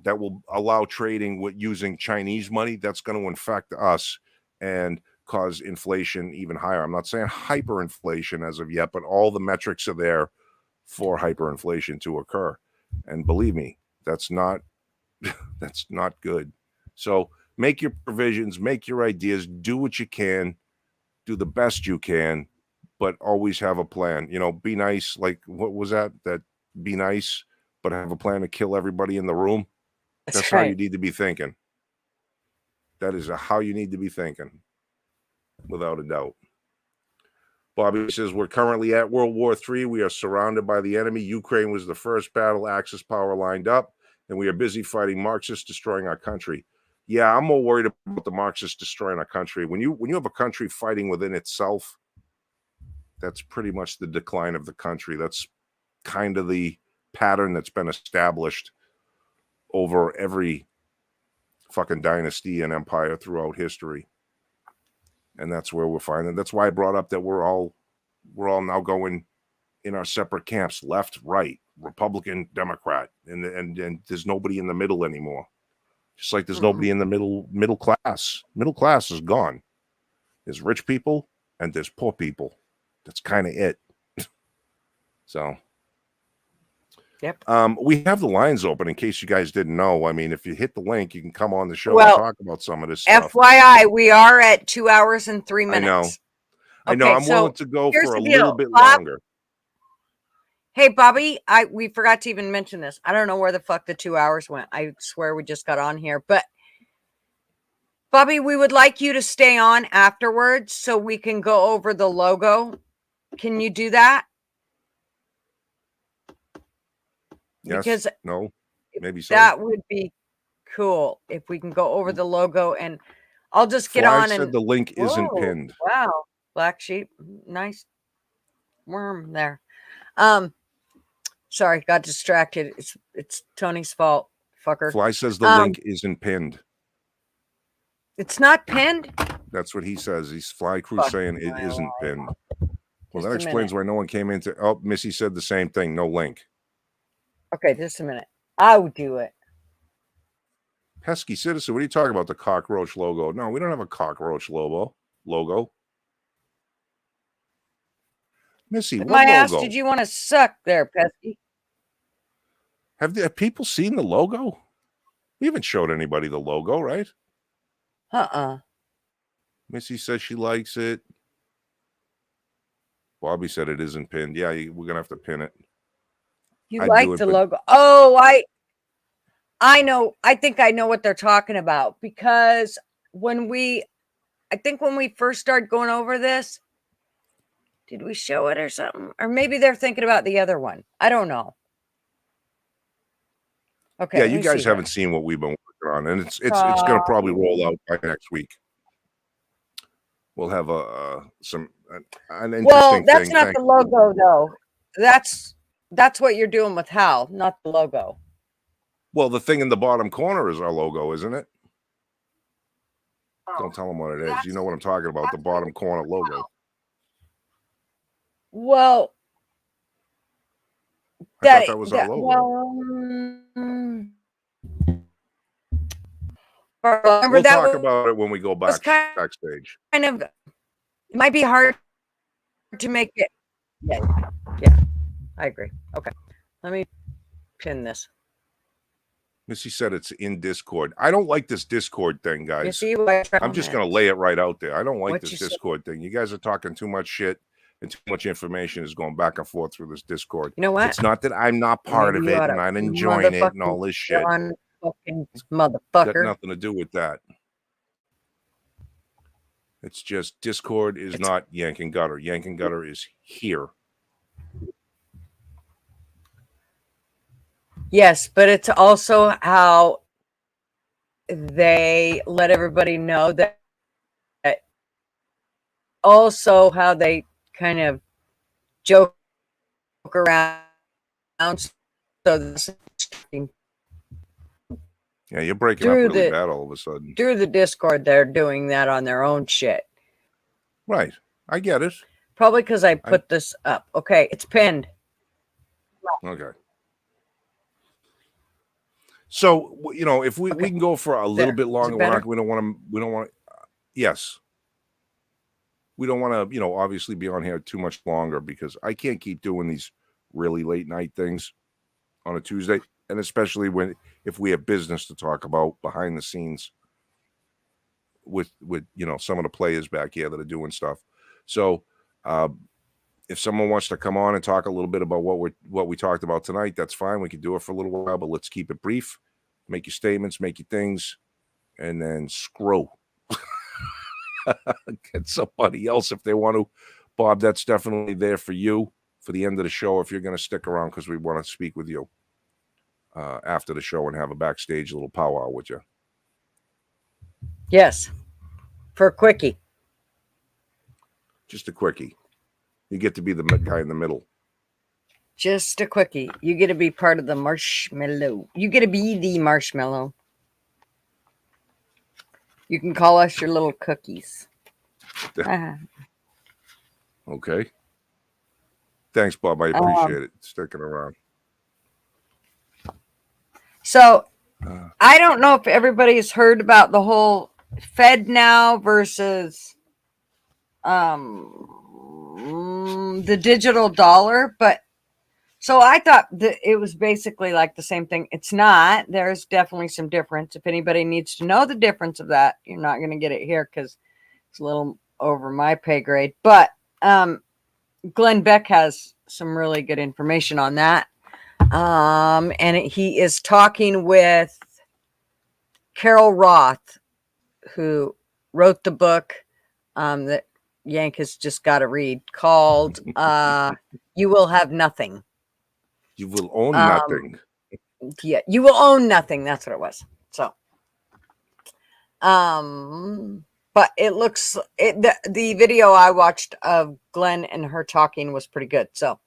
that will allow trading with using Chinese money. That's going to infect us and cause inflation even higher. I'm not saying hyperinflation as of yet, but all the metrics are there for hyperinflation to occur. And believe me, that's not good. So make your provisions, make your ideas, do what you can, do the best you can, but always have a plan. Be nice. Like, what was that? That be nice, but have a plan to kill everybody in the room. That's right. How you need to be thinking. That is how you need to be thinking, without a doubt. Bobby says, we're currently at World War III. We are surrounded by the enemy. Ukraine was the first battle Axis power lined up, and we are busy fighting Marxists destroying our country. Yeah, I'm more worried about the Marxists destroying our country. When you have a country fighting within itself, that's pretty much the decline of the country. That's kind of the pattern that's been established over every fucking dynasty and empire throughout history. And that's where we're finding. That's why I brought up that we're all now going in our separate camps, left, right, Republican, Democrat, and there's nobody in the middle anymore. Just like there's nobody in the middle class. Middle class is gone. There's rich people and there's poor people. That's kind of it. So, yep. We have the lines open in case you guys didn't know. I mean, if you hit the link, you can come on the show and talk about some of this stuff. FYI, we are at 2 hours and 3 minutes. I know. I'm willing to go for a little bit longer. Hey, Bobby, we forgot to even mention this. I don't know where the fuck the 2 hours went. I swear we just got on here. But, Bobby, we would like you to stay on afterwards so we can go over the logo. Can you do that? Yes. Because no, maybe so. That would be cool if we can go over the logo, and I'll just get on. Said the link isn't pinned. Wow, black sheep, nice worm there. Sorry, got distracted. It's Tony's fault, fucker. Fly says the link isn't pinned. It's not pinned. That's what he says. He's Fly Crew saying it isn't pinned. Well, that explains why no one came into. Oh, Missy said the same thing. No link. Okay, just a minute. I'll do it. Pesky Citizen, what are you talking about? The cockroach logo? No, we don't have a cockroach logo. Missy, what my logo? ass did you want to suck there, Pesky? Have people seen the logo? We haven't showed anybody the logo, right? Missy says she likes it. Bobby said it isn't pinned. Yeah, we're going to have to pin it. You like the logo. Oh, I know. I think I know what they're talking about, because when we I think when we first started going over this, did we show it or something? Or maybe they're thinking about the other one. I don't know. Okay, Yeah, let you me see guys here. haven't seen what we've been working on, and it's going to probably roll out by next week. We'll have an interesting Well, that's thing. not the logo though. That's what you're doing with Hal, not the logo. Well, the thing in the bottom corner is our logo, isn't it? Don't tell them what it is. You know what I'm talking about, the bottom corner logo. Well, I thought that was our logo. Well, remember We'll that talk about it when we go backstage. Kind of, it might be hard to make it. Yeah, I agree. Okay, let me pin this. Missy said it's in Discord. I don't like this Discord thing, guys. You see, I'm just going to lay it right out there. I don't like What this you said. Discord thing. You guys are talking too much shit, and too much information is going back and forth through this Discord. You know what? It's not that I'm not part Maybe of you it oughta and I'm enjoying it and all this shit. Fucking Got motherfucker. nothing to do with that. It's just Discord is not Yank and Gutter. Yank and Gutter is here. Yes, but it's also how they let everybody know that also how they kind of joke around. So Yeah, you're breaking up really bad all of a sudden. Through the Discord, they're doing that on their own shit. Right. I get it. Probably because I put this up. Okay, it's pinned. Okay. So, you know, if we can go for a little bit longer, we don't want to, yes. We don't want to, you know, obviously be on here too much longer because I can't keep doing these really late night things on a Tuesday. And especially if we have business to talk about behind the scenes with, you know, some of the players back here that are doing stuff. So, if someone wants to come on and talk a little bit about what we talked about tonight, that's fine. We can do it for a little while, but let's keep it brief. Make your statements, make your things, and then screw. Get somebody else if they want to. Bob, that's definitely there for you for the end of the show if you're going to stick around because we want to speak with you after the show and have a backstage little powwow with you. Yes, for a quickie. Just a quickie. You get to be the guy in the middle. Just a quickie. You get to be part of the marshmallow. You get to be the marshmallow. You can call us your little cookies. Okay. Thanks, Bob. I appreciate it. Sticking around. So, I don't know if everybody's heard about the whole Fed now versus the digital dollar, but so I thought that it was basically like the same thing. It's not. There's definitely some difference. If anybody needs to know the difference of that, you're not going to get it here because it's a little over my pay grade. But Glenn Beck has some really good information on that. And he is talking with Carol Roth, who wrote the book that Yank has just got to read called You Will Have Nothing. You will own nothing. Yeah, you will own nothing. That's what it was. So, but it looks the video I watched of Glenn and her talking was pretty good. So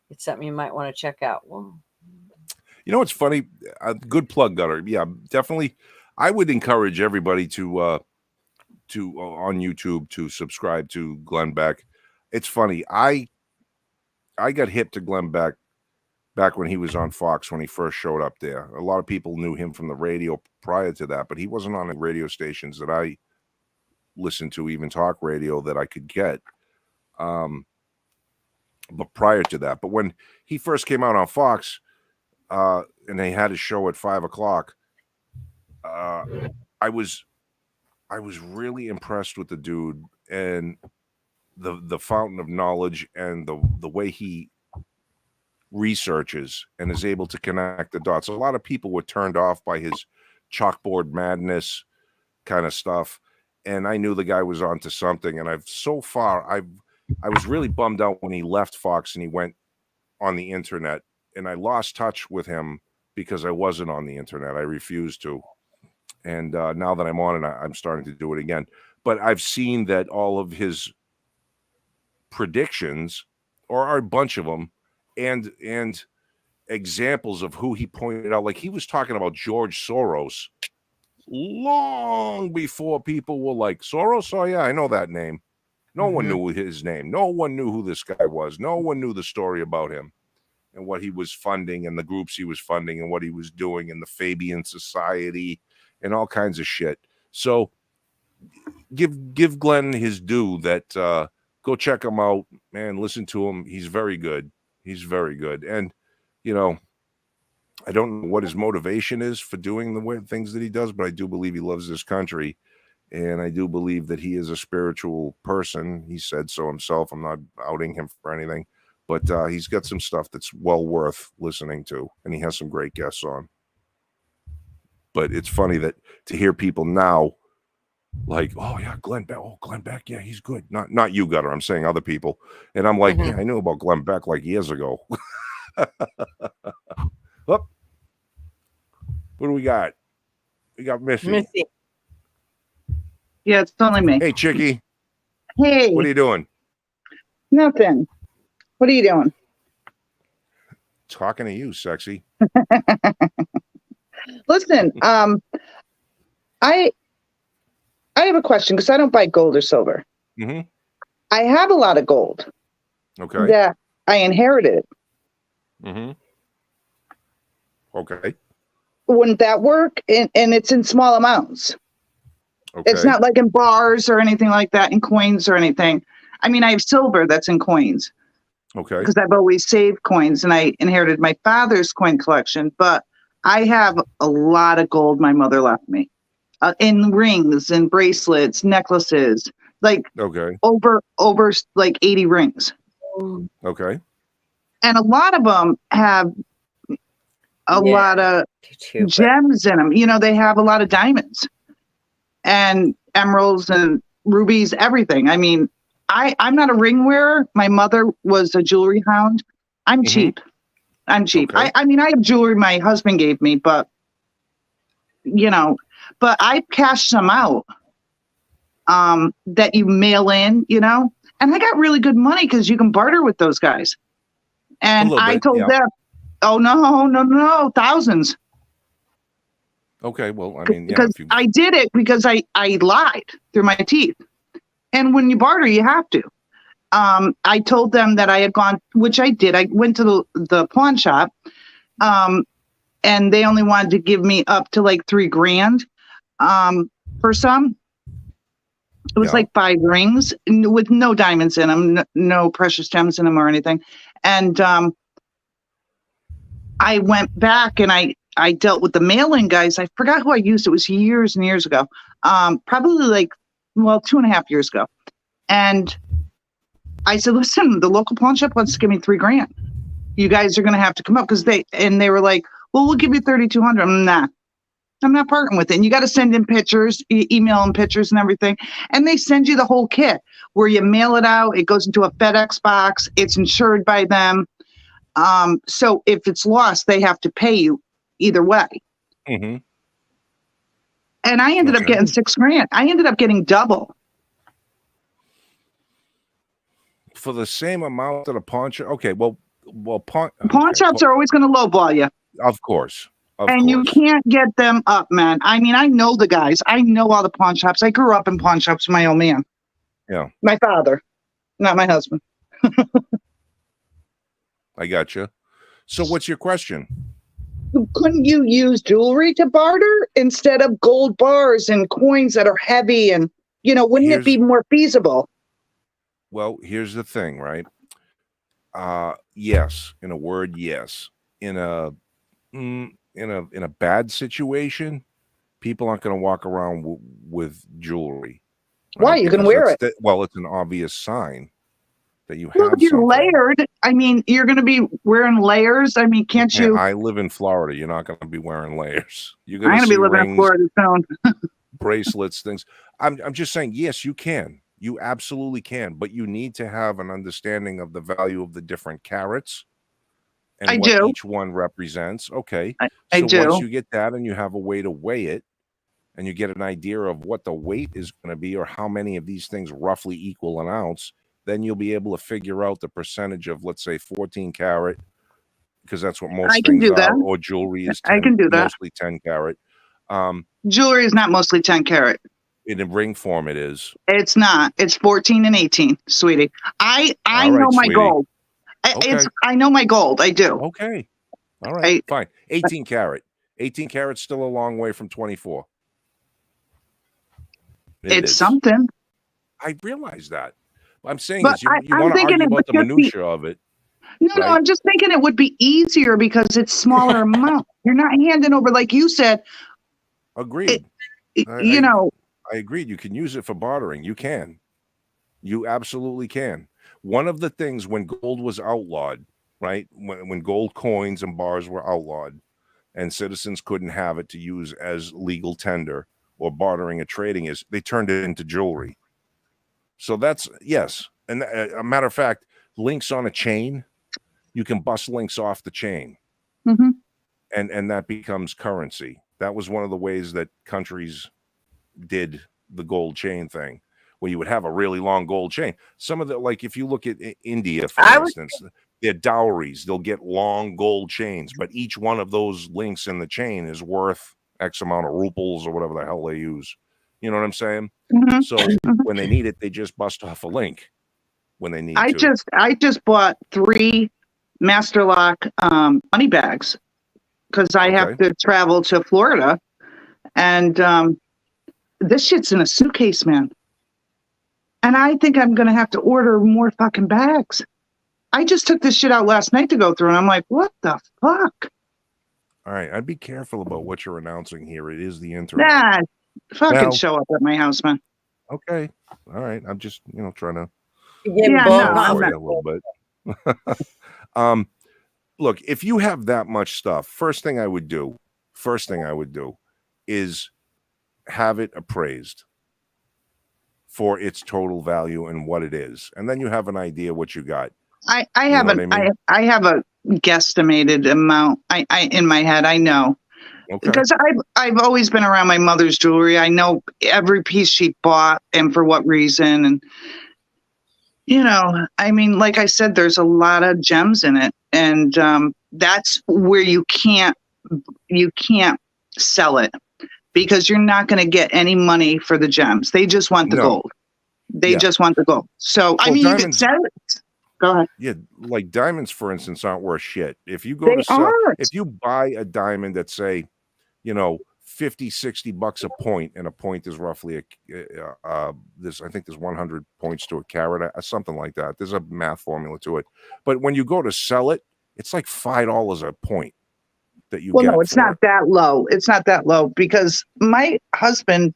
it's something you might want to check out. Well, you know what's funny? A good plug, Gutter. Yeah, definitely. I would encourage everybody to on YouTube to subscribe to Glenn Beck. It's funny. I got hip to Glenn Beck back when he was on Fox when he first showed up there. A lot of people knew him from the radio prior to that, but he wasn't on the radio stations that I listened to, even talk radio that I could get. But prior to that, but when he first came out on Fox, and they had a show at 5:00, I was really impressed with the dude and the fountain of knowledge and the way he researches and is able to connect the dots. A lot of people were turned off by his chalkboard madness kind of stuff, and I knew the guy was onto something. And I was really bummed out when he left Fox and he went on the internet, and I lost touch with him because I wasn't on the internet. I refused to. And now that I'm on it, I'm starting to do it again. But I've seen that all of his predictions, or a bunch of them, and examples of who he pointed out, like he was talking about George Soros long before people were like, Soros? Oh, yeah, I know that name. No one knew his name. No one knew who this guy was. No one knew the story about him and what he was funding and the groups he was funding and what he was doing in the Fabian Society and all kinds of shit. So give Glenn his due that go check him out, man. Listen to him. He's very good. He's very good. And, you know, I don't know what his motivation is for doing the weird things that he does, but I do believe he loves this country. And I do believe that he is a spiritual person. He said so himself. I'm not outing him for anything, but he's got some stuff that's well worth listening to. And he has some great guests on. But it's funny that to hear people now like, oh yeah, Glenn Beck. Oh, Glenn Beck. Yeah, he's good. Not you, Gutter. I'm saying other people. And I'm like, yeah, I knew about Glenn Beck like years ago. What do we got? We got Missy. Yeah, it's only me. Hey, Chickie. Hey. What are you doing? Nothing. What are you doing? Talking to you, sexy. Listen, I have a question because I don't buy gold or silver. Mm-hmm. I have a lot of gold. Okay. That I inherited. Mm-hmm. Okay. Wouldn't that work? And it's in small amounts. Okay. It's not like in bars or anything like that, in coins or anything. I mean, I have silver that's in coins. Okay. Because I've always saved coins and I inherited my father's coin collection. But I have a lot of gold my mother left me in rings and bracelets, necklaces, like over like 80 rings. Okay. And a lot of them have a lot of gems in them. You know, they have a lot of diamonds and emeralds and rubies, everything. I mean, I'm not a ring wearer. My mother was a jewelry hound. I'm cheap. I'm cheap. Okay. I mean, I have jewelry my husband gave me, but, you know, but I cashed some out that you mail in, you know, and I got really good money because you can barter with those guys. And I told them, oh, no, thousands. Okay, well, I mean, because I did it because I lied through my teeth. And when you barter, you have to. I told them that I had gone, which I did. I went to the pawn shop, and they only wanted to give me up to like $3,000 for some. It was like 5 rings with no diamonds in them, no precious gems in them or anything. And I went back and I dealt with the mail-in guys. I forgot who I used. It was years and years ago. Probably like, 2.5 years ago. And I said, listen, the local pawn shop wants to give me $3,000. You guys are going to have to come up because they were like, well, we'll give you $3,200. Nah, I'm not parting with it. And you got to send in pictures, email them pictures and everything. And they send you the whole kit where you mail it out. It goes into a FedEx box. It's insured by them. So if it's lost, they have to pay you either way. Mm-hmm. And I ended up getting $6,000. I ended up getting double. For the same amount that a pawn shop. Okay, well, pawn shops are always going to lowball you. Of course. You can't get them up, man. I mean, I know the guys. I know all the pawn shops. I grew up in pawn shops with my old man. Yeah. My father, not my husband. I got you. So what's your question? Couldn't you use jewelry to barter instead of gold bars and coins that are heavy? And, you know, wouldn't it be more feasible? Well, here's the thing, right? Yes. In a word, yes. In a bad situation, people aren't going to walk around with jewelry. Right? Why? You can wear it. Well, it's an obvious sign that you have. Well, you're layered. I mean, you're going to be wearing layers. I mean, can't you? I live in Florida. You're not going to be wearing layers. I'm going to be living in Florida soon. bracelets, things. I'm just saying, yes, you can. You absolutely can, but you need to have an understanding of the value of the different carats and I what do. each one represents. Okay. I So do. once you get that and you have a way to weigh it and you get an idea of what the weight is going to be or how many of these things roughly equal an ounce, then you'll be able to figure out the percentage of, let's say, 14 carat, because that's what most I can things do that. are, or jewelry is 10, I can do that. mostly 10 carat. Jewelry is not mostly 10 karat. In a ring form, it is. It's not. It's 14 and 18, sweetie. I All right, know my sweetie. gold. Okay. I know my gold. I do. Okay. All right. Fine. 18 carat. 18 carat's still a long way from 24. It's is. something. I realize that. What I'm saying But is you I'm want to thinking argue it about the would just be- minutia of it. No, Right. I'm just thinking it would be easier because it's smaller amount. You're not handing over, like you said, Agreed. you know. I agreed. You can use it for bartering. You can. You absolutely can. One of the things when gold was outlawed, right? When gold coins and bars were outlawed and citizens couldn't have it to use as legal tender or bartering or trading, is they turned it into jewelry. So that's, yes. And a matter of fact, links on a chain, you can bust links off the chain. Mhm. And that becomes currency. That was one of the ways that countries did the gold chain thing, where you would have a really long gold chain. Some of the, like if you look at India, for instance, their dowries, they'll get long gold chains, but each one of those links in the chain is worth X amount of ruples or whatever the hell they use. You know what I'm saying? Mhm. So when they need it, they just bust off a link when they need I to. just bought 3 Master Lock money bags because I have to travel to Florida, and this shit's in a suitcase, man. And I think I'm gonna have to order more fucking bags. I just took this shit out last night to go through, and I'm like, what the fuck? All right, I'd be careful about what you're announcing here. It is the internet. Nah, fucking Well- show up at my house, man. Okay, all right. I'm just trying to Yeah, both no, I'm for not- you a little bit. Look, if you have that much stuff, first thing I would do is have it appraised for its total value and what it is, and then you have an idea what you got. I You have know what I mean? I have a guesstimated amount. I in my head, I know. Okay. Because I've always been around my mother's jewelry. I know every piece she bought and for what reason. And, I mean, like I said, there's a lot of gems in it. And that's where you can't sell it because you're not going to get any money for the gems. They just want the No. gold. They Yeah. just want the gold. So, I Well, mean, you can diamonds- sell it. Go ahead. Yeah, like diamonds, for instance, aren't worth shit. If you go They to sell, aren't. if you buy a diamond that's say, $50-$60 a point, and a point is roughly I think there's 100 points to a carat, something like that. There's a math formula to it. But when you go to sell it, it's like $5 a point that you Well, get. no, it's for not it. that low. It's not that low because my husband,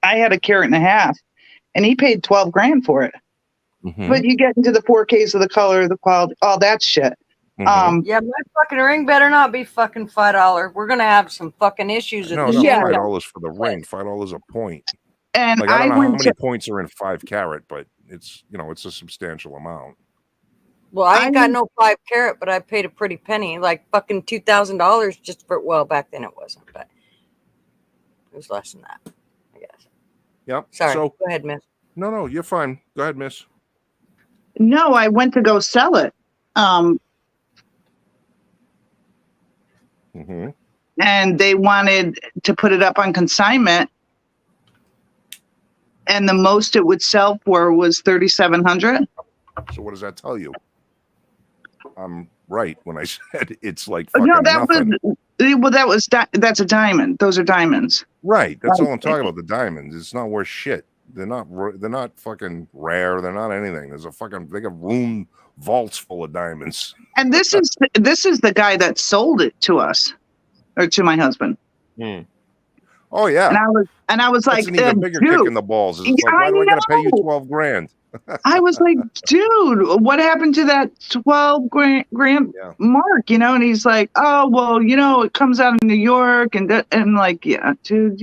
I had a carat and a half, and he paid 12 grand for it. Mhm, But you get into the 4Ks of the color, the quality, all that shit. mhm. Yeah, my fucking ring better not be fucking $5. We're gonna have some fucking issues at No, the no, Yeah. $5 for the ring, $5 a point. And Like I don't I know how went many to, points are in 5 carat, but it's it's a substantial amount. Well, I ain't I got mean- no 5 carat, but I paid a pretty penny, like fucking $2,000 just for. Well, back then it wasn't, but it was less than that, I guess. Yep. Sorry, So go ahead, miss. no, you're fine. Go ahead, miss. no, I went to go sell it. Hmm. And they wanted to put it up on consignment. And the most it would sell for was 3,700. So what does that tell you? I'm right when I said it's like fucking No, that nothing. that's a diamond. Those are diamonds. Right. That's all I'm talking about. The diamonds. It's not worth shit. They're not fucking rare. They're not anything. They got room vaults full of diamonds. And this is the guy that sold it to us, or to my husband. Oh yeah. And I was That's like, an even bigger kick dude, in the balls. It's like, I why do I gotta pay you know. 12 grand? I was like, dude, what happened to that 12 grand Yeah. mark? And he's like, oh, well, it comes out of New York, and like, yeah, dude,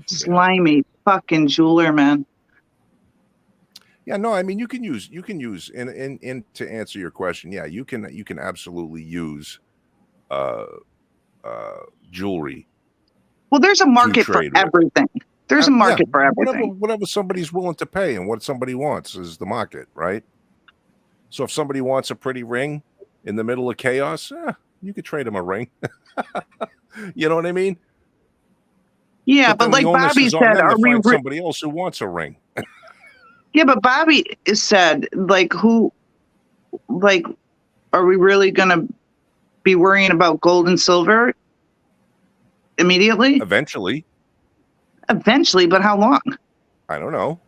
Slimy fucking jeweler, man. Yeah, no, I mean you can use in to answer your question. Yeah, you can absolutely use uh jewelry Well, there's a to market for trade with. everything. There's a market for whatever everything. somebody's willing to pay and what somebody wants is the market, right? So if somebody wants a pretty ring in the middle of chaos, you could trade them a ring. You know what I mean? Yeah, But but then like the onus Bobby is on said, them are to we? find somebody else who wants a ring. Yeah, but Bobby said, like, who, like, are we really gonna be worrying about gold and silver immediately? Eventually, Eventually, but how long? I don't know.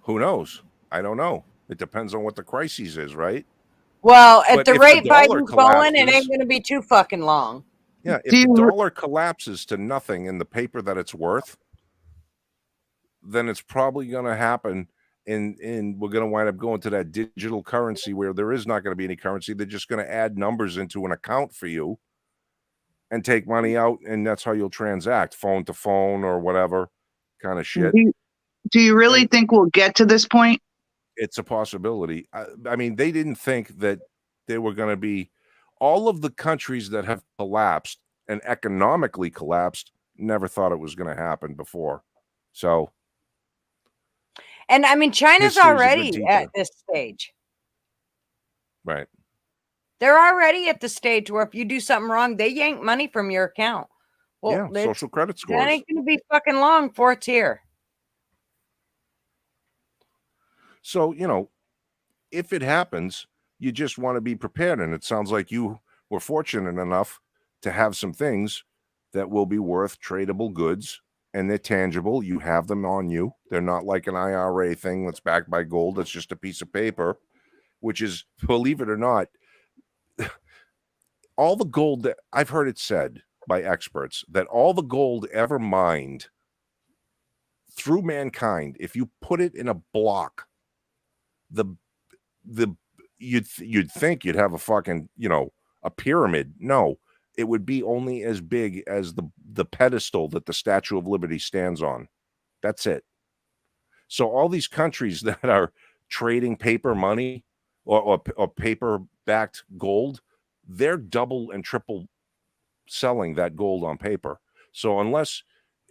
Who knows? I don't know. It depends on what the crisis is, right? Well, at But the if the rate dollar Biden's going, it collapses, ain't going to be too fucking long. yeah, if Do the you, dollar collapses to nothing in the paper that it's worth, then it's probably going to happen. And we're going to wind up going to that digital currency where there is not going to be any currency. They're just going to add numbers into an account for you and take money out, and that's how you'll transact, phone to phone or whatever kind of shit. do you really And think we'll get to this point? it's a possibility. I mean, they didn't think that they were going to be all of the countries that have collapsed and economically collapsed never thought it was going to happen before. So And I mean, China's history is a good already teacher. at this stage. Right. They're already at the stage where if you do something wrong, they yank money from your account. Well, Yeah, social credit that scores. ain't going to be fucking long before it's here. So, you know, if it happens, you just want to be prepared. And it sounds like you were fortunate enough to have some things that will be worth tradable goods, and they're tangible. You have them on you. They're not like an IRA thing that's backed by gold. It's just a piece of paper, which is, believe it or not, all the gold that I've heard it said by experts that all the gold ever mined through mankind, if you put it in a block, the you'd think you'd have a fucking, you know, a pyramid. No, it would be only as big as the pedestal that the Statue of Liberty stands on. That's it. So all these countries that are trading paper money or paper backed gold, they're double and triple selling that gold on paper. So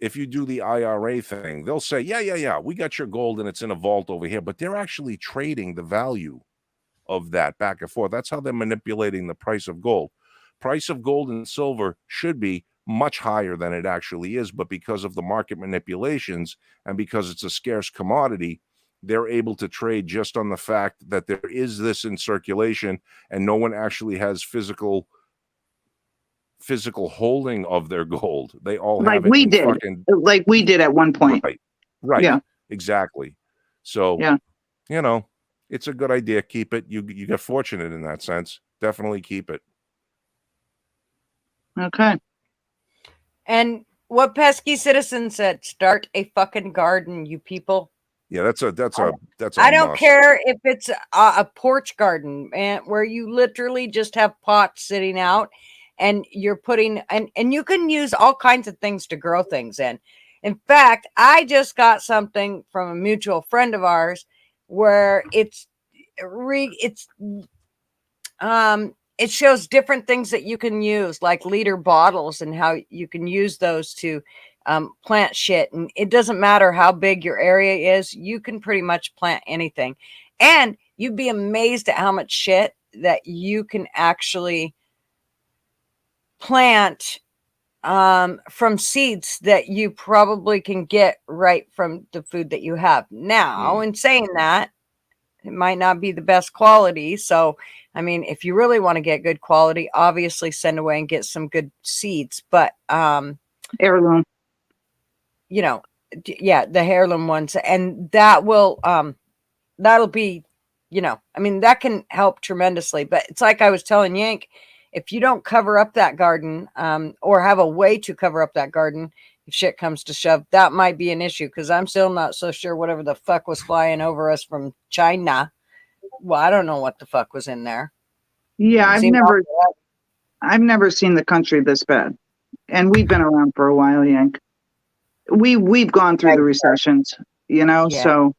if you do the IRA thing, they'll say, yeah, we got your gold and it's in a vault over here, but they're actually trading the value of that back and forth. That's how they're manipulating the price of gold. Price of gold and silver should be much higher than it actually is, but because of the market manipulations and because it's a scarce commodity, they're able to trade just on the fact that there is this in circulation and no one actually has physical holding of their gold. They all Like have it we in did. fucking Like we did at one point. right. Yeah. Exactly. So Yeah. you know, it's a good idea. Keep it. You get fortunate in that sense. Definitely keep it. Okay. And what pesky citizen said, start a fucking garden, you people. Yeah, that's a I don't must. care if it's a porch garden and where you literally just have pots sitting out and you're putting and you can use all kinds of things to grow things in. In fact, I just got something from a mutual friend of ours where it shows different things that you can use, like liter bottles, and how you can use those to plant shit. And it doesn't matter how big your area is, you can pretty much plant anything. And you'd be amazed at how much shit that you can actually plant from seeds that you probably can get right from the food that you have. Now, in saying that, it might not be the best quality. So, I mean, if you really want to get good quality, obviously send away and get some good seeds. But, Heirloom. you know, yeah, the heirloom ones. And that will, that'll be, you know, I mean, that can help tremendously. But it's like I was telling Yank, if you don't cover up that garden or have a way to cover up that garden, if shit comes to shove, that might be an issue, because I'm still not so sure whatever the fuck was flying over us from China. Well, I don't know what the fuck was in there. Yeah, Seemed I've never seen the country this bad. And we've been around for a while, Yank. we've gone through the recessions, you know. Yeah. So,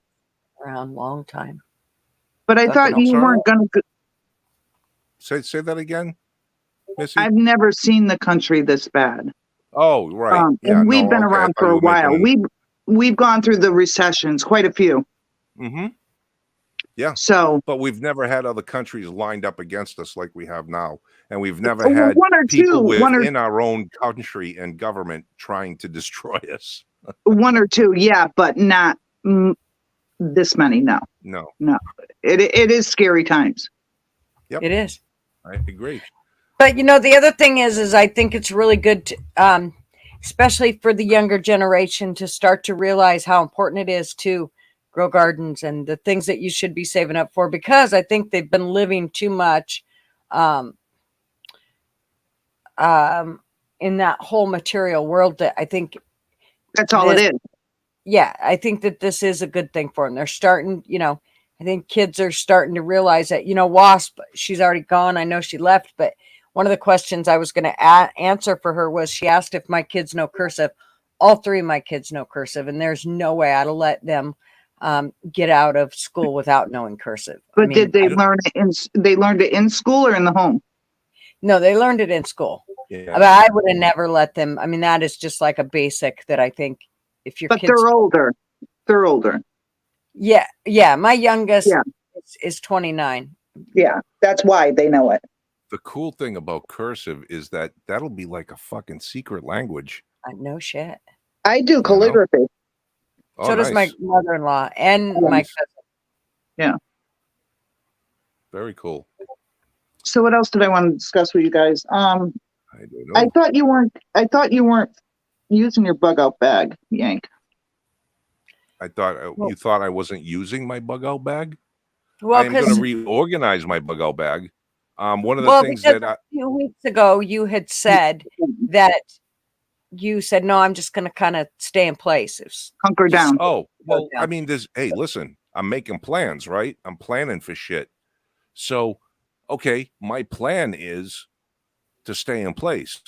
Around long time. but I Fucking thought you sorry. weren't going to. Say that again, Missy. I've never seen the country this bad. Oh, right. Yeah, And we've no, been okay, I around thought for you a were while. making- We've gone through the recessions, quite a few. Mm-hmm. Yeah. So But we've never had other countries lined up against us like we have now, and we've never Well, had one or people two, one or within our own country and government trying to destroy us. one or two, yeah, but not this many. No, No, it is scary times. Yep. It is. I agree. But the other thing is I think it's really good to, especially for the younger generation, to start to realize how important it is to grow gardens and the things that you should be saving up for, because I think they've been living too much in that whole material world. That I think That's all it is. yeah, I think that this is a good thing for them. They're starting, I think kids are starting to realize that, Wasp, she's already gone. I know she left, but one of the questions I was going to answer for her was, she asked if my kids know cursive. All three of my kids know cursive, and there's no way I'd let them get out of school without knowing cursive. But did they learn it they learned it in school or in the home? No, they learned it in school. Yeah. But I would have never let them. I mean, that is just like a basic that I think if your But kids. they're older. They're older. Yeah. My youngest Yeah. is 29. Yeah, that's why they know it. The cool thing about cursive is that that'll be like a fucking secret language. No shit. I do calligraphy. Oh, So does my nice. mother-in-law and my cousin. Very cool. So what else did I want to discuss with you guys? I don't know. I thought you weren't using your bug out bag, Yank. I thought you thought I wasn't using my bug out bag. Well, I'm going because to reorganize my bug out bag. One of the things because that a few weeks ago you had said that you said, no, I'm just going to kind of stay in place. Hunker down. oh well, Yeah. I mean, hey, listen, I'm making plans, right? I'm planning for shit. So, okay, my plan is to stay in place,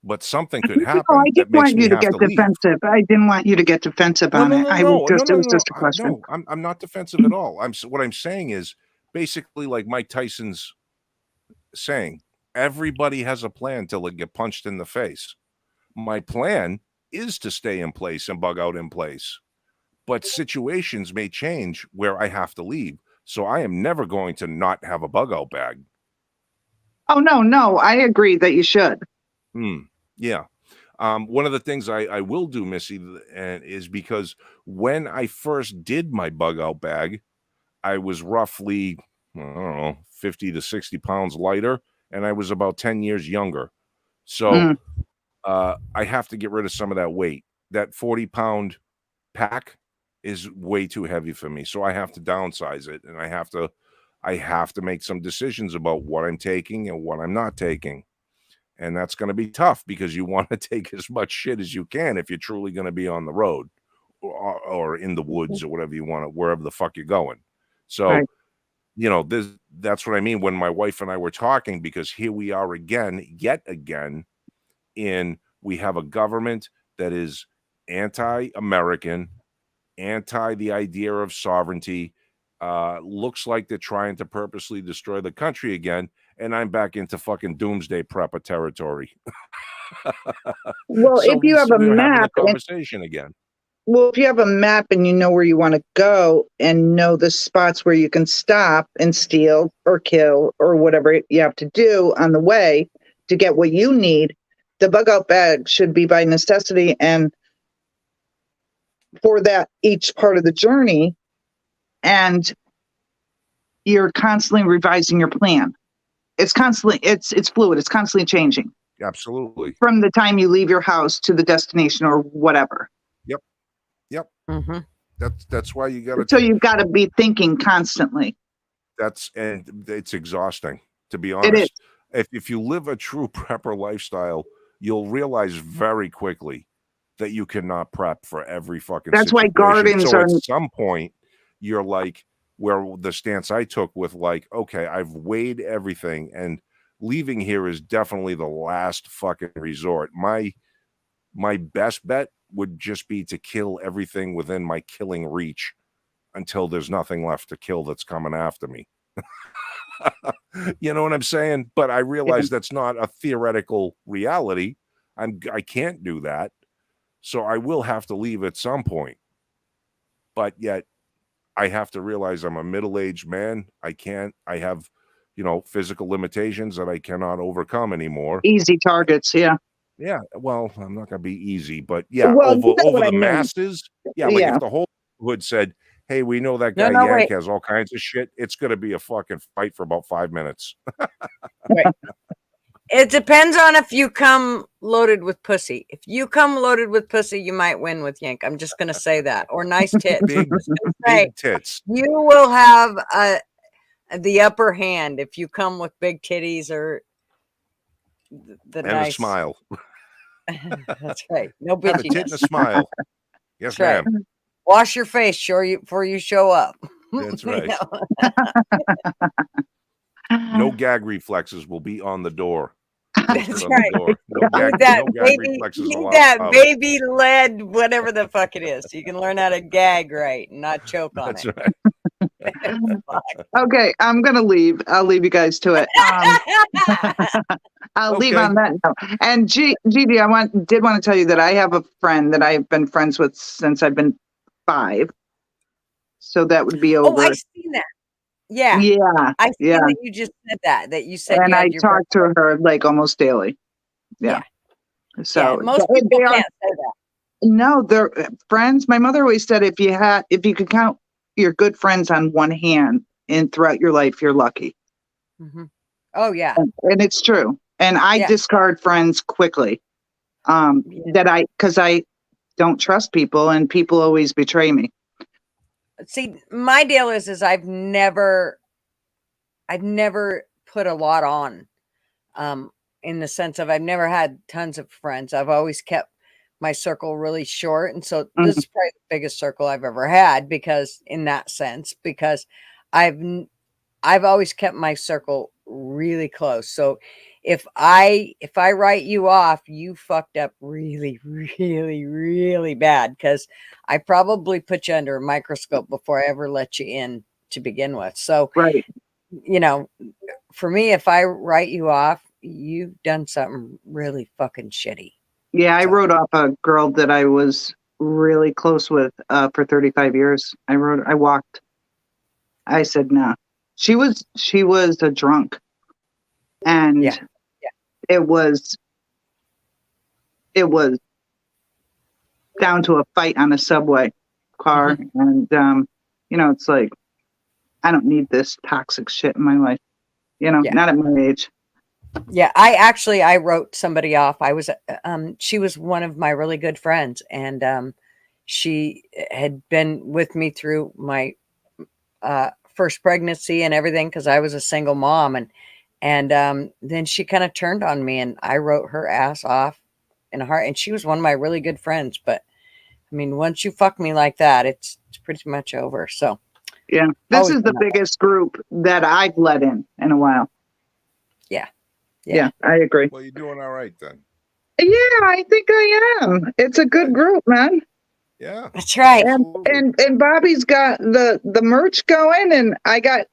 but something could happen. I that didn't makes want me you to have get to leave. defensive. I didn't want you to get defensive on it. It was just a question. No, I'm not defensive at all. What I'm saying is basically like Mike Tyson's saying, everybody has a plan till they get punched in the face. My plan is to stay in place and bug out in place, but situations may change where I have to leave. So I am never going to not have a bug out bag. Oh no, I agree that you should. Yeah. One of the things I will do, Missy, is because when I first did my bug out bag, I was roughly, I don't know, 50 to 60 pounds lighter, and I was about 10 years younger. So I have to get rid of some of that weight. That 40-pound pack is way too heavy for me. So I have to downsize it, and I have to make some decisions about what I'm taking and what I'm not taking. And that's going to be tough because you want to take as much shit as you can if you're truly going to be on the road or in the woods or whatever you want to, wherever the fuck you're going. So, Right. That's what I mean when my wife and I were talking, because here we are yet again, we have a government that is anti-American, anti the idea of sovereignty. Looks like they're trying to purposely destroy the country again. And I'm back into fucking doomsday prepper territory. Well, So if you have a we're having map, conversation again. if you have a map and you know where you want to go and know the spots where you can stop and steal or kill or whatever you have to do on the way to get what you need, the bug out bag should be by necessity. And for that, each part of the journey, and you're constantly revising your plan. It's fluid. It's constantly changing Absolutely. from the time you leave your house to the destination or whatever. Mm-hmm. That's why you got to. So you've got to be thinking constantly. And it's exhausting, to be It honest. is. If you live a true prepper lifestyle, you'll realize very quickly that you cannot prep for every fucking That's why situation. gardens so are. at some point, you're like, where the stance I took with like, okay, I've weighed everything, and leaving here is definitely the last fucking resort. My best bet would just be to kill everything within my killing reach until there's nothing left to kill that's coming after me. You know what I'm saying? But I realize that's not a theoretical reality. I can't do that. So I will have to leave at some point. But yet I have to realize I'm a middle-aged man. I have, physical limitations that I cannot overcome anymore. Easy targets. Yeah. Yeah. Well, I'm not going to be easy, but yeah, Well, you know over what I the mean. masses. Yeah. Like Yeah. if the whole hood said, hey, we know that No, guy no, Yank wait. has all kinds of shit, it's going to be a fucking fight for about 5 minutes. It depends on if you come loaded with pussy. If you come loaded with pussy, you might win with Yank. I'm just gonna say that. Or nice tits. Big, I'm just gonna say, big tits. you will have the upper hand if you come with big titties or the And nice a smile. That's right. No Have a tit and a bitchiness. smile. Yes, That's right. ma'am. Wash your face before you show up. That's You right. know? No gag reflexes will be on the door. That's On right. the door. No Need gag, that no gag baby, reflexes need allowed. that baby led, whatever the fuck it is. You can learn how to gag right and not choke on That's it. right. Okay, I'm gonna leave. I'll leave you guys to it. I'll leave Okay. on that note. And Gigi, did want to tell you that I have a friend that I've been friends with since I've been 5. So that would be over. Oh, I seen that. Yeah, Yeah, I seen yeah. that you just said that. That you said And you I had your talk to her like almost daily. Yeah. Yeah, So most they people are can't say that. no, they're friends. My mother always said if you could count your good friends on one hand and throughout your life, you're lucky. Mm-hmm. Oh yeah, And it's true. And I Yeah. discard friends quickly. Yeah. Because I don't trust people and people always betray me. See, my deal is I've never put a lot on, in the sense of I've never had tons of friends. I've always kept my circle really short, and so this is probably the biggest circle I've ever had because I've always kept my circle really close. So if I write you off, you fucked up really, really, really bad because I probably put you under a microscope before I ever let you in to begin with. So, Right. For me, if I write you off, you've done something really fucking shitty. Yeah, I So- wrote off a girl that I was really close with for 35 years. I said no. She was a drunk. And Yeah. it was down to a fight on a subway car. And it's like I don't need this toxic shit in my life. Yeah. Not at my age. Yeah, I wrote somebody off. She was one of my really good friends, and she had been with me through my first pregnancy and everything because I was a single mom, and then she kind of turned on me, and I wrote her ass off in a heart. And she was one of my really good friends, but I mean, once you fuck me like that, it's pretty much over. So Yeah, this Always is the been that way. biggest group that I've let in a while. Yeah. I agree. Well, you're doing all right then. Yeah, I think I am. It's a good group, man. Yeah. That's right. And Bobby's got the merch going, and I got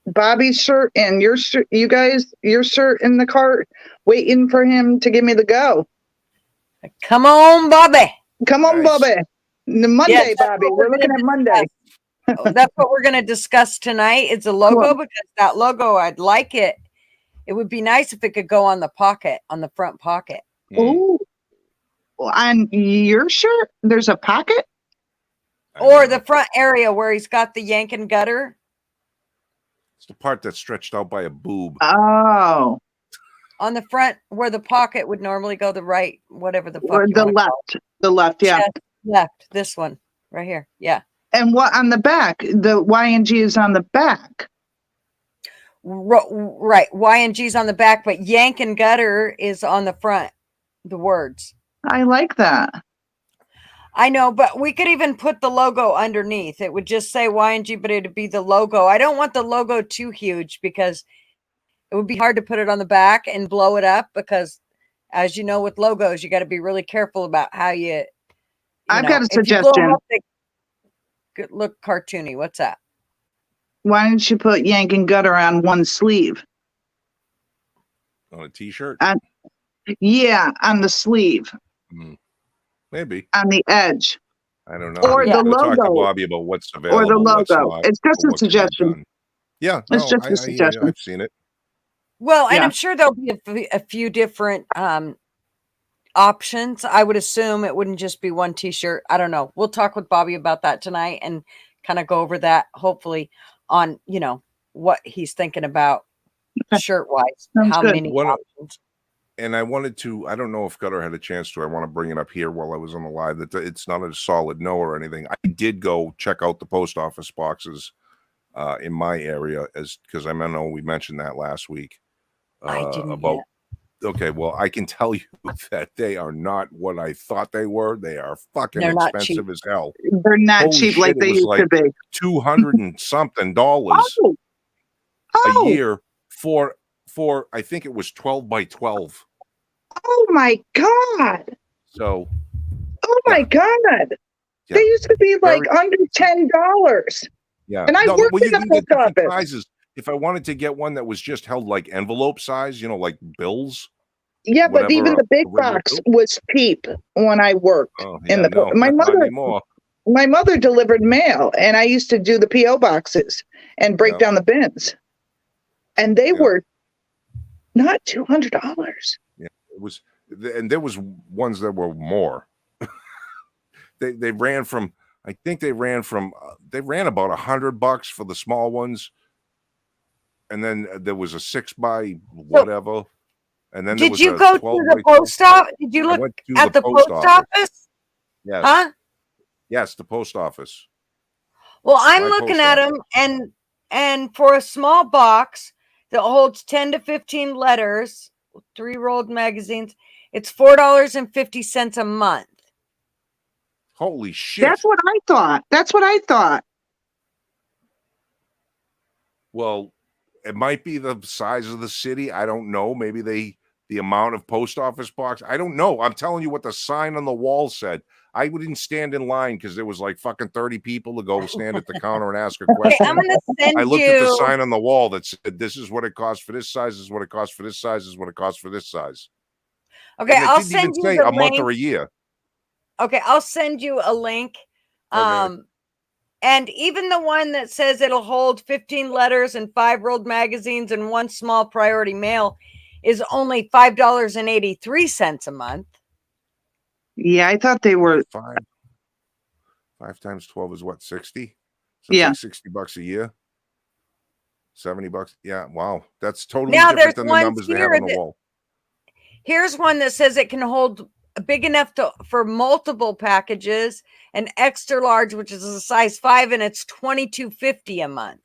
Bobby's shirt and your shirt. You guys, your shirt in the cart, waiting for him to give me the go. Come on, Bobby. Come on, Nice. Bobby. Monday, Yes, that's Bobby. what We're we're looking gonna at Monday. That's what we're going to discuss tonight. It's a logo Cool. because that logo, I'd like it. It would be nice if it could go on the front pocket. Mm. Ooh, on your shirt, there's a pocket. I Or know. the front area where he's got the yank and gutter. It's the part that's stretched out by a boob. Oh, On the front where the pocket would normally go, the right, whatever the fuck. or you the wanna call left. The left, yeah. Chest left. This one right here. Yeah. And what on the back? The Y&G is on the back. Right. Y and G's on the back, but yank and gutter is on the front. The words. I like that. I know, but we could even put the logo underneath. It would just say Y&G, but it'd be the logo. I don't want the logo too huge because it would be hard to put it on the back and blow it up because, as you know, with logos, you got to be really careful about how you I've got a if you blow 'em suggestion. up, they look cartoony. What's that? Why don't you put Yank and Gutter on one sleeve? On a T-shirt, Yeah, on the sleeve, maybe. on the edge, I don't know. or We the gotta talk to logo, Bobby about what's or available, the what's logo. not, It's just or a what can be suggestion. done. Yeah, It's no, just a I suggestion. I've seen it. Well, and Yeah. I'm sure there'll be a few different options. I would assume it wouldn't just be one T-shirt. I don't know. We'll talk with Bobby about that tonight and kind of go over that. Hopefully, on what he's thinking about Okay. shirt wise. Sounds How good. many One- options? And I wanted to, I don't know if Gutter had a chance to, I want to bring it up here while I was on the live, that it's not a solid no or anything. I did go check out the post office boxes in my area, because I know we mentioned that last week. I didn't About, okay, well, I can tell you that they are not what I thought they were. They are fucking They're not expensive cheap. as hell. They're not Holy cheap shit, like it they was used like to be. $200 and something Oh, a year for I think it was 12 by 12. oh my God. So Oh my God. Yeah. They used to be like Very- under $10. yeah, And I worked well, you in a can get post different office. sizes. If I wanted to get one that was just held like envelope size, like bills. Yeah, but Whatever, even the big a regular box bill? was cheap when I worked. Oh, In yeah, the no, my not mother- anymore. My mother delivered mail, and I used to do the PO boxes and break Yeah. down the bins, and they Yeah. were not $200. It was, and there was ones that were more. they ran from, I think they ran about $100 for the small ones, and then there was a 6 by whatever, and then there Did was you a go to 12 the by post office? Did you I look went to at the post office? Yes, Huh? yes, the post office. Well, I'm My looking post at office. them, and for a small box that holds 10 to 15 letters, 3 rolled magazines, it's $4.50 a month. Holy shit! That's what I thought. That's what I thought. Well, it might be the size of the city. I don't know. Maybe the amount of post office box. I don't know. I'm telling you what the sign on the wall said. I didn't stand in line because there was like fucking 30 people to go stand at the counter and ask a Okay, question. I'm gonna send I looked at the you. sign on the wall that said, "This is what it costs for this size. This is what it costs for this size. This is what it costs for this size." Okay, And it I'll didn't even send you say the a month link. or a year. Okay, I'll send you a link. Okay. And even the one that says it'll hold 15 letters and 5 rolled magazines and 1 small priority mail is only $5.83 a month. Yeah, I thought they were. Five times 12 is what, 60? So Yeah. it's like $60 a year. $70. Yeah. Wow. That's totally Now, different there's than the ones numbers they have here on the that- wall. Here's one that says it can hold big enough for multiple packages, an extra large, which is a size 5, and it's $22.50 a month.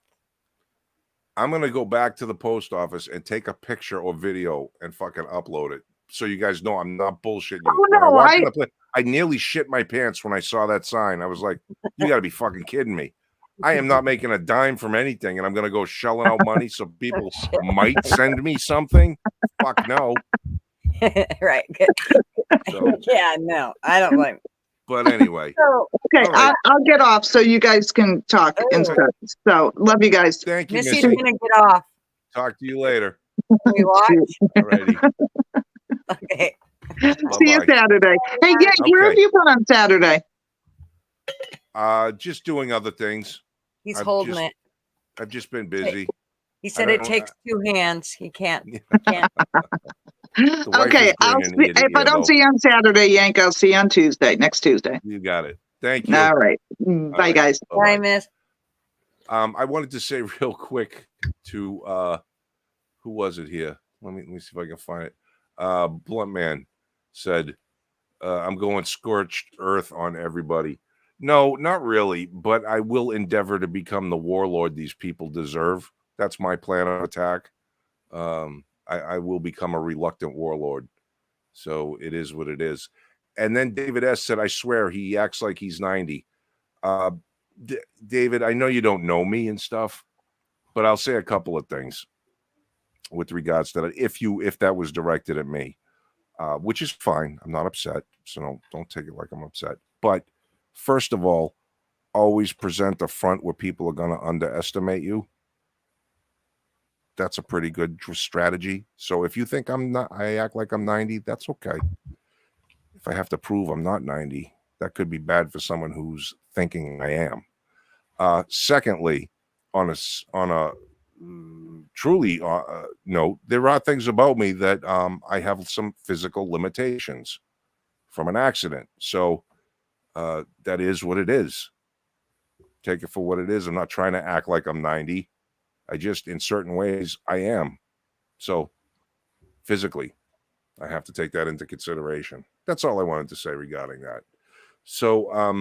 I'm gonna go back to the post office and take a picture or video and fucking upload it, so you guys know I'm not bullshitting you. Oh, When I no, walked in the place, I nearly shit my pants when I saw that sign. I was like, "You got to be fucking kidding me! I am not making a dime from anything, and I'm gonna go shelling out money so people might send me something. Fuck no." Right. Good. So, Yeah, no, I don't blame. but anyway, So, Okay, All right. I'll get off so you guys can talk and Oh. stuff. So love you guys. thank you, Missy's Missy. gonna get off. Talk to you later. We watch. Alrighty. Okay. See you Bye-bye. Saturday. Hey, Yank, where have Okay. you been on Saturday? Just doing other things. He's I've holding just- it. I've just been busy. He said it don't- takes 2 hands. He can't. wife Okay, is I'll bringing see, me to if I you, don't though. see you on Saturday, Yank, I'll see you on Tuesday, next Tuesday. You got it. Thank you. All right. Bye, right. guys. Bye, Bye-bye. Miss. I wanted to say real quick to who was it here? Let me see if I can find it. Blunt Man said, I'm going scorched earth on everybody. No, not really, but I will endeavor to become the warlord these people deserve. That's my plan of attack. I will become a reluctant warlord. So it is what it is. And then David S. said, I swear he acts like he's 90. David, I know you don't know me and stuff, but I'll say a couple of things with regards to that. If that was directed at me, which is fine. I'm not upset. So don't take it like I'm upset. But First of all, always present a front where people are going to underestimate you. That's a pretty good strategy. So if you think I act like I'm 90, that's okay. If I have to prove I'm not 90, that could be bad for someone who's thinking I am. Secondly, on a truly note, there are things about me that I have some physical limitations from an accident. So that is what it is. Take it for what it is. I'm not trying to act like I'm 90. I just, in certain ways, I am. So physically, I have to take that into consideration. That's all I wanted to say regarding that. So, I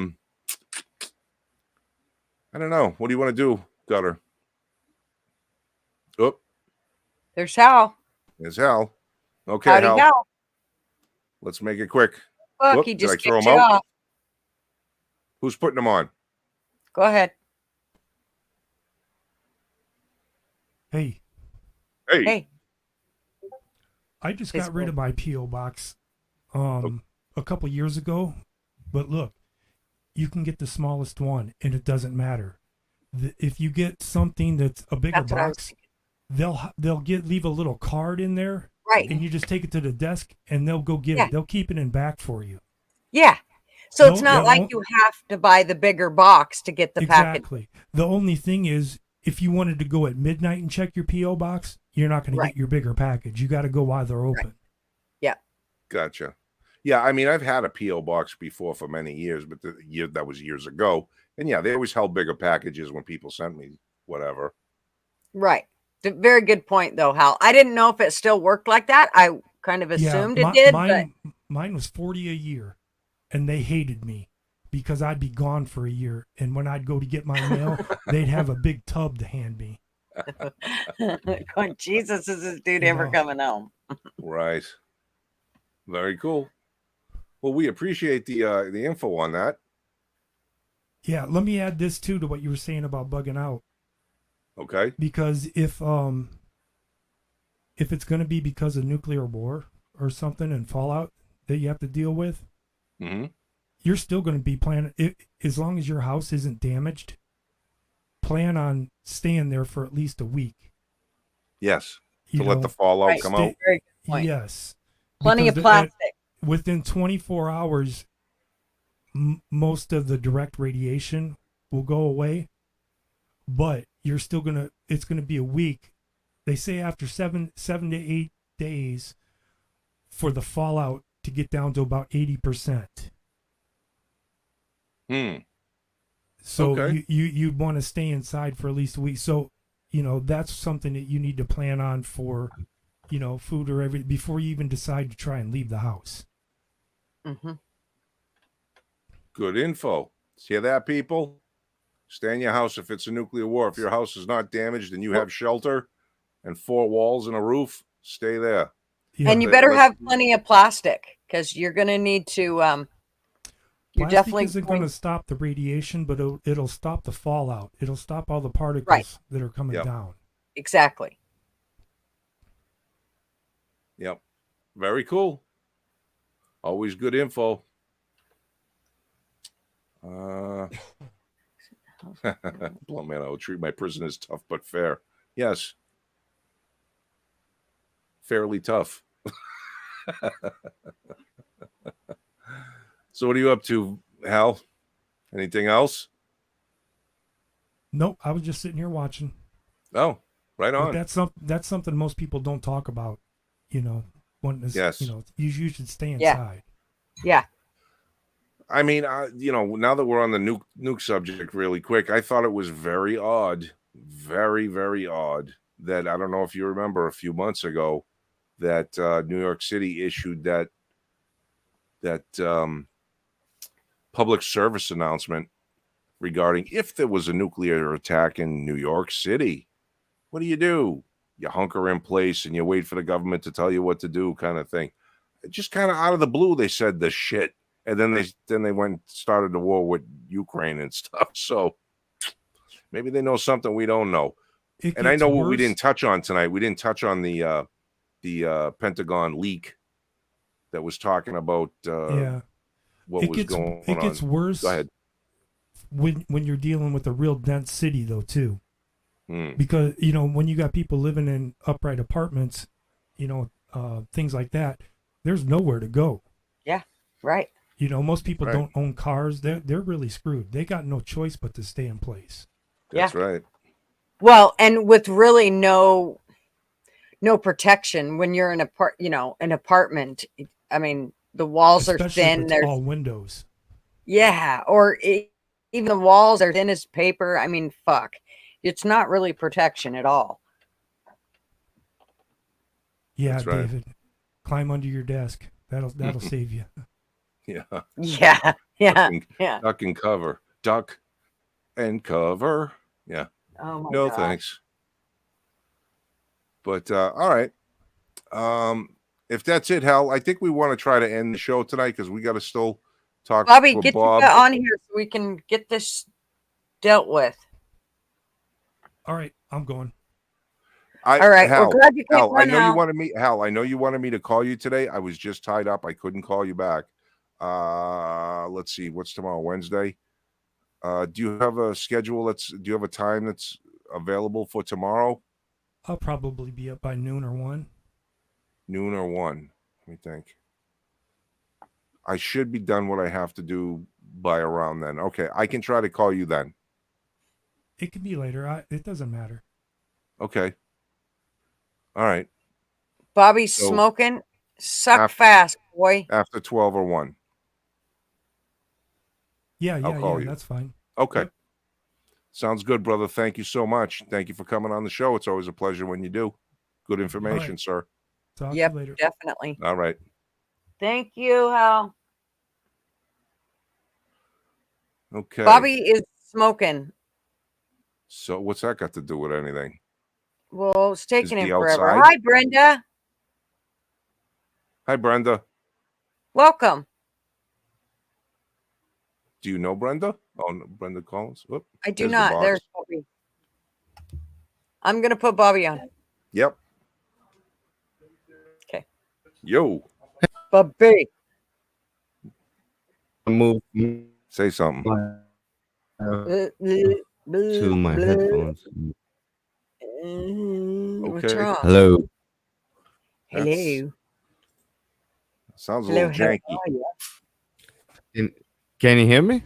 don't know. What do you want to do, Gutter? Oh, There's Hal. there's Hal. Okay, Howdy, Hal. Hal. Let's make it quick. Look, Whoop, he did I just throw kicked him you out? off. Who's putting them on? Go ahead. Hey, Hey. Hey. I just It's got rid cool. of my P.O. box a couple years ago, but look, you can get the smallest one and it doesn't matter. If you get something that's a bigger That's what I was box, thinking. they'll leave a little card in there Right. and you just take it to the desk and they'll go get Yeah. it. They'll keep it in back for you. Yeah. So it's No, not no, like no. you have to buy the bigger box to get the package. Exactly. The only thing is, if you wanted to go at midnight and check your P.O. box, you're not going to Right. get your bigger package. You got to go while they're open. Gotcha. Yeah, I mean, I've had a P.O. box before for many years, but that was years ago. And yeah, they always held bigger packages when people sent me whatever. Right. Very good point, though, Hal. I didn't know if it still worked like that. I kind of assumed it did, but Mine was 40 a year, and they hated me because I'd be gone for a year. And when I'd go to get my mail, they'd have a big tub to hand me. going, Jesus, is this dude You ever know. coming home? Right. Very cool. Well, we appreciate the info on that. Yeah, let me add this too to what you were saying about bugging out. Okay. Because if it's going to be because of nuclear war or something and fallout that you have to deal with, Mm-hmm. you're still going to be planning as long as your house isn't damaged. Plan on staying there for at least a week. Yes. You To let know, the fallout Right. come stay- out. Very good point. Yes. Plenty of Because plastic. within 24 hours, most of the direct radiation will go away, but you're still it's gonna be a week. They say after seven to 8 days for the fallout to get down to about 80%. So Okay. you'd want to stay inside for at least a week. So, that's something that you need to plan on for, food or everything before you even decide to try and leave the house. Mm-hmm. Good info. See that, people? Stay in your house if it's a nuclear war. If your house is not damaged and you have shelter and 4 walls and a roof, stay there. Yeah. And you But better let's- have plenty of plastic because you're going to need to. You're Plastic definitely isn't going to stop the radiation, but it'll stop the fallout. It'll stop all the particles Right. that are coming Yep. down. Exactly. Yep. Very cool. Always good info. Blunt man, I will treat my prisoners tough but fair. Yes. Fairly tough. So what are you up to, Hal? Anything else? Nope, I was just sitting here watching. Oh, right But on. that's something most people don't talk about. Yes. You should stay Yeah. inside. Yeah. I mean, now that we're on the nuke subject really quick, I thought it was very odd, very, very odd that, I don't know if you remember a few months ago, that New York City issued that public service announcement regarding if there was a nuclear attack in New York City, what do? You hunker in place and you wait for the government to tell you what to do, kind of thing. Just kind of out of the blue, they said this shit. And then they went and started the war with Ukraine and stuff. So maybe they know something we don't know. It And I gets know what we worse. didn't touch on tonight. We didn't touch on the Pentagon leak that was talking about Yeah. what was going It on. gets worse. Go ahead. when you're dealing with a real dense city though too, Hmm. because when you got people living in upright apartments, things like that, there's nowhere to go. Right. Most people Right. don't own cars. They're really screwed. They got no choice but to stay in place. That's right. Well, and with really no protection when you're in an apartment. I mean, the walls are Especially if thin. it's There's all windows. even the walls are thin as paper. I mean, fuck. It's not really protection at all. Yeah, That's right. David, climb under your desk. That'll save you. Yeah. Yeah. Yeah. Duck and, Yeah. duck and cover. Duck and cover. Yeah. Oh my No God. thanks. But all right. If that's it, Hal, I think we want to try to end the show tonight because we got to still talk Bobby, with get Bob. you on here so we can get this dealt with. All right, I'm going. All right. Hal, We're glad you came Hal, I on, know you Hal. wanted me. Hal, I know you wanted me to call you today. I was just tied up. I couldn't call you back. Let's see. What's tomorrow? Wednesday. Do you have a schedule? Do you have a time that's available for tomorrow? I'll probably be up by noon or 1. Noon or 1? Let me think. I should be done what I have to do by around then. Okay, I can try to call you then. It can be later. It doesn't matter. Okay. All right. Bobby's So, smoking. Suck after- fast, boy. After 12 or 1. Yeah, I'll call you. that's fine. Okay. Yep. Sounds good, brother. Thank you so much. Thank you for coming on the show. It's always a pleasure when you do. Good information, sir. Talk Yep, to you later. definitely. All right. Thank you, Hal. Okay. Bobby is smoking. So what's that got to do with anything? Well, it's taking he him forever. outside? Hi, Brenda. Hi, Brenda. Welcome. Do you know Brenda? Oh, no, Brenda Collins. Whoop. I do There's the not. box. There's Bobby. I'm going to put Bobby on. Yep. Okay. Yo, Bobby. Move say something. to To my headphones. What's Okay. wrong? Hello. Hello. Sounds a Hello. little janky. How are you? Can you hear me?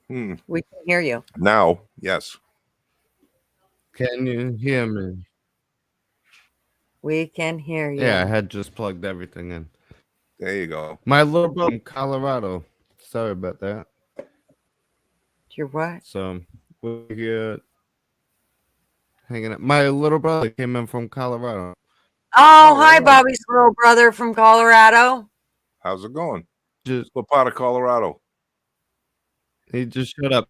We can hear you. Now, yes. Can you hear me? We can hear you. Yeah, I had just plugged everything in. There you go. My little brother from Colorado. Sorry about that. You're what? So we're here hanging out. My little brother came in from Colorado. Oh, hi, right. Bobby's little brother from Colorado. How's it going? Just What part of Colorado? he just showed up.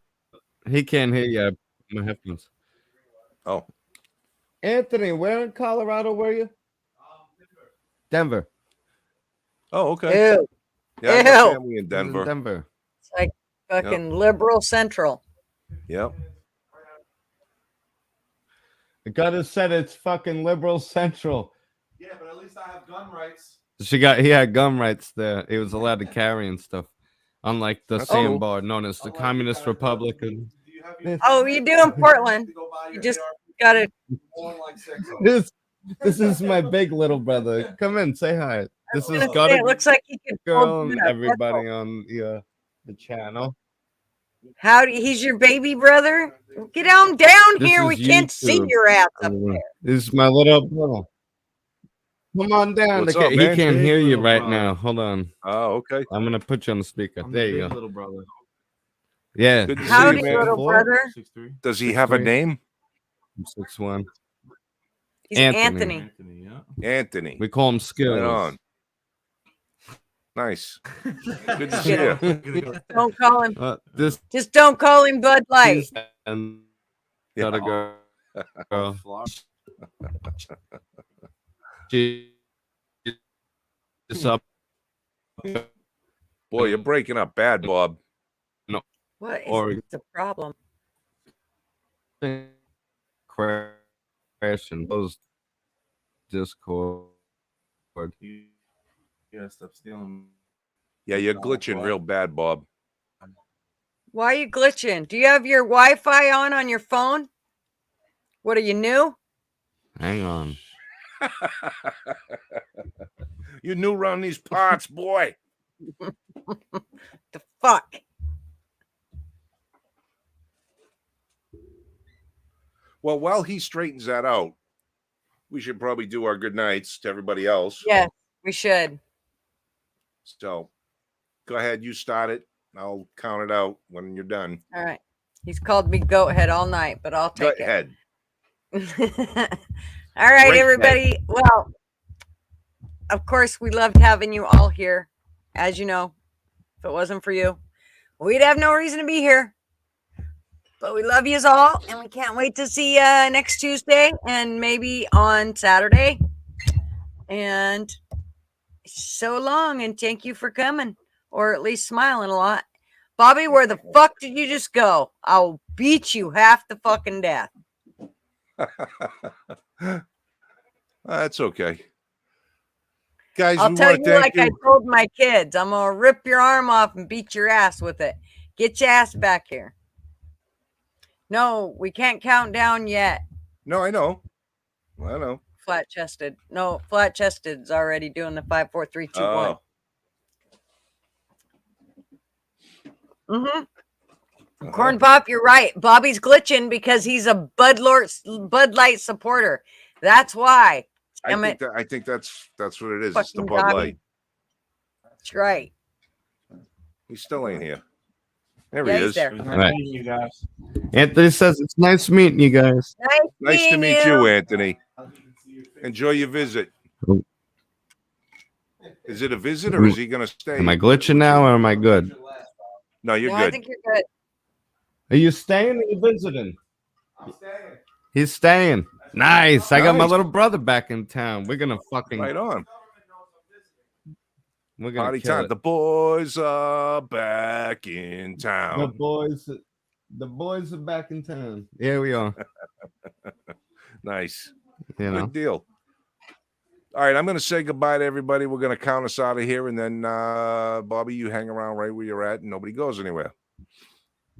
He can't hear you. I put my headphones. Oh, Anthony, where in Colorado were you? Denver. oh, okay. Ew. Yeah, I got Ew. family in He's in Denver. Denver. It's like fucking liberal central. Yep. The gutter said it's fucking liberal central. Yeah, but at least I have gun rights. He had gun rights there. He was allowed to carry and stuff. Unlike the That's cool. sandbar known as the Unlike Communist you guys, Republic. Do you have your Oh, you do in Portland. to go buy You your just AR got it. more like 6 of them? This is my big little brother. Come in, say hi. This is Gutter It looks like he could Girl hold and it up. everybody on the channel. Howdy, he's your baby brother. Get on down This here. is We can't see YouTube. your ass up there. This is my little brother. Come on down. What's Okay, up, he man? can't Big hear you little right brother. now. Hold on. Oh, okay. I'm gonna put you on the speaker. I'm There the you big go. little brother. Yeah. Good to see Howdy, you, man. little brother. 6'3". Does he have a 6'3"? name? I'm 6'1". He's Anthony. Anthony. Anthony, yeah. Anthony. We call him Skills. Right on. Nice. Good to see you. Don't call him. This Just don't call him Bud Light. is and Yeah. gotta go. Girl. Florida. She is up. Boy, you're breaking up bad, Bob. What is Or- the problem? Crashing those Discord. You gotta stop stealing. Yeah, you're No, glitching Bob. real bad, Bob. Why are you glitching? Do you have your Wi-Fi on your phone? What are you new? Hang on. You new around these parts, boy. The fuck? Well, while he straightens that out, we should probably do our good nights to everybody else. Yes, we should. So go ahead, you start it. I'll count it out when you're done. All right. He's called me goat head all night, but I'll Go take it. ahead. All right, Great everybody. Well, of course, we loved having you all here. As you know, if it wasn't for you, we'd have no reason to be here. But we love you all, and we can't wait to see you next Tuesday and maybe on Saturday. And so long, and thank you for coming, or at least smiling a lot. Bobby, where the fuck did you just go? I'll beat you half the fucking death. That's okay. Guys, I'll we tell want you to thank like I you. told my kids, I'm gonna rip your arm off and beat your ass with it. Get your ass back here. No, we can't count down yet. No, I know. I know. Flat chested. No, flat chested's already doing the 5, 4, 3, 2, 1. Mm-hmm. Corn Pop, you're right. Bobby's glitching because he's a Bud Light supporter. That's why. I think that's what it is. It's the Fucking Bud Bobby. Light. That's right. He still ain't here. There Yeah, he he's is. there. Right. You guys. Anthony says it's nice meeting you guys. Nice to meet you, Anthony. Enjoy your visit. Oh. Is it a visit or is he going to stay? Am I glitching now or am I good? No, you're No, I good. think you're good. Are you staying or you visiting? I'm staying. He's staying. Nice. I got my Nice. little brother back in town. We're gonna fucking Right on. we're gonna Party kill time. it. The boys are back in The town. boys are back in town. Here we are. Nice. You know. Good deal. All right, I'm going to say goodbye to everybody. We're going to count us out of here, and then Bobby, you hang around right where you're at, and nobody goes anywhere.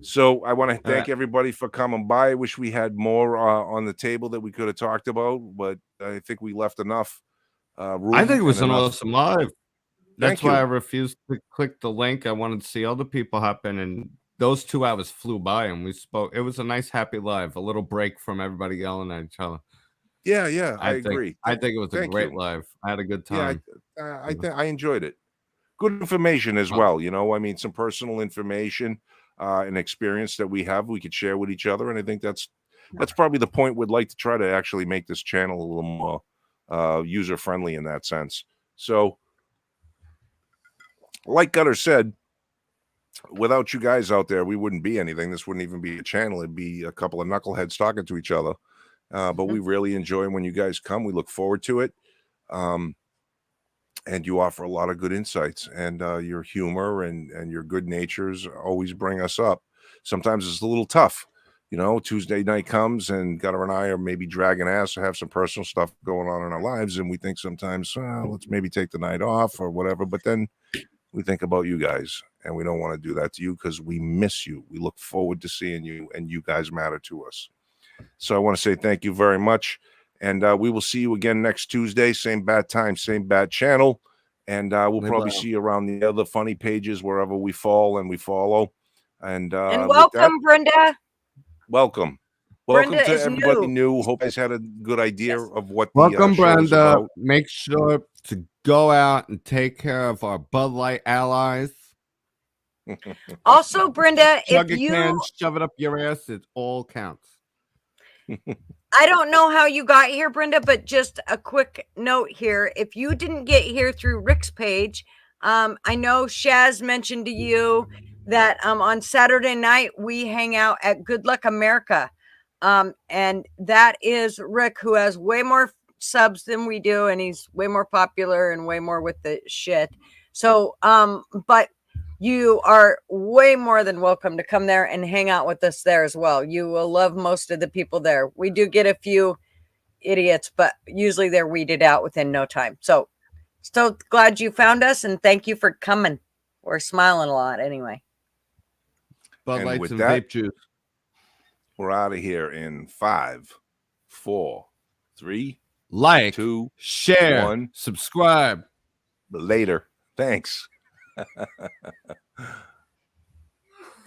So I want to thank right. everybody for coming by. I wish we had more on the table that we could have talked about, but I think we left enough room. I think it was and an enough- awesome live. That's Thank why I you. refused to click the link. I wanted to see other people hop in, and those 2 hours flew by, and we spoke. It was a nice, happy live. A little break from everybody yelling at each other. Yeah, I think, agree. I think it was a Thank great you. live. I had a good Yeah, time. I enjoyed it. Good information as Oh. well. You know, I mean, some personal information and experience that we have, we could share with each other, and I think that's probably the point. We'd like to try to actually make this channel a little more user friendly in that sense. So, like Gutter said, without you guys out there, we wouldn't be anything. This wouldn't even be a channel. It'd be a couple of knuckleheads talking to each other. But we really enjoy when you guys come. We look forward to it. And you offer a lot of good insights, and your humor and your good natures always bring us up. Sometimes it's a little tough. You know, Tuesday night comes and Gutter and I are maybe dragging ass or have some personal stuff going on in our lives. And we think sometimes, let's maybe take the night off or whatever. But then we think about you guys, and we don't want to do that to you because we miss you. We look forward to seeing you, and you guys matter to us. So I want to say thank you very much. And we will see you again next Tuesday. Same bad time, same bad channel. And we'll probably see you around the other funny pages wherever we fall and we follow. And with welcome, that, Brenda. welcome. Brenda Welcome to is everybody new. Hope you guys had a good idea of what the Welcome, show is Brenda. about. Make sure to go out and take care of our Bud Light allies. Also, Brenda, Chug if a you can, shove it up your ass. It all counts. I don't know how you got here, Brenda, but just a quick note here. If you didn't get here through Rick's page, I know Shaz mentioned to you that on Saturday night we hang out at Good Luck America. And that is Rick, who has way more subs than we do, and he's way more popular and way more with the shit. So, but you are way more than welcome to come there and hang out with us there as well. You will love most of the people there. We do get a few idiots, but usually they're weeded out within no time. So glad you found us, and thank you for coming. We're smiling a lot anyway. Bud And Lights with and that- vape juice. We're out of here in 5, 4, 3, Like, 2, share, 1. subscribe. Later. Thanks.